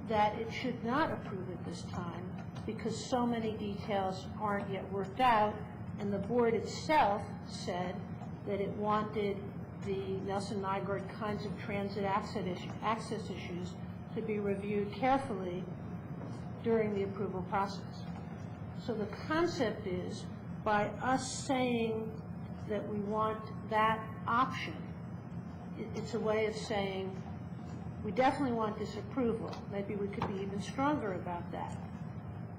that it should not approve at this time because so many details aren't yet worked out, and the board itself said that it wanted the Nelson-Nygaard kinds of transit access issues to be reviewed carefully during the approval process. So the concept is, by us saying that we want that option, it's a way of saying we definitely want disapproval. Maybe we could be even stronger about that.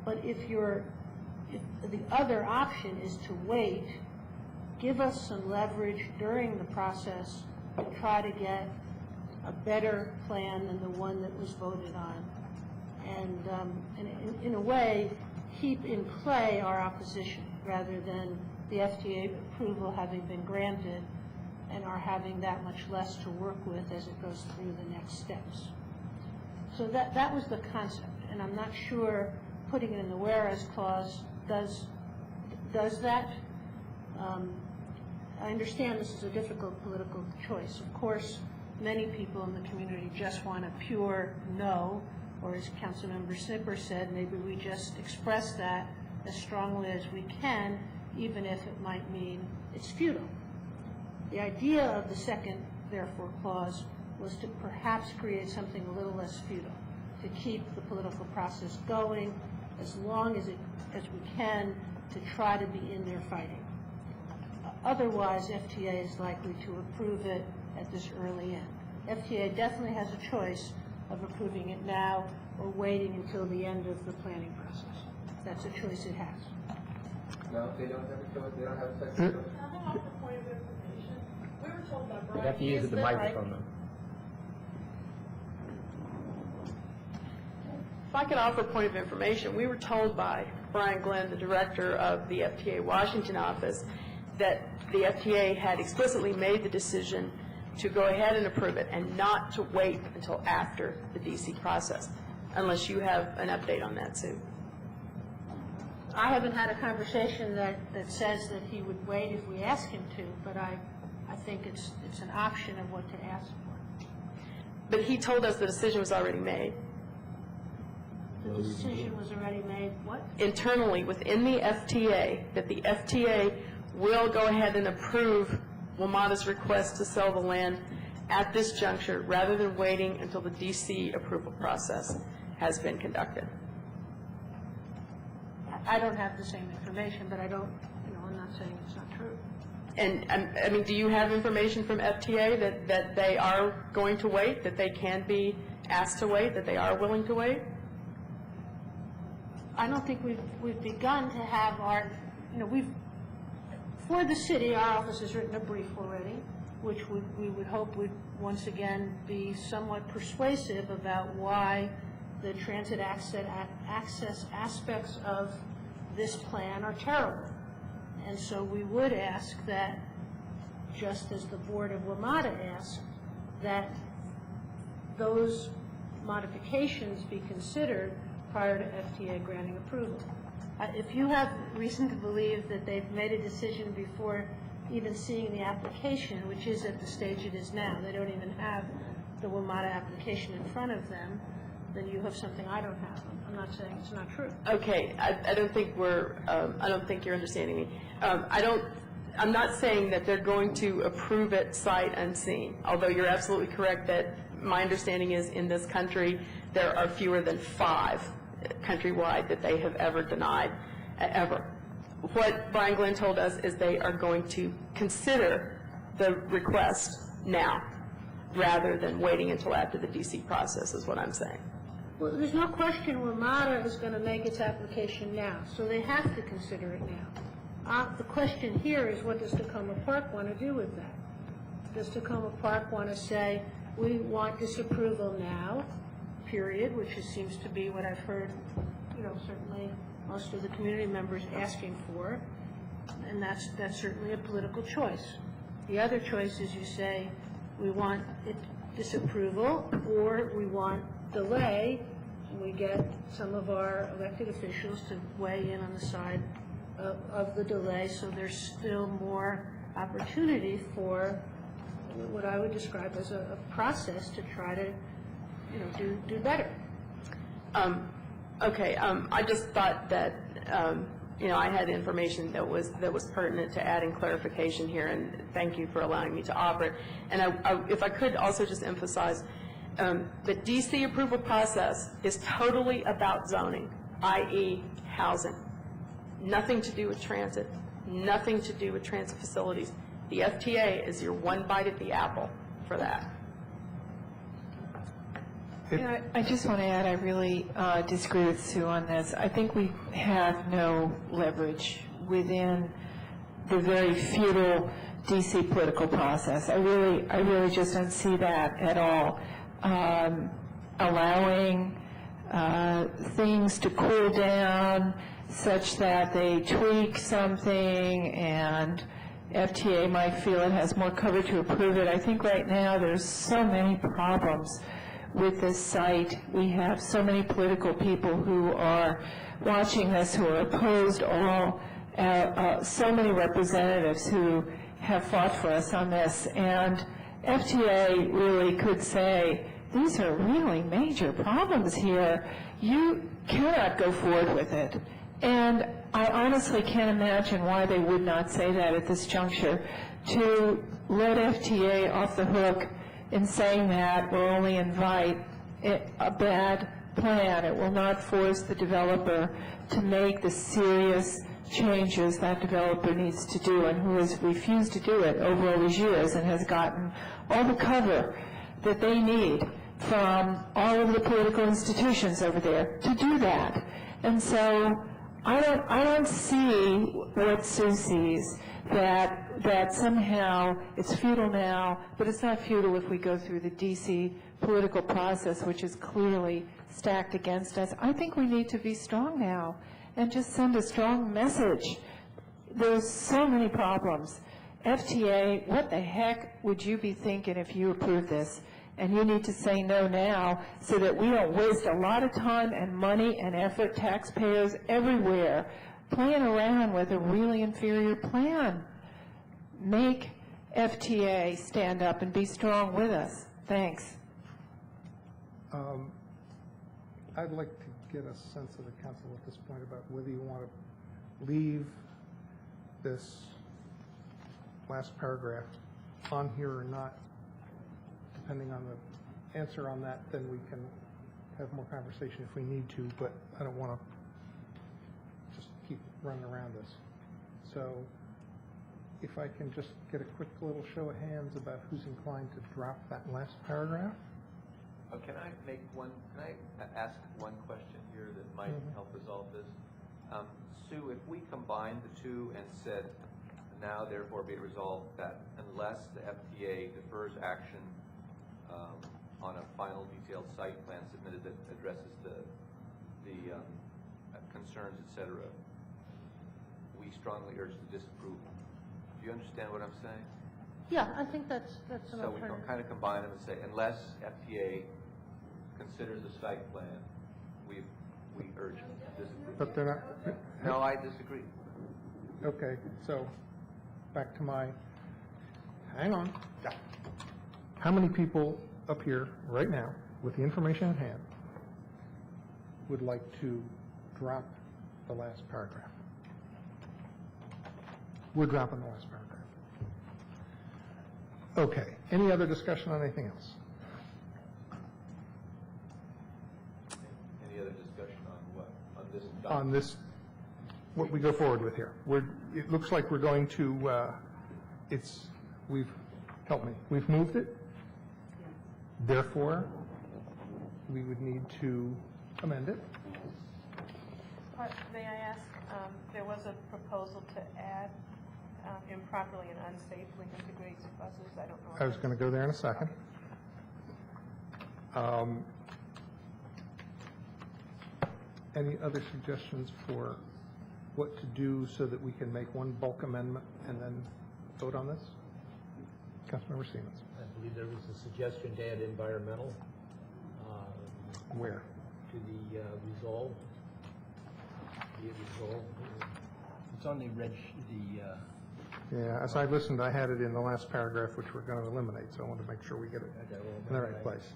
But if the other option is to wait, give us some leverage during the process to try to get a better plan than the one that was voted on, and in a way keep in play our opposition rather than the FTA approval having been granted and are having that much less to work with as it goes through the next steps. So that was the concept, and I'm not sure putting it in the whereas clause does that. I understand this is a difficult political choice. Of course, many people in the community just want a pure no, or as Councilmember Snipper said, maybe we just express that as strongly as we can, even if it might mean it's futile. The idea of the second therefore clause was to perhaps create something a little less futile, to keep the political process going as long as we can, to try to be in there fighting. Otherwise, FTA is likely to approve it at this early end. FTA definitely has a choice of approving it now or waiting until the end of the planning process. That's a choice it has. No, they don't have a choice. They don't have a second choice. Coming off the point of information, we were told by Brian. You have to use the microphone, though. If I could offer a point of information, we were told by Brian Glenn, the director of the FTA Washington office, that the FTA had explicitly made the decision to go ahead and approve it and not to wait until after the DC process, unless you have an update on that, Sue. I haven't had a conversation that says that he would wait if we ask him to, but I think it's an option of what to ask for. But he told us the decision was already made. The decision was already made, what? Internally, within the FTA, that the FTA will go ahead and approve WMATA's request to sell the land at this juncture, rather than waiting until the DC approval process has been conducted. I don't have the same information, but I don't, I'm not saying it's not true. And, I mean, do you have information from FTA that they are going to wait, that they can be asked to wait, that they are willing to wait? I don't think we've begun to have our, for the city, our office has written a brief already, which we would hope would once again be somewhat persuasive about why the transit access aspects of this plan are terrible. And so we would ask that, just as the board of WMATA asked, that those modifications be considered prior to FTA granting approval. If you have reason to believe that they've made a decision before even seeing the application, which is at the stage it is now, they don't even have the WMATA application in front of them, then you have something I don't have. I'm not saying it's not true. Okay, I don't think I don't think you're understanding me. I'm not saying that they're going to approve it sight unseen, although you're absolutely correct that my understanding is in this country there are fewer than 5 countrywide that they have ever denied, ever. What Brian Glenn told us is they are going to consider the request now, rather than waiting until after the DC process, is what I'm saying. Well, there's no question WMATA is going to make its application now, so they have to consider it now. The question here is, what does Tacoma Park want to do with that? Does Tacoma Park want to say, we want disapproval now, period, which seems to be what I've heard, certainly most of the community members asking for, and that's certainly a political choice. The other choice is you say, we want disapproval, or we want delay, and we get some of our elected officials to weigh in on the side of the delay, so there's still more opportunity for what I would describe as a process to try to, do better. Okay, I just thought that, I had information that was pertinent to adding clarification here, and thank you for allowing me to offer it. And if I could also just emphasize, the DC approval process is totally about zoning, i.e. housing. Nothing to do with transit, nothing to do with transit facilities. The FTA is your one bite at the apple for that. I just want to add, I really disagree with Sue on this. I think we have no leverage within the very feudal DC political process. I really just don't see that at all. Allowing things to cool down such that they tweak something and FTA might feel it has more cover to approve it. I think right now there's so many problems with this site. We have so many political people who are watching this, who are opposed, all so many representatives who have fought for us on this. And FTA really could say, these are really major problems here. You cannot go forward with it. And I honestly can't imagine why they would not say that at this juncture. To let FTA off the hook in saying that will only invite a bad plan. It will not force the developer to make the serious changes that developer needs to do, and who has refused to do it over all these years and has gotten all the cover that they need from all of the political institutions over there to do that. And so I don't see what Sue sees, that somehow it's futile now, but it's not futile if we go through the DC political process, which is clearly stacked against us. I think we need to be strong now and just send a strong message. There's so many problems. FTA, what the heck would you be thinking if you approved this? And you need to say no now so that we don't waste a lot of time and money and effort, taxpayers everywhere, playing around with a really inferior plan. Make FTA stand up and be strong with us. Thanks. I'd like to get a sense of the council at this point about whether you want to leave this last paragraph on here or not. Depending on the answer on that, then we can have more conversation if we need to, but I don't want to just keep running around this. So if I can just get a quick little show of hands about who's inclined to drop that last paragraph. Can I ask one question here that might help resolve this? Sue, if we combined the two and said, now therefore be it resolved that unless the FTA defers action on a final detailed site plan submitted that addresses the concerns, et cetera, we strongly urge the disapproval. Do you understand what I'm saying? Yeah, I think that's an So we alternative. can kind of combine them and say, unless FTA considers a site plan, we urge disapproval. But they're not. No, I disagree. Okay, so back to my, hang on. How many people up here right now, with the information at hand, would like to drop the last paragraph? We're dropping the last paragraph. Okay, any other discussion on anything else? Any other discussion on what? On this? On this, what we go forward with here. It looks like we're going to, we've moved it. Therefore, we would need to amend it. May I ask, there was a proposal to add improperly and unsafely integrates buses. I don't know. I was going to go there in a second. Any other suggestions for what to do so that we can make one bulk amendment and then vote on this? Councilmember Siemens. I believe there was a suggestion to add environmental. Where? To the resolve. It's on the Yeah, as I listened, I had it in the last paragraph, which we're going to eliminate, so I want to make sure we get it in the right place.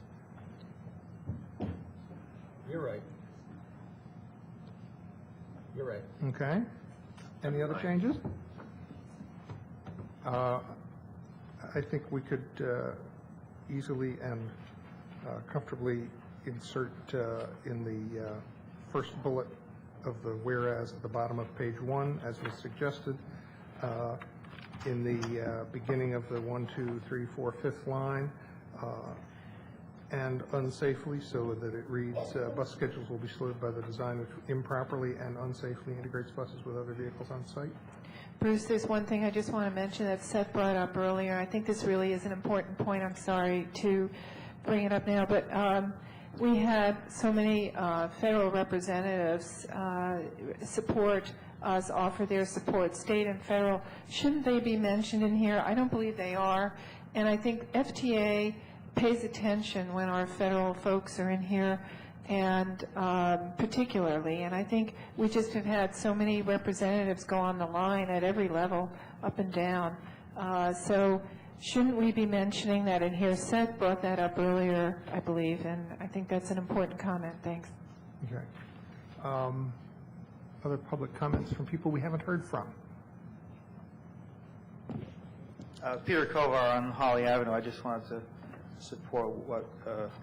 You're right. You're right. Okay. Any other changes? I think we could easily and comfortably insert in the first bullet of the whereas at the bottom of page 1, as was suggested, in the beginning of the 1, 2, 3, 4, 5th line, and unsafely, so that it reads, bus schedules will be slowed by the design which improperly and unsafely integrates buses with other vehicles on site. Bruce, there's one thing I just want to mention that Seth brought up earlier. I think this really is an important point. I'm sorry to bring it up now, but we had so many federal representatives support us, offer their support, state and federal. Shouldn't they be mentioned in here? I don't believe they are. And I think FTA pays attention when our federal folks are in here, and particularly, and I think we just have had so many representatives go on the line at every level, up and down. So shouldn't we be mentioning that in here? Seth brought that up earlier, I believe, and I think that's an important comment. Thanks. Okay. Other public comments from people we haven't heard from? Peter Kovar on Holly Avenue. I just wanted to support what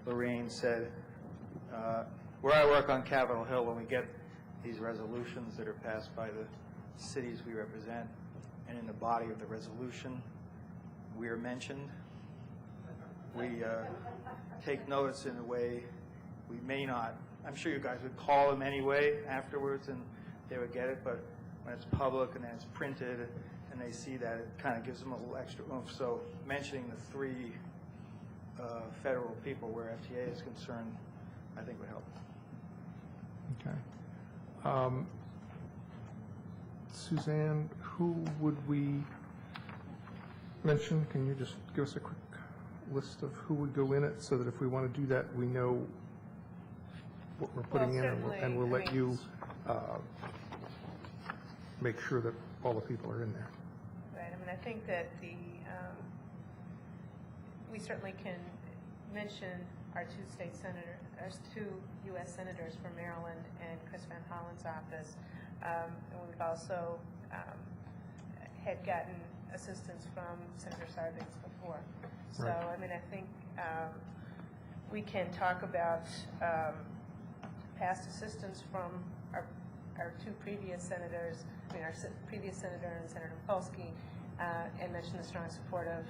Lorraine said. Where I work on Capitol Hill, when we get these resolutions that are passed by the cities we represent, and in the body of the resolution, we are mentioned. We take notice in a way we may not. I'm sure you guys would call them anyway afterwards, and they would get it, but when it's public and then it's printed and they see that, it kind of gives them a little extra oomph. So mentioning the 3 federal people where FTA is concerned, I think would help. Okay. Suzanne, who would we mention? Can you just give us a quick list of who would go in it so that if we want to do that, we know what we're putting in, and we'll let you make sure that all the people are in there. Right, I mean, I think that we certainly can mention our our two U.S. senators from Maryland and Chris Van Hollen's office. And we've also had gotten assistance from Senator Sarbanes before. So, Right. I mean, I think we can talk about past assistance from our two previous senators, our previous senator and Senator Mikulski, and mention the strong support of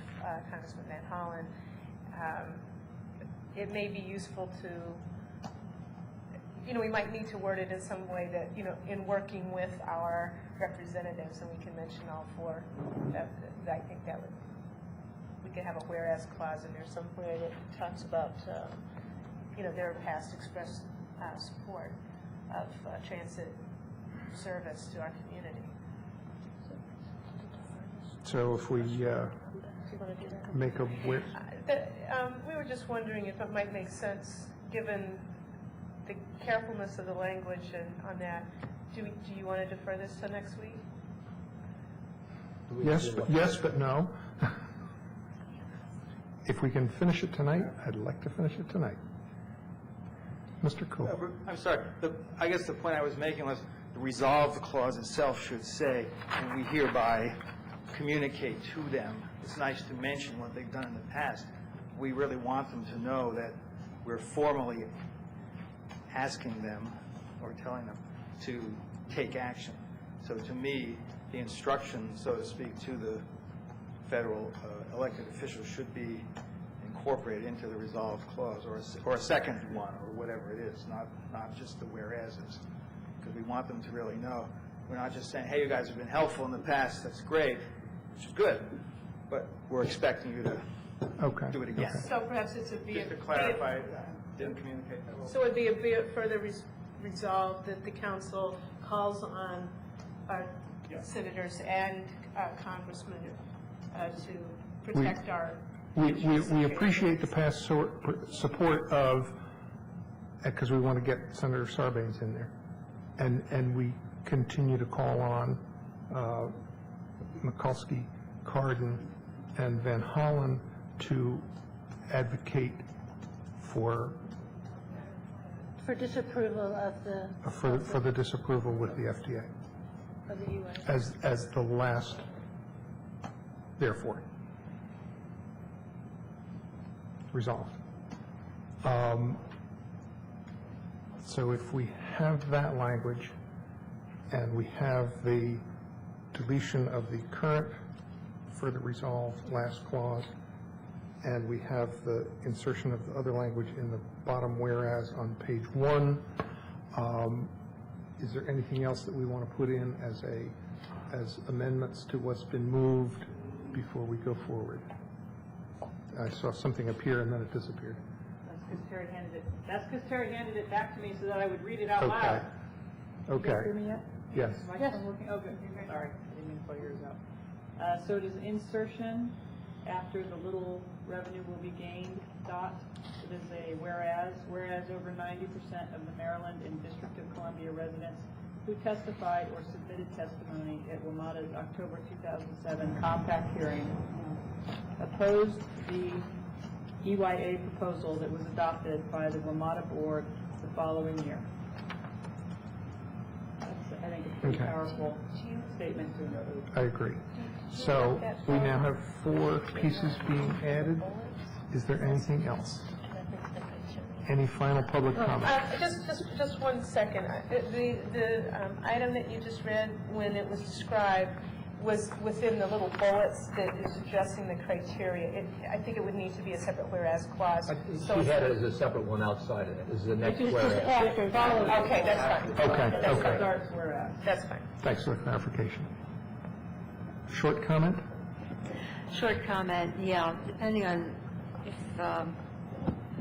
Congressman Van Hollen. It may be useful to, we might need to word it in some way that, in working with our representatives, and we can mention all four, that I think that we could have a whereas clause in there somewhere that talks about, their past expressed support of transit service to our community. So if we make a, we were just wondering if it might make sense, given the carefulness of the language and on that, do you want to defer this to next week? yes, but no. If we can finish it tonight, I'd like to finish it tonight. Mr. Cole. I'm sorry. I guess the point I was making was the resolve clause itself should say, and we hereby communicate to them. It's nice to mention what they've done in the past. We really want them to know that we're formally asking them or telling them to take action. So to me, the instruction, so to speak, to the federal elected officials should be incorporated into the resolve clause, or a second one, or whatever it is, not just the whereases, because we want them to really know. We're not just saying, hey, you guys have been helpful in the past, that's great, which is good, but we're expecting you to do it again. So perhaps it's just to clarify, didn't communicate that well. So it would be a bit further resolved that the council calls on our senators and congressmen to protect our interests. We appreciate the past support of, because we want to get Senator Sarbanes in there, and we continue to call on Mikulski, Cardin, and Van Hollen to advocate for disapproval of the for the disapproval with the FDA of the U.S. as the last, therefore, resolved. So if we have that language and we have the deletion of the current further resolved last clause, and we have the insertion of the other language in the bottom whereas on page 1, is there anything else that we want to put in as amendments to what's been moved before we go forward? I saw something appear and then it disappeared. That's because Terry handed it back to me so that I would read it out loud. Okay. You guys hear me yet? Yes. Microphone working? Oh, good. Sorry, I didn't mean to pull yours out. So it is insertion after the little revenue will be gained dot. It is a whereas over 90% of the Maryland and District of Columbia residents who testified or submitted testimony at WMATA's October 2007 compact hearing opposed the EYA proposal that was adopted by the WMATA board the following year. That's, I think, a pretty powerful statement to I agree. So we now have 4 pieces being added. Is there anything else? Any final public comment? Just 1 second. The item that you just read, when it was described, was within the little bullets that is addressing the criteria. I think it would need to be a separate whereas clause. She had it as a separate one outside of it. This is the next whereas. Okay, that's fine. Okay. That's fine. Thanks for the clarification. Short comment? Short comment, yeah, depending on if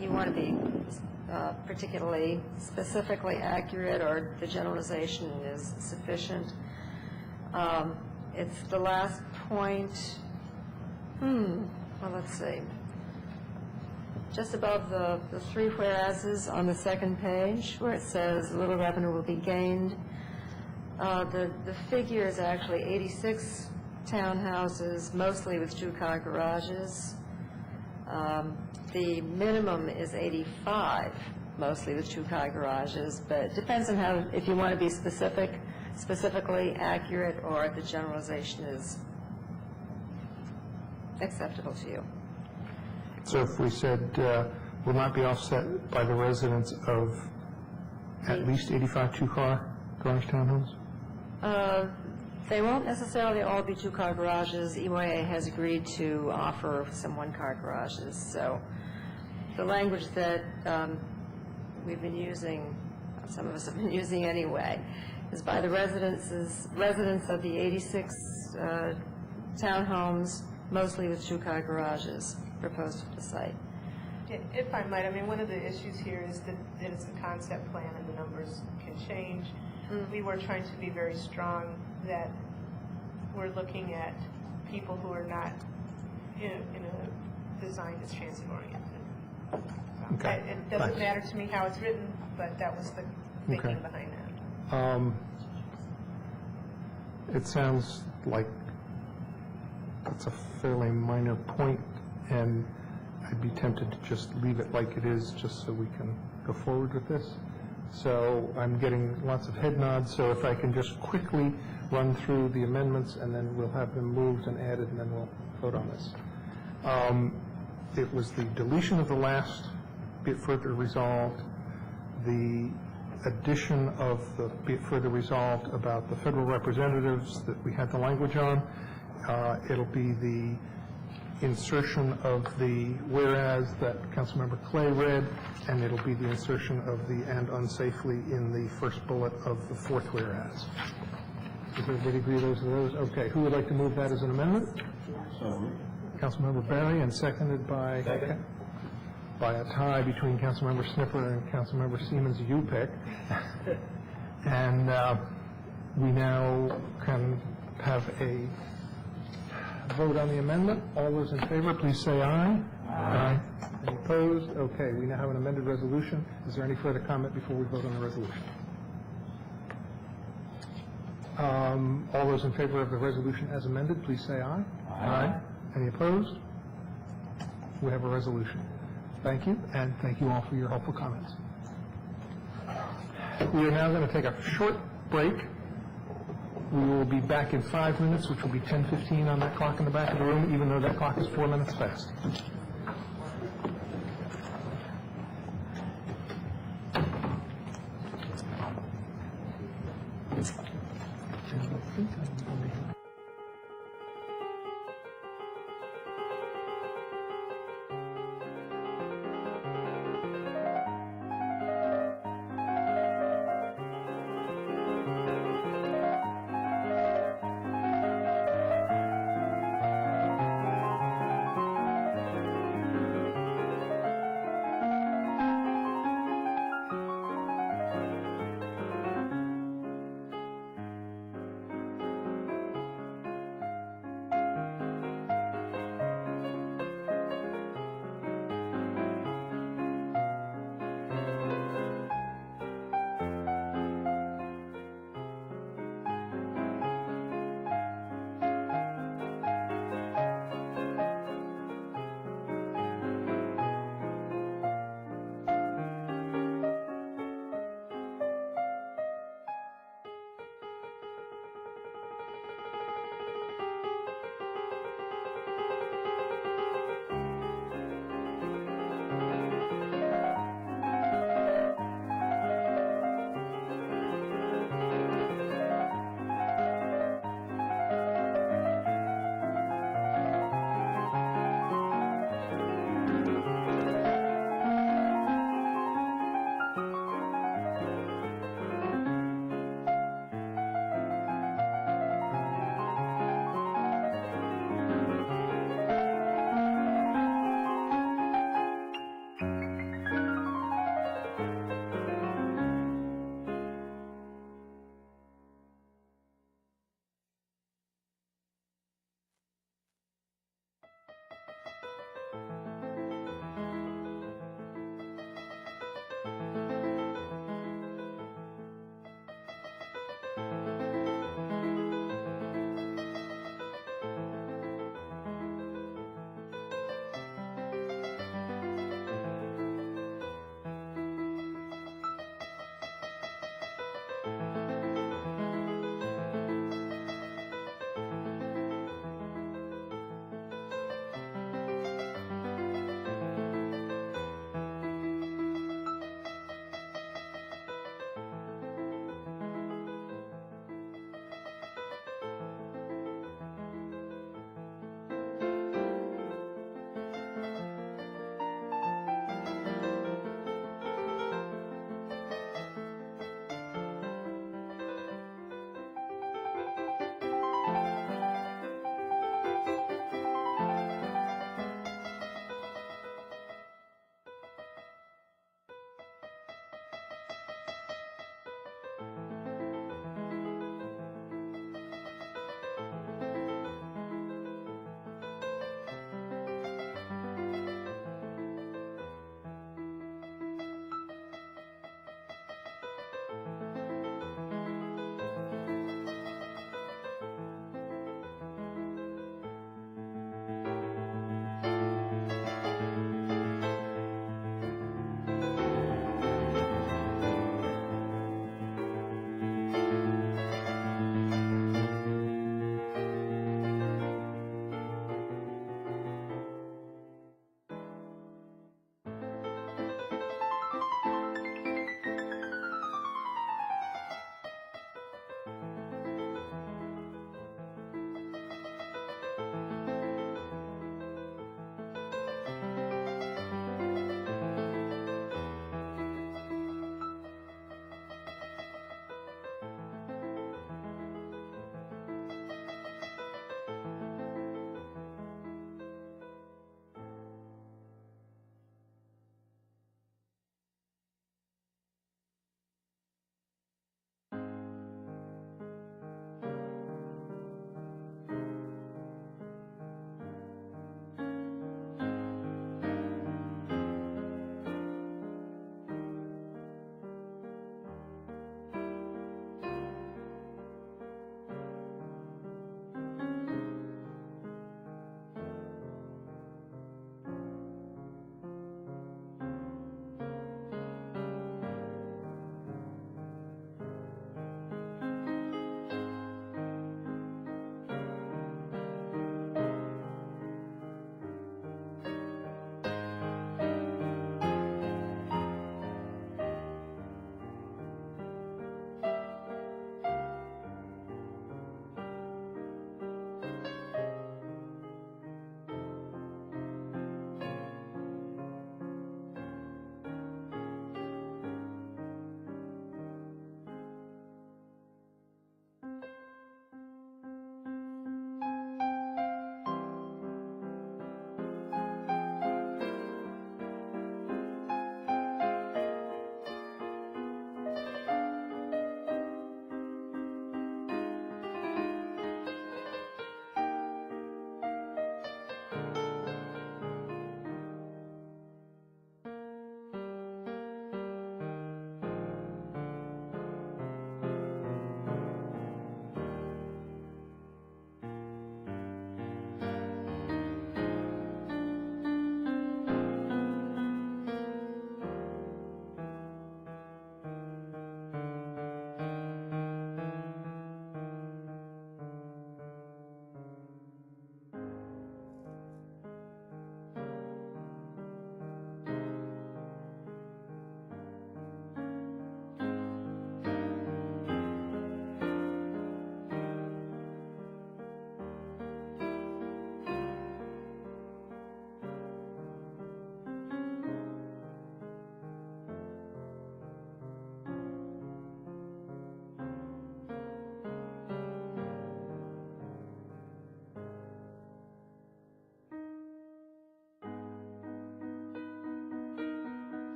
you want to be particularly specifically accurate or the generalization is sufficient. It's the last point, well, let's see. Just above the 3 whereases on the second page where it says little revenue will be gained. The figure is actually 86 townhouses, mostly with two-car garages. The minimum is 85, mostly with two-car garages, but it depends on how, if you want to be specifically accurate, or the generalization is acceptable to you. So if we said will not be offset by the residents of at least 85 two-car garage townhomes? They won't necessarily all be two-car garages. EYA has agreed to offer some one-car garages. So the language that we've been using, some of us have been using anyway, is by the residents of the 86 townhomes, mostly with two-car garages proposed at the site. If I might, I mean, one of the issues here is that it's a concept plan and the numbers can change. We were trying to be very strong that we're looking at people who are not in a design that's transit-oriented. Okay. It doesn't matter to me how it's written, but that was the thinking behind that. It sounds like that's a fairly minor point, and I'd be tempted to just leave it like it is, just so we can go forward with this. So I'm getting lots of head nods, so if I can just quickly run through the amendments, and then we'll have them moved and added, and then we'll vote on this. It was the deletion of the last, be it further resolved, the addition of the be it further resolved about the federal representatives that we had the language on. It'll be the insertion of the whereas that Councilmember Clay read, and it'll be the insertion of the and unsafely in the first bullet of the fourth whereas. Does everybody agree those are those? Okay. Who would like to move that as an amendment? Councilmember Barry, and seconded by a tie between Councilmember Snipper and Councilmember Siemens. You pick. And we now can have a vote on the amendment. All those in favor, please say aye. Aye. Any opposed? Okay, we now have an amended resolution. Is there any further comment before we vote on the resolution? All those in favor of the resolution as amended, please say aye. Aye. Any opposed? We have a resolution. Thank you, and thank you all for your helpful comments. We are now going to take a short break. We will be back in 5 minutes, which will be 10:15 on that clock in the back of the room, even though that clock is 4 minutes fast.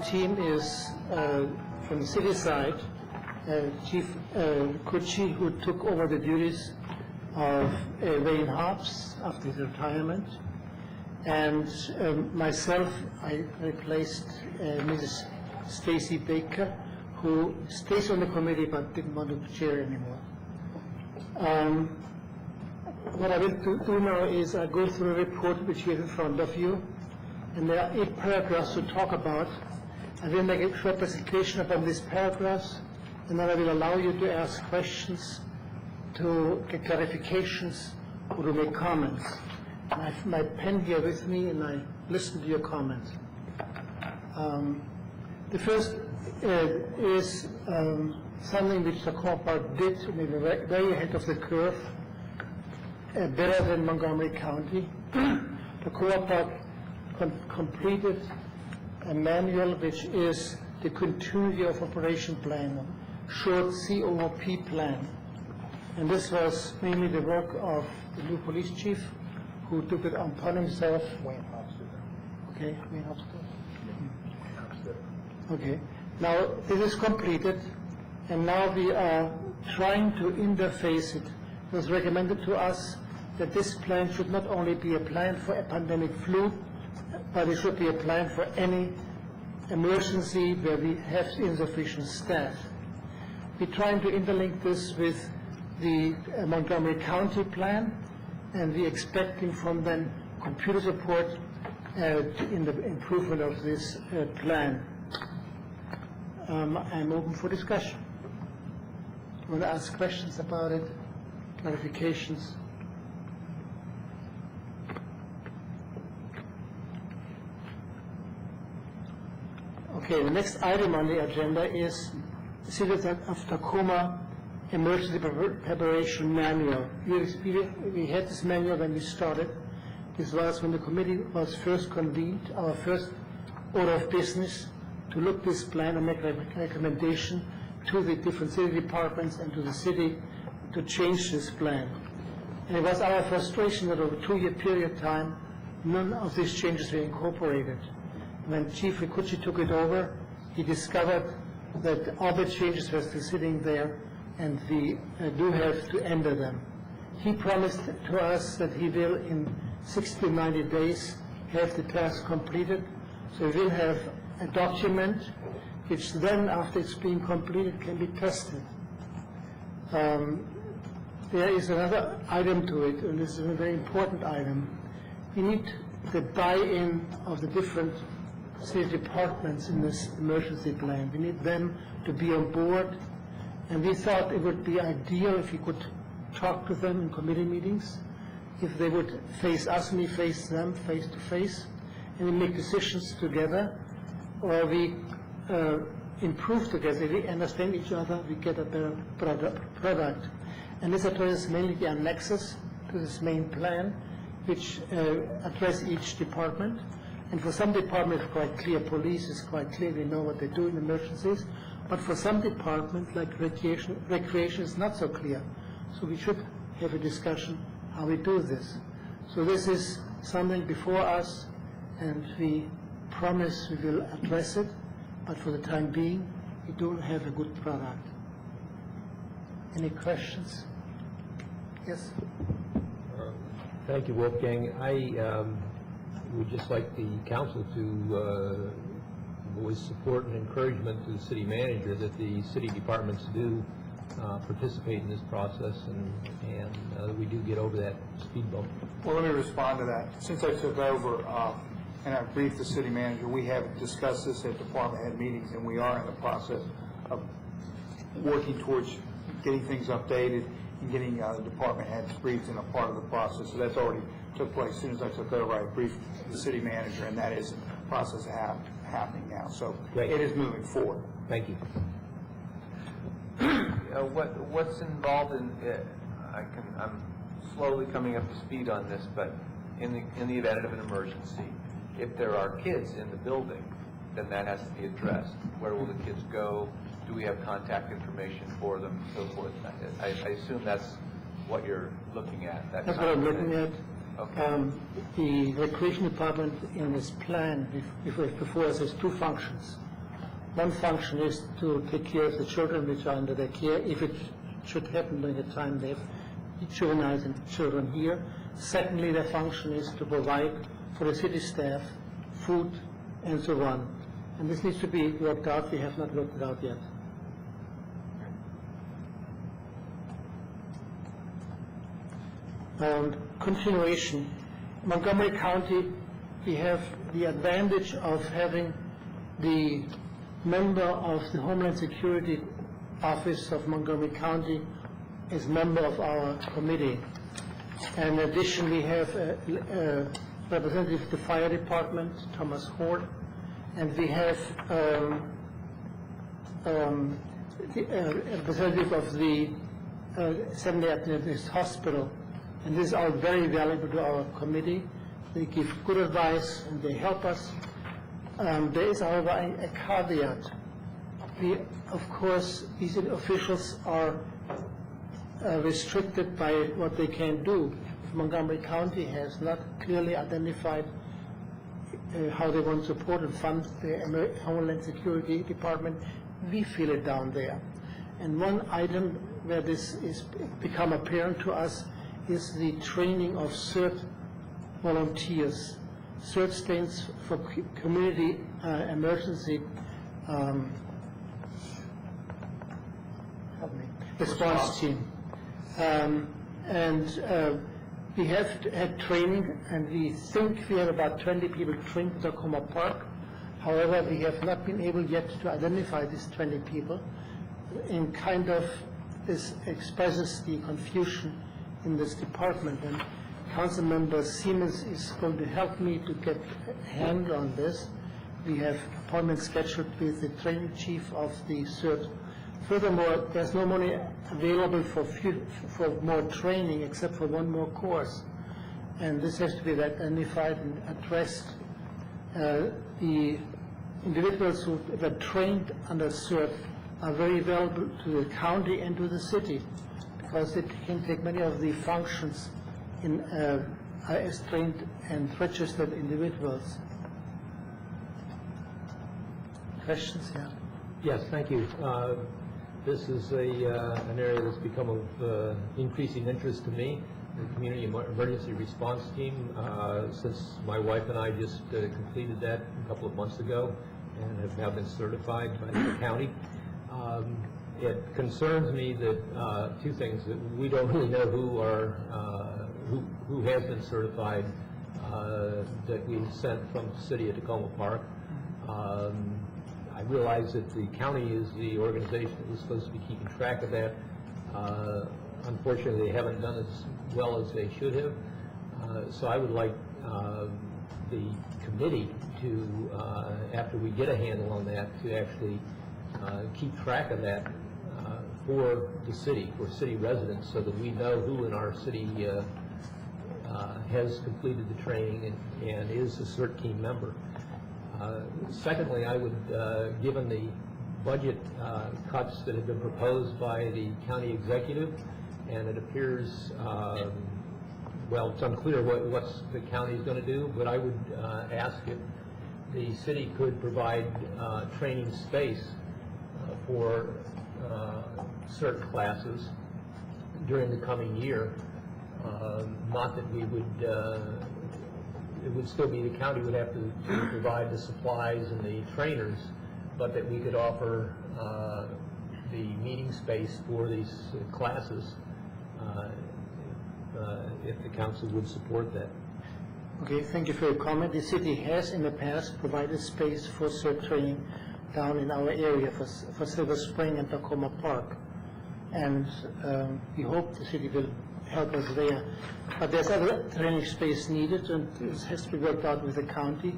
team is from the city side, Chief Kuchi, who took over the duties of Wayne Hobbs after his retirement, and myself, I replaced Mrs. Stacy Baker, who stays on the committee but didn't want to chair anymore. What I will do now is I go through a report which you have in front of you, and there are 8 paragraphs to talk about. I will make a short presentation upon these paragraphs, and then I will allow you to ask questions, to get clarifications, or to make comments. And I have my pen here with me, and I listen to your comments. The first is something which Takoma Park did, maybe very ahead of the curve, better than Montgomery County. Takoma Park completed a manual which is the Continuity of Operation Plan, short COOP plan. And this was mainly the work of the new police chief, who took it upon himself. Wayne Hobbs. Okay, Wayne Hobbs. Okay. Now this is completed, and now we are trying to interface it. It was recommended to us that this plan should not only be a plan for a pandemic flu, but it should be a plan for any emergency where we have insufficient staff. We're trying to interlink this with the Montgomery County plan, and we're expecting from them computer support in the improvement of this plan. I'm open for discussion. You want to ask questions about it, clarifications? Okay, the next item on the agenda is the City of Tacoma Emergency Preparation Manual. We had this manual when we started. This was when the committee was first convened, our first order of business, to look this plan and make a recommendation to the different city departments and to the city to change this plan. And it was our frustration that over a 2-year period of time, none of these changes were incorporated. When Chief Rikuchi took it over, he discovered that all the changes were still sitting there, and we do have to enter them. He promised to us that he will, in 60 to 90 days, have the task completed. So we will have a document which then, after it's been completed, can be tested. There is another item to it, and this is a very important item. We need the buy-in of the different city departments in this emergency plan. We need them to be on board, and we thought it would be ideal if we could talk to them in committee meetings, if they would face us and we face them face to face, and we make decisions together, or we improve together, we understand each other, we get a better product. And this addresses mainly the annexes to this main plan, which address each department. And for some departments, it's quite clear. Police is quite clear, they know what they do in emergencies. But for some departments, like recreation is not so clear. So we should have a discussion how we do this. So this is something before us, and we promise we will address it, but for the time being, we don't have a good product. Any questions? Yes? Thank you, Wolfgang. I would just like the council to voice support and encouragement to the city manager that the city departments do participate in this process, and we do get over that speed bump. Well, let me respond to that. Since I took over and I briefed the city manager, we have discussed this at department head meetings, and we are in the process of working towards getting things updated and getting the department heads briefed in a part of the process. So that's already took place. As soon as I took over, I briefed the city manager, and that is in the process of happening now. So Great. It is moving forward. Thank you. What's involved in it? I'm slowly coming up to speed on this, but in the event of an emergency, if there are kids in the building, then that has to be addressed. Where will the kids go? Do we have contact information for them, and so forth? I assume that's what you're looking at. That's what I'm looking at. Okay. The recreation department in this plan before us has 2 functions. One function is to take care of the children which are under their care, if it should happen during the time they have juveniles and children here. Secondly, their function is to provide for the city staff food and so on. And this needs to be worked out. We have not worked it out yet. Continuation. Montgomery County, we have the advantage of having the member of the Homeland Security Office of Montgomery County as member of our committee. And in addition, we have a representative of the fire department, Thomas Hort, and we have a representative of the Seventh-day Adventist Hospital. And these are very valuable to our committee. They give good advice and they help us. There is, however, a caveat. Of course, these officials are restricted by what they can do. If Montgomery County has not clearly identified how they want to support and fund the Homeland Security Department, we feel it down there. And one item where this is become apparent to us is the training of CERT volunteers. CERT stands for Community Emergency Response Team. We have had training, and we think we have about 20 people trained at Tacoma Park. However, we have not been able yet to identify these 20 people. And kind of this expresses the confusion in this department. And Councilmember Siemens is going to help me to get a hand on this. We have appointments scheduled with the training chief of the CERT. Furthermore, there's no money available for more training except for one more course. And this has to be identified and addressed. The individuals who were trained under CERT are very valuable to the county and to the city, because it can take many of the functions in as trained and registered individuals. Questions? Yeah. Yes, thank you. This is an area that's become of increasing interest to me, the Community Emergency Response Team, since my wife and I just completed that a couple of months ago and have now been certified by the county. It concerns me that two things, that we don't really know who has been certified that we sent from the city of Tacoma Park. I realize that the county is the organization that was supposed to be keeping track of that. Unfortunately, they haven't done as well as they should have. So I would like the committee to, after we get a handle on that, to actually keep track of that for the city, for city residents, so that we know who in our city has completed the training and is a CERT team member. Secondly, I would, given the budget cuts that have been proposed by the county executive, and it appears, well, it's unclear what the county is going to do, but I would ask if the city could provide training space for CERT classes during the coming year. Not that we would, it would still be the county would have to provide the supplies and the trainers, but that we could offer the meeting space for these classes if the council would support that. Okay, thank you for your comment. The city has in the past provided space for CERT training down in our area for Silver Spring and Tacoma Park. And we hope the city will help us there. But there's other training space needed, and this has to be worked out with the county.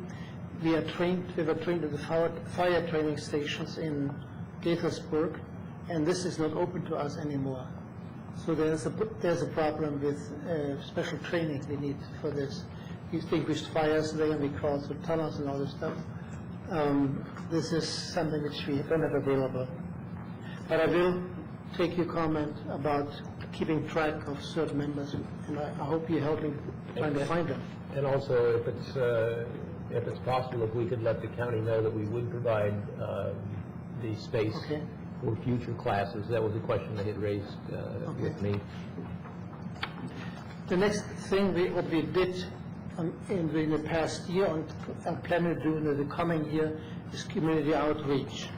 We were trained at the fire training stations in Gaithersburg, and this is not open to us anymore. So there's a problem with special training we need for this. We extinguished fires there, we crawled through tunnels and all this stuff. This is something which we don't have available. But I will take your comment about keeping track of CERT members, and I hope you're helping trying to find them. And also, if it's possible, if we could let the county know that we would provide the space for future classes. That was a question they had raised with me. The next thing what we did in the past year and planning to do in the coming year is community outreach.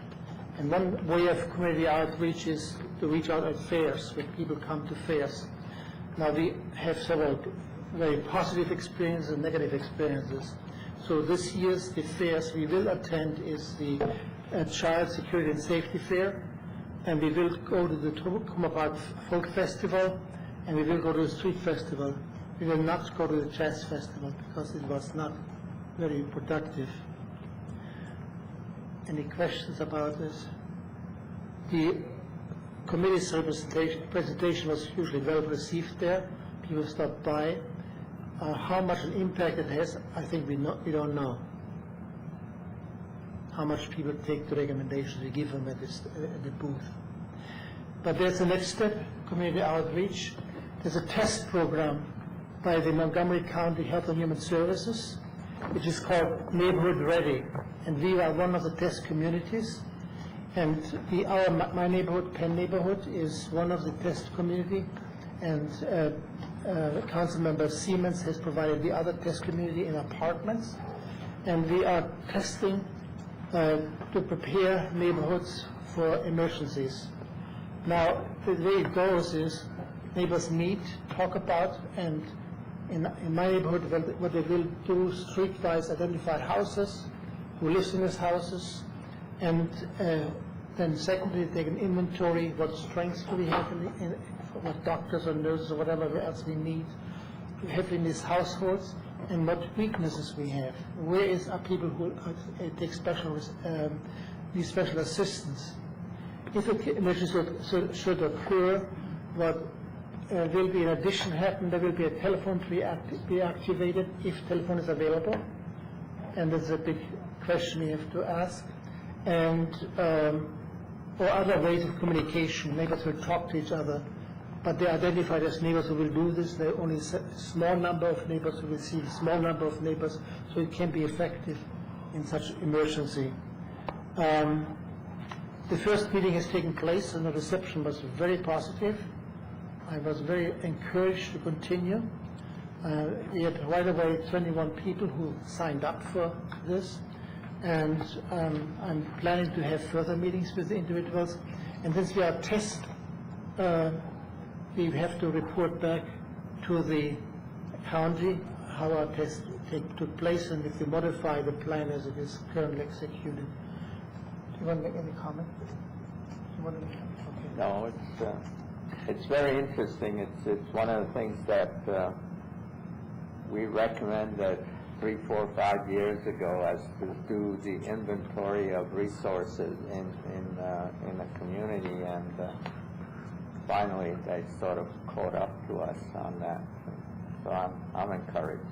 And one way of community outreach is to reach out at fairs, when people come to fairs. Now we have several very positive experiences and negative experiences. So this year's the fairs we will attend is the Child Security and Safety Fair, and we will go to the Takoma Park Folk Festival, and we will go to the Street Festival. We will not go to the Jazz Festival because it was not very productive. Any questions about this? The committee's presentation was usually well received there. People stopped by. How much an impact it has, I think we don't know. How much people take the recommendations we give them at the booth. But there's the next step, community outreach. There's a test program by the Montgomery County Health and Human Services, which is called Neighborhood Ready. And we are one of the test communities. And my neighborhood, Penn neighborhood, is one of the test community. And Councilmember Siemens has provided the other test community in apartments. And we are testing to prepare neighborhoods for emergencies. Now, the way it goes is neighbors meet, talk about, and in my neighborhood, what they will do, streetwise identify houses, who lives in these houses, and then secondly, take an inventory, what strengths do we have, what doctors or nurses or whatever else we need to have in these households, and what weaknesses we have. Where are people who take need special assistance? If an emergency should occur, what will be in addition happen, there will be a telephone to be activated if telephone is available. And that's a big question we have to ask. And or other ways of communication. Neighbors will talk to each other, but they're identified as neighbors who will do this. There are only a small number of neighbors who will see a small number of neighbors, so it can be effective in such emergency. The first meeting has taken place, and the reception was very positive. I was very encouraged to continue. We had right away 21 people who signed up for this, and I'm planning to have further meetings with the individuals. And since we are test, we have to report back to the county how our test took place and if we modify the plan as it is currently executed. Do you want to make any comment? Okay. No, it's very interesting. It's one of the things that we recommended 3, 4, 5 years ago as to do the inventory of resources in a community, and finally they sort of caught up to us on that. So I'm encouraged.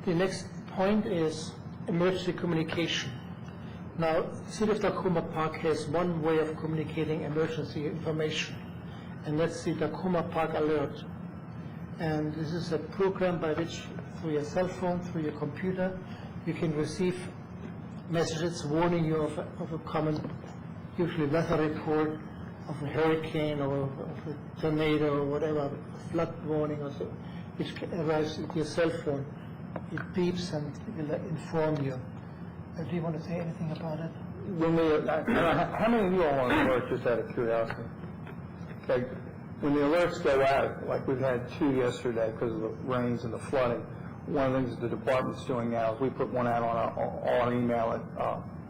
The next point is emergency communication. Now, the City of Takoma Park has one way of communicating emergency information, and that's the Takoma Park Alert. And this is a program by which, through your cell phone, through your computer, you can receive messages warning you of a common, usually weather report, of a hurricane or of a tornado or whatever, a flood warning or so, which arrives with your cell phone. It beeps and will inform you. Do you want to say anything about it? How many of you all on alert, just out of curiosity? Okay. When the alerts go out, like we've had 2 yesterday because of the rains and the flooding, one of the things the department's doing now is we put one out on all our email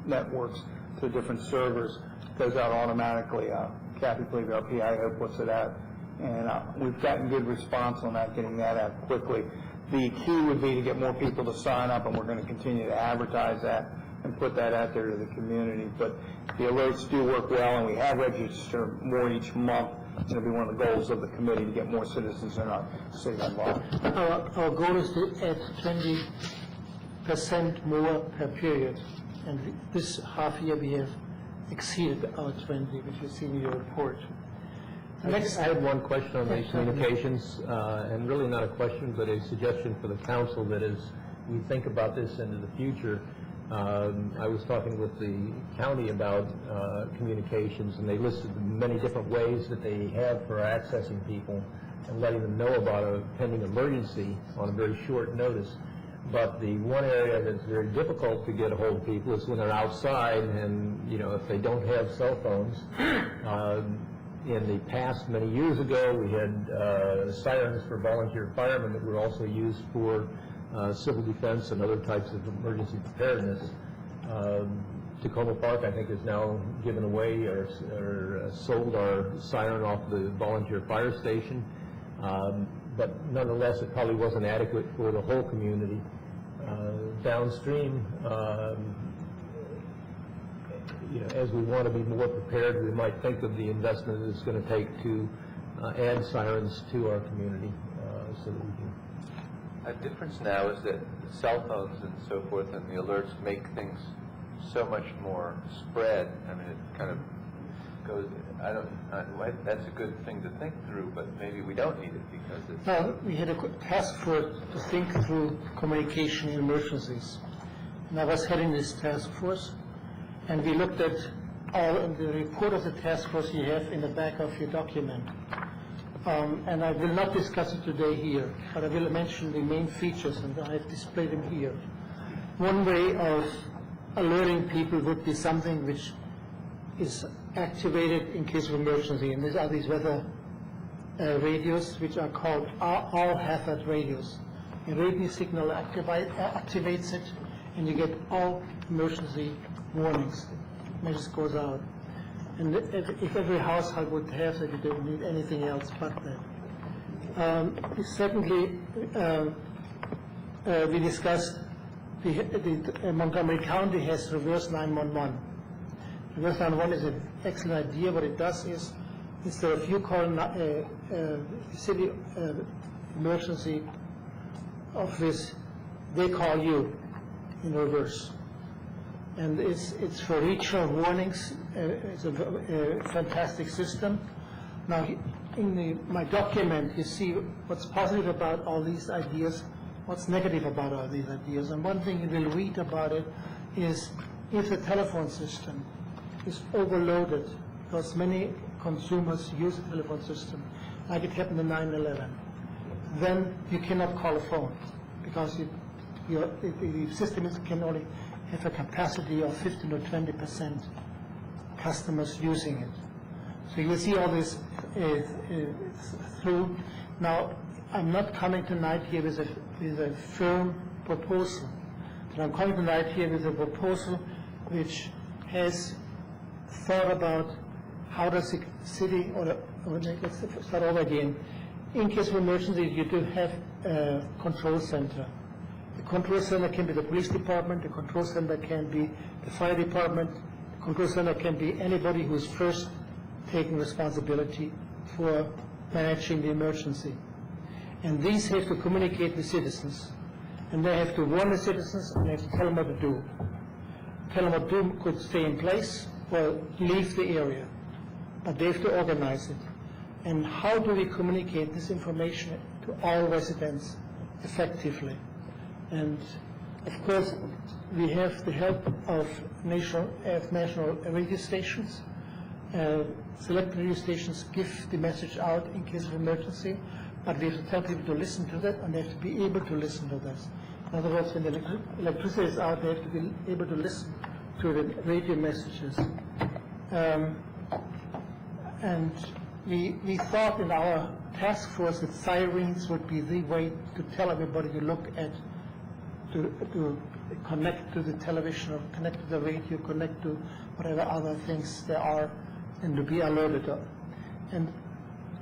networks to different servers. It goes out automatically. Kathy Cleaver, our PIO, puts it out. And we've gotten good response on that, getting that out quickly. The key would be to get more people to sign up, and we're going to continue to advertise that and put that out there to the community. But the alerts do work well, and we have registered more each month. It'll be one of the goals of the committee to get more citizens in our city involved. Our goal is to add 20% more per period, and this half year we have exceeded our 20, which you see in your report. I have one question on these communications, and really not a question, but a suggestion for the council that as we think about this into the future, I was talking with the county about communications, and they listed many different ways that they have for accessing people and letting them know about a pending emergency on a very short notice. But the one area that's very difficult to get a hold of people is when they're outside, and if they don't have cell phones. In the past, many years ago, we had sirens for volunteer firemen that were also used for civil defense and other types of emergency preparedness. Tacoma Park, I think, has now given away or sold our siren off the volunteer fire station. But nonetheless, it probably wasn't adequate for the whole community. Downstream, as we want to be more prepared, we might think of the investment it's going to take to add sirens to our community so that we can. A difference now is that cell phones and so forth and the alerts make things so much more spread. I mean, it kind of goes, that's a good thing to think through, but maybe we don't need it because it's... Well, we had a task force to think through communication in emergencies. And I was heading this task force, and we looked at the report of the task force you have in the back of your document. And I will not discuss it today here, but I will mention the main features, and I have displayed them here. One way of alerting people would be something which is activated in case of emergency, and these are these weather radios, which are called all hazard radios. A radio signal activates it, and you get all emergency warnings. Message goes out. And if every household would have that, you don't need anything else but that. Secondly, we discussed Montgomery County has reverse 911. Reverse 911 is an excellent idea. What it does is, instead of you calling city emergency office, they call you in reverse. And it's for regional warnings. It's a fantastic system. Now, in my document, you see what's positive about all these ideas, what's negative about all these ideas. And one thing you will read about it is if the telephone system is overloaded, because many consumers use the telephone system, like it happened in 9/11, then you cannot call a phone, because the system can only have a capacity of 15 or 20% customers using it. So you will see all this through. Now, I'm not coming tonight here with a firm proposal, but I'm coming tonight here with a proposal which has thought about how does the city, let's start over again. In case of emergency, you do have a control center. The control center can be the police department, the control center can be the fire department, the control center can be anybody who's first taking responsibility for managing the emergency. And these have to communicate with citizens. And they have to warn the citizens, and they have to tell them what to do. Tell them what to do, could stay in place or leave the area. But they have to organize it. And how do we communicate this information to all residents effectively? And of course, we have the help of national radio stations. Select radio stations give the message out in case of emergency, but we have to tell people to listen to that, and they have to be able to listen to this. In other words, when the electricity is out, they have to be able to listen to the radio messages. And we thought in our task force that sirens would be the way to tell everybody to look at, to connect to the television or connect to the radio, connect to whatever other things there are, and to be alerted of. And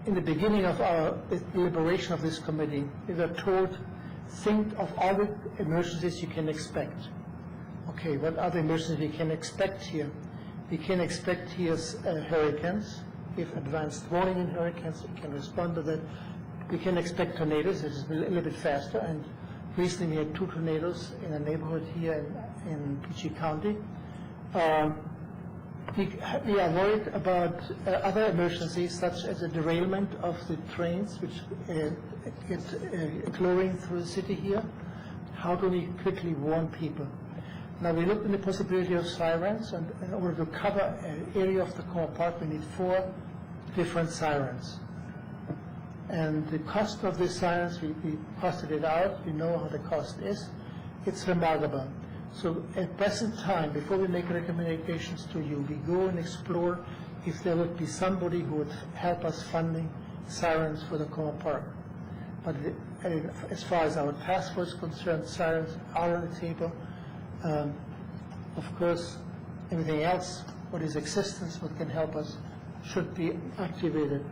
in the beginning of our deliberation of this committee, we were told, think of all the emergencies you can expect. Okay, what are the emergencies we can expect here? We can expect here hurricanes. We have advanced warning in hurricanes. We can respond to that. We can expect tornadoes. This is a little bit faster. And recently we had 2 tornadoes in a neighborhood here in PG County. We are worried about other emergencies, such as a derailment of the trains, which get chlorine through the city here. How do we quickly warn people? Now, we looked at the possibility of sirens, and in order to cover an area of the Tacoma Park, we need 4 different sirens. And the cost of the sirens, we costed it out. We know how the cost is. It's remarkable. So at present time, before we make recommendations to you, we go and explore if there would be somebody who would help us funding sirens for the Tacoma Park. But as far as our task force is concerned, sirens are on the table. Of course, everything else, what is existence, what can help us, should be activated.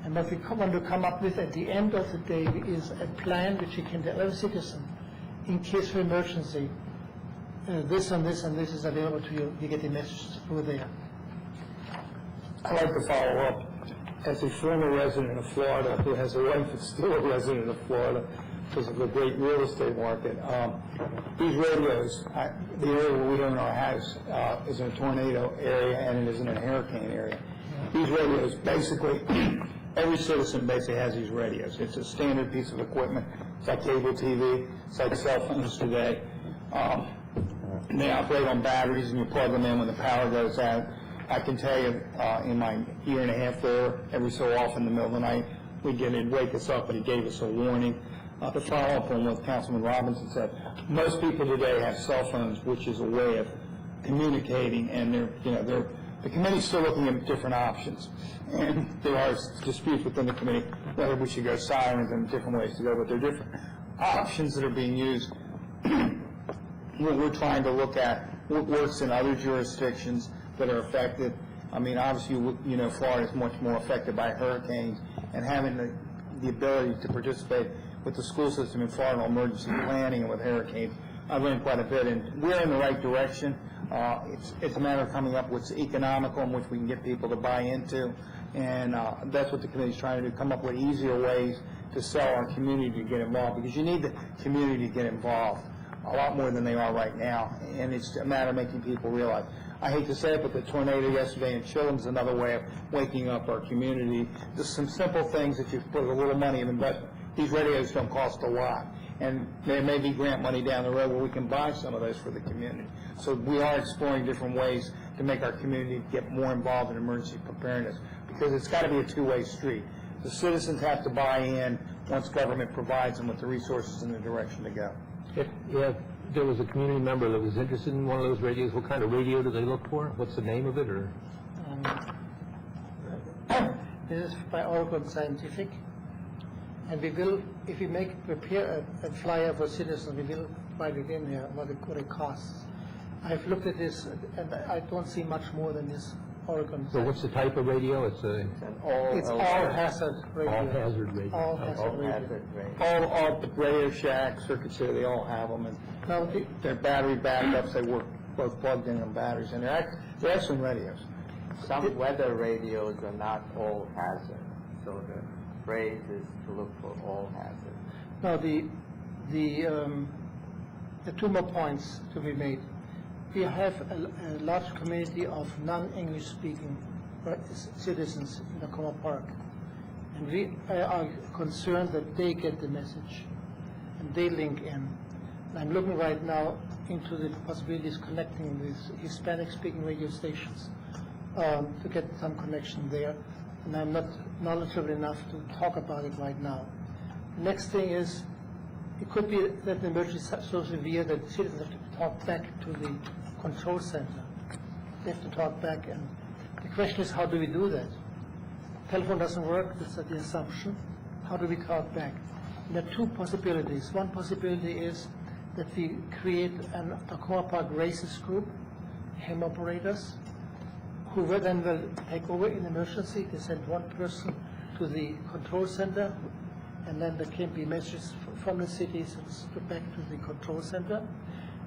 And what we want to come up with at the end of the day is a plan which you can tell every citizen, in case of emergency, this and this and this is available to you. You get the message through there. I'd like to follow up. As a former resident of Florida who has a wife that's still a resident of Florida because of the great real estate market, these radios, the area where we own our house is in a tornado area and it is in a hurricane area. These radios, basically, every citizen basically has these radios. It's a standard piece of equipment. It's like cable TV. It's like cell phones today. They operate on batteries and you plug them in when the power goes out. I can tell you, in my year and a half there, every so often in the middle of the night, he'd wake us up, but he gave us a warning. To follow up on what Councilman Robinson said, most people today have cell phones, which is a way of communicating, and the committee's still looking at different options. And there are disputes within the committee whether we should go sirens and different ways to go, but there are different options that are being used. We're trying to look at what works in other jurisdictions that are affected. I mean, obviously, Florida is much more affected by hurricanes, and having the ability to participate with the school system in Florida on emergency planning and with hurricanes, I've learned quite a bit, and we're in the right direction. It's a matter of coming up with what's economical and which we can get people to buy into, and that's what the committee's trying to do, come up with easier ways to sell our community to get involved, because you need the community to get involved a lot more than they are right now, and it's a matter of making people realize. I hate to say it, but the tornado yesterday in Chilton is another way of waking up our community. Just some simple things that you put a little money in investment. These radios don't cost a lot, and there may be grant money down the road where we can buy some of those for the community. So we are exploring different ways to make our community get more involved in emergency preparedness, because it's got to be a two-way street. The citizens have to buy in once government provides them with the resources and the direction to go. If there was a community member that was interested in one of those radios, what kind of radio do they look for? What's the name of it? Or this is by Oregon Scientific, and we will, if we prepare a flyer for citizens, we will write it in there what it costs. I've looked at this, and I don't see much more than this Oregon. So what's the type of radio? It's all hazard radio. All hazard radio. All hazard radio. All the Radio Shack, Circuit City, they all have them, and they're battery backups. They work both plugged in on batteries, and they're excellent radios. Some weather radios are not all hazard, so the phrase is to look for all hazard. Now, the 2 more points to be made. We have a large community of non-English speaking citizens in Tacoma Park, and we are concerned that they get the message and they link in. And I'm looking right now into the possibilities connecting with Hispanic speaking radio stations to get some connection there, and I'm not knowledgeable enough to talk about it right now. The next thing is, it could be that the emergency is so severe that citizens have to talk back to the control center. They have to talk back, and the question is, how do we do that? Telephone doesn't work, that's the assumption. How do we talk back? And there are 2 possibilities. One possibility is that we create an Tacoma Park races group, ham operators, who then will take over in emergency. They send 1 person to the control center, and then there can be messages from the cities back to the control center.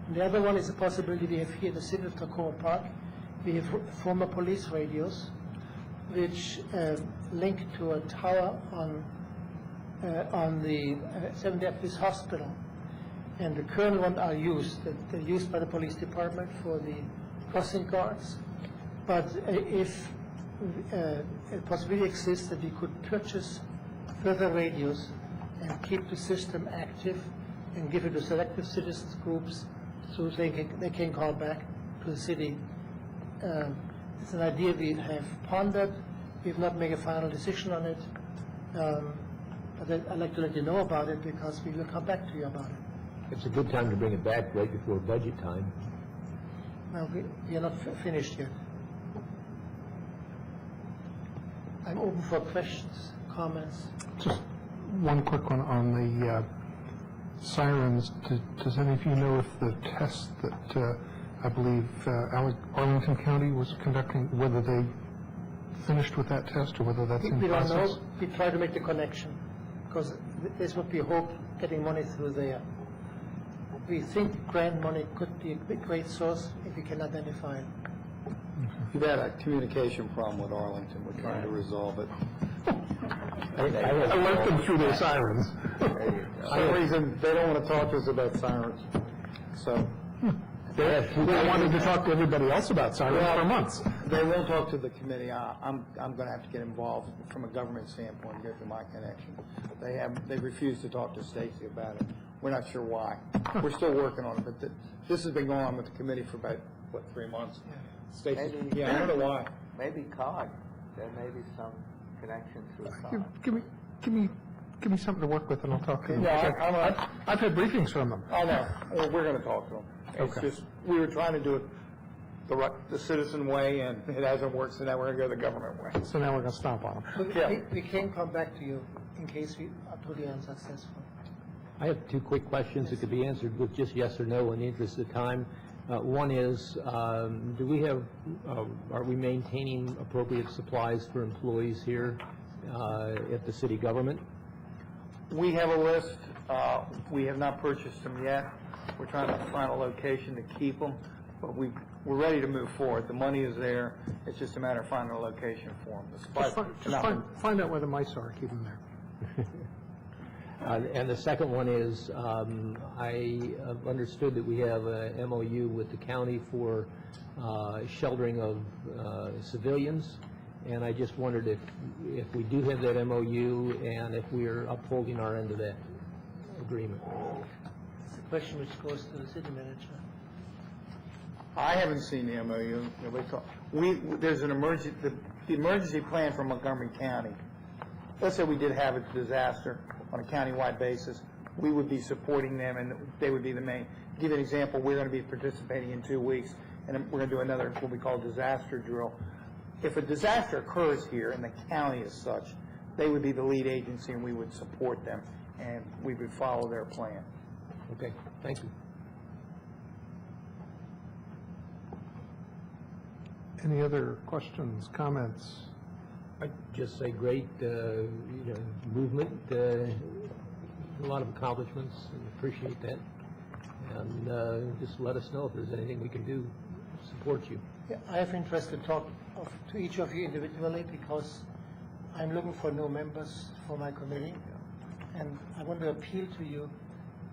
And the other one is a possibility we have here in the city of Tacoma Park. We have former police radios, which link to a tower on the Seventh Adventist Hospital. And the current ones are used. They're used by the police department for the crossing guards. But if a possibility exists that we could purchase further radios and keep the system active and give it to selective citizens groups so they can call back to the city. It's an idea we have pondered. We've not made a final decision on it. But I'd like to let you know about it because we will come back to you about it. It's a good time to bring it back right before budget time. Well, we are not finished yet. I'm open for questions, comments. Just one quick one on the sirens. Does any of you know if the test that I believe Arlington County was conducting, whether they finished with that test or whether that's in We don't process? know. We try to make the connection because this would be hope getting money through there. We think grant money could be a great source if we can identify it. We've had a communication problem with Arlington. We're trying to resolve it. I went them through their sirens. For some reason, they don't want to talk to us about sirens. So They wanted to talk to everybody else about sirens for months. they won't talk to the committee. I'm going to have to get involved from a government standpoint and go through my connection. They refused to talk to Stacy about it. We're not sure why. We're still working on it, but this has been going on with the committee for about, 3 months? Stacy, Maybe- yeah, I don't know why. Maybe COG. There may be some connection through COG. Give me something to work with, and I'll talk to them. Yeah, I've had briefings from them. I know. Well, we're going to talk to them. It's Okay. just, we were trying to do it the citizen way, and it hasn't worked, so now we're going to go the government way. So now we're going to stomp on them. Yeah. We can come back to you in case we are totally unsuccessful. I have two quick questions that could be answered with just yes or no in the interest of time. One is, are we maintaining appropriate supplies for employees here at the city government? We have a list. We have not purchased them yet. We're trying to find a location to keep them, but we're ready to move forward. The money is there. It's just a matter of finding a location for them. Just find out where the mice are, keep them there. And the second one is, I understood that we have a MOU with the county for sheltering of civilians, and I just wondered if we do have that MOU and if we are upholding our end of that agreement. It's a question which goes to the city manager. I haven't seen the MOU. There's an the emergency plan for Montgomery County. Let's say we did have a disaster on a countywide basis, we would be supporting them, and they would be the main. To give you an example, we're going to be participating in 2 weeks, and we're going to do another, what we call disaster drill. If a disaster occurs here and the county is such, they would be the lead agency, and we would support them, and we would follow their plan. Okay, thank you. Any other questions, comments? I'd just say great, movement, a lot of accomplishments, and appreciate that. And just let us know if there's anything we can do to support you. Yeah, I have interest to talk to each of you individually because I'm looking for new members for my committee, and I want to appeal to you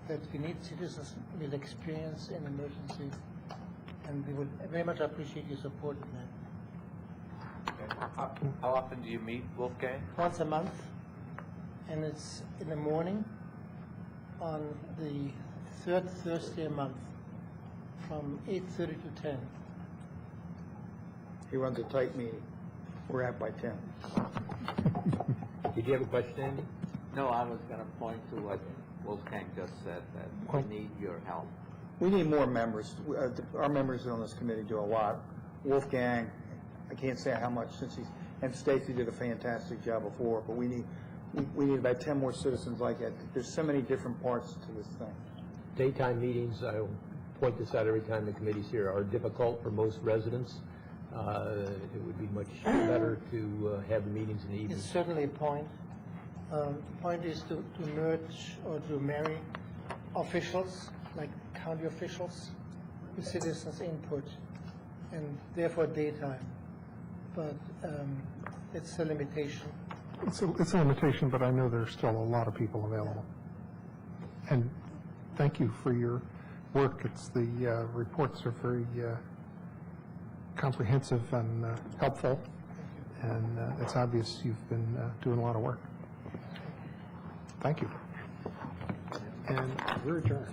that we need citizens with experience in emergencies, and we would very much appreciate your support in that. How often do you meet, Wolfgang? Once a month, and it's in the morning on the third Thursday a month from 8:30 to 10. He runs a tight meeting. We're at by 10. Did you have a question, Andy? No, I was going to point to what Wolfgang just said, that we need your help. We need more members. Our members on this committee do a lot. Wolfgang, I can't say how much and Stacy did a fantastic job before, but we need about 10 more citizens like that. There's so many different parts to this thing. Daytime meetings, I point this out every time the committee's here, are difficult for most residents. It would be much better to have the meetings in the evening. It's certainly a point. The point is to merge or to marry officials, like county officials, with citizens' input, and therefore daytime. But it's a limitation. It's a limitation, but I know there's still a lot of people available. And thank you for your work. The reports are very comprehensive and helpful, and it's obvious you've been doing a lot of work. Thank you. And we're adjourned.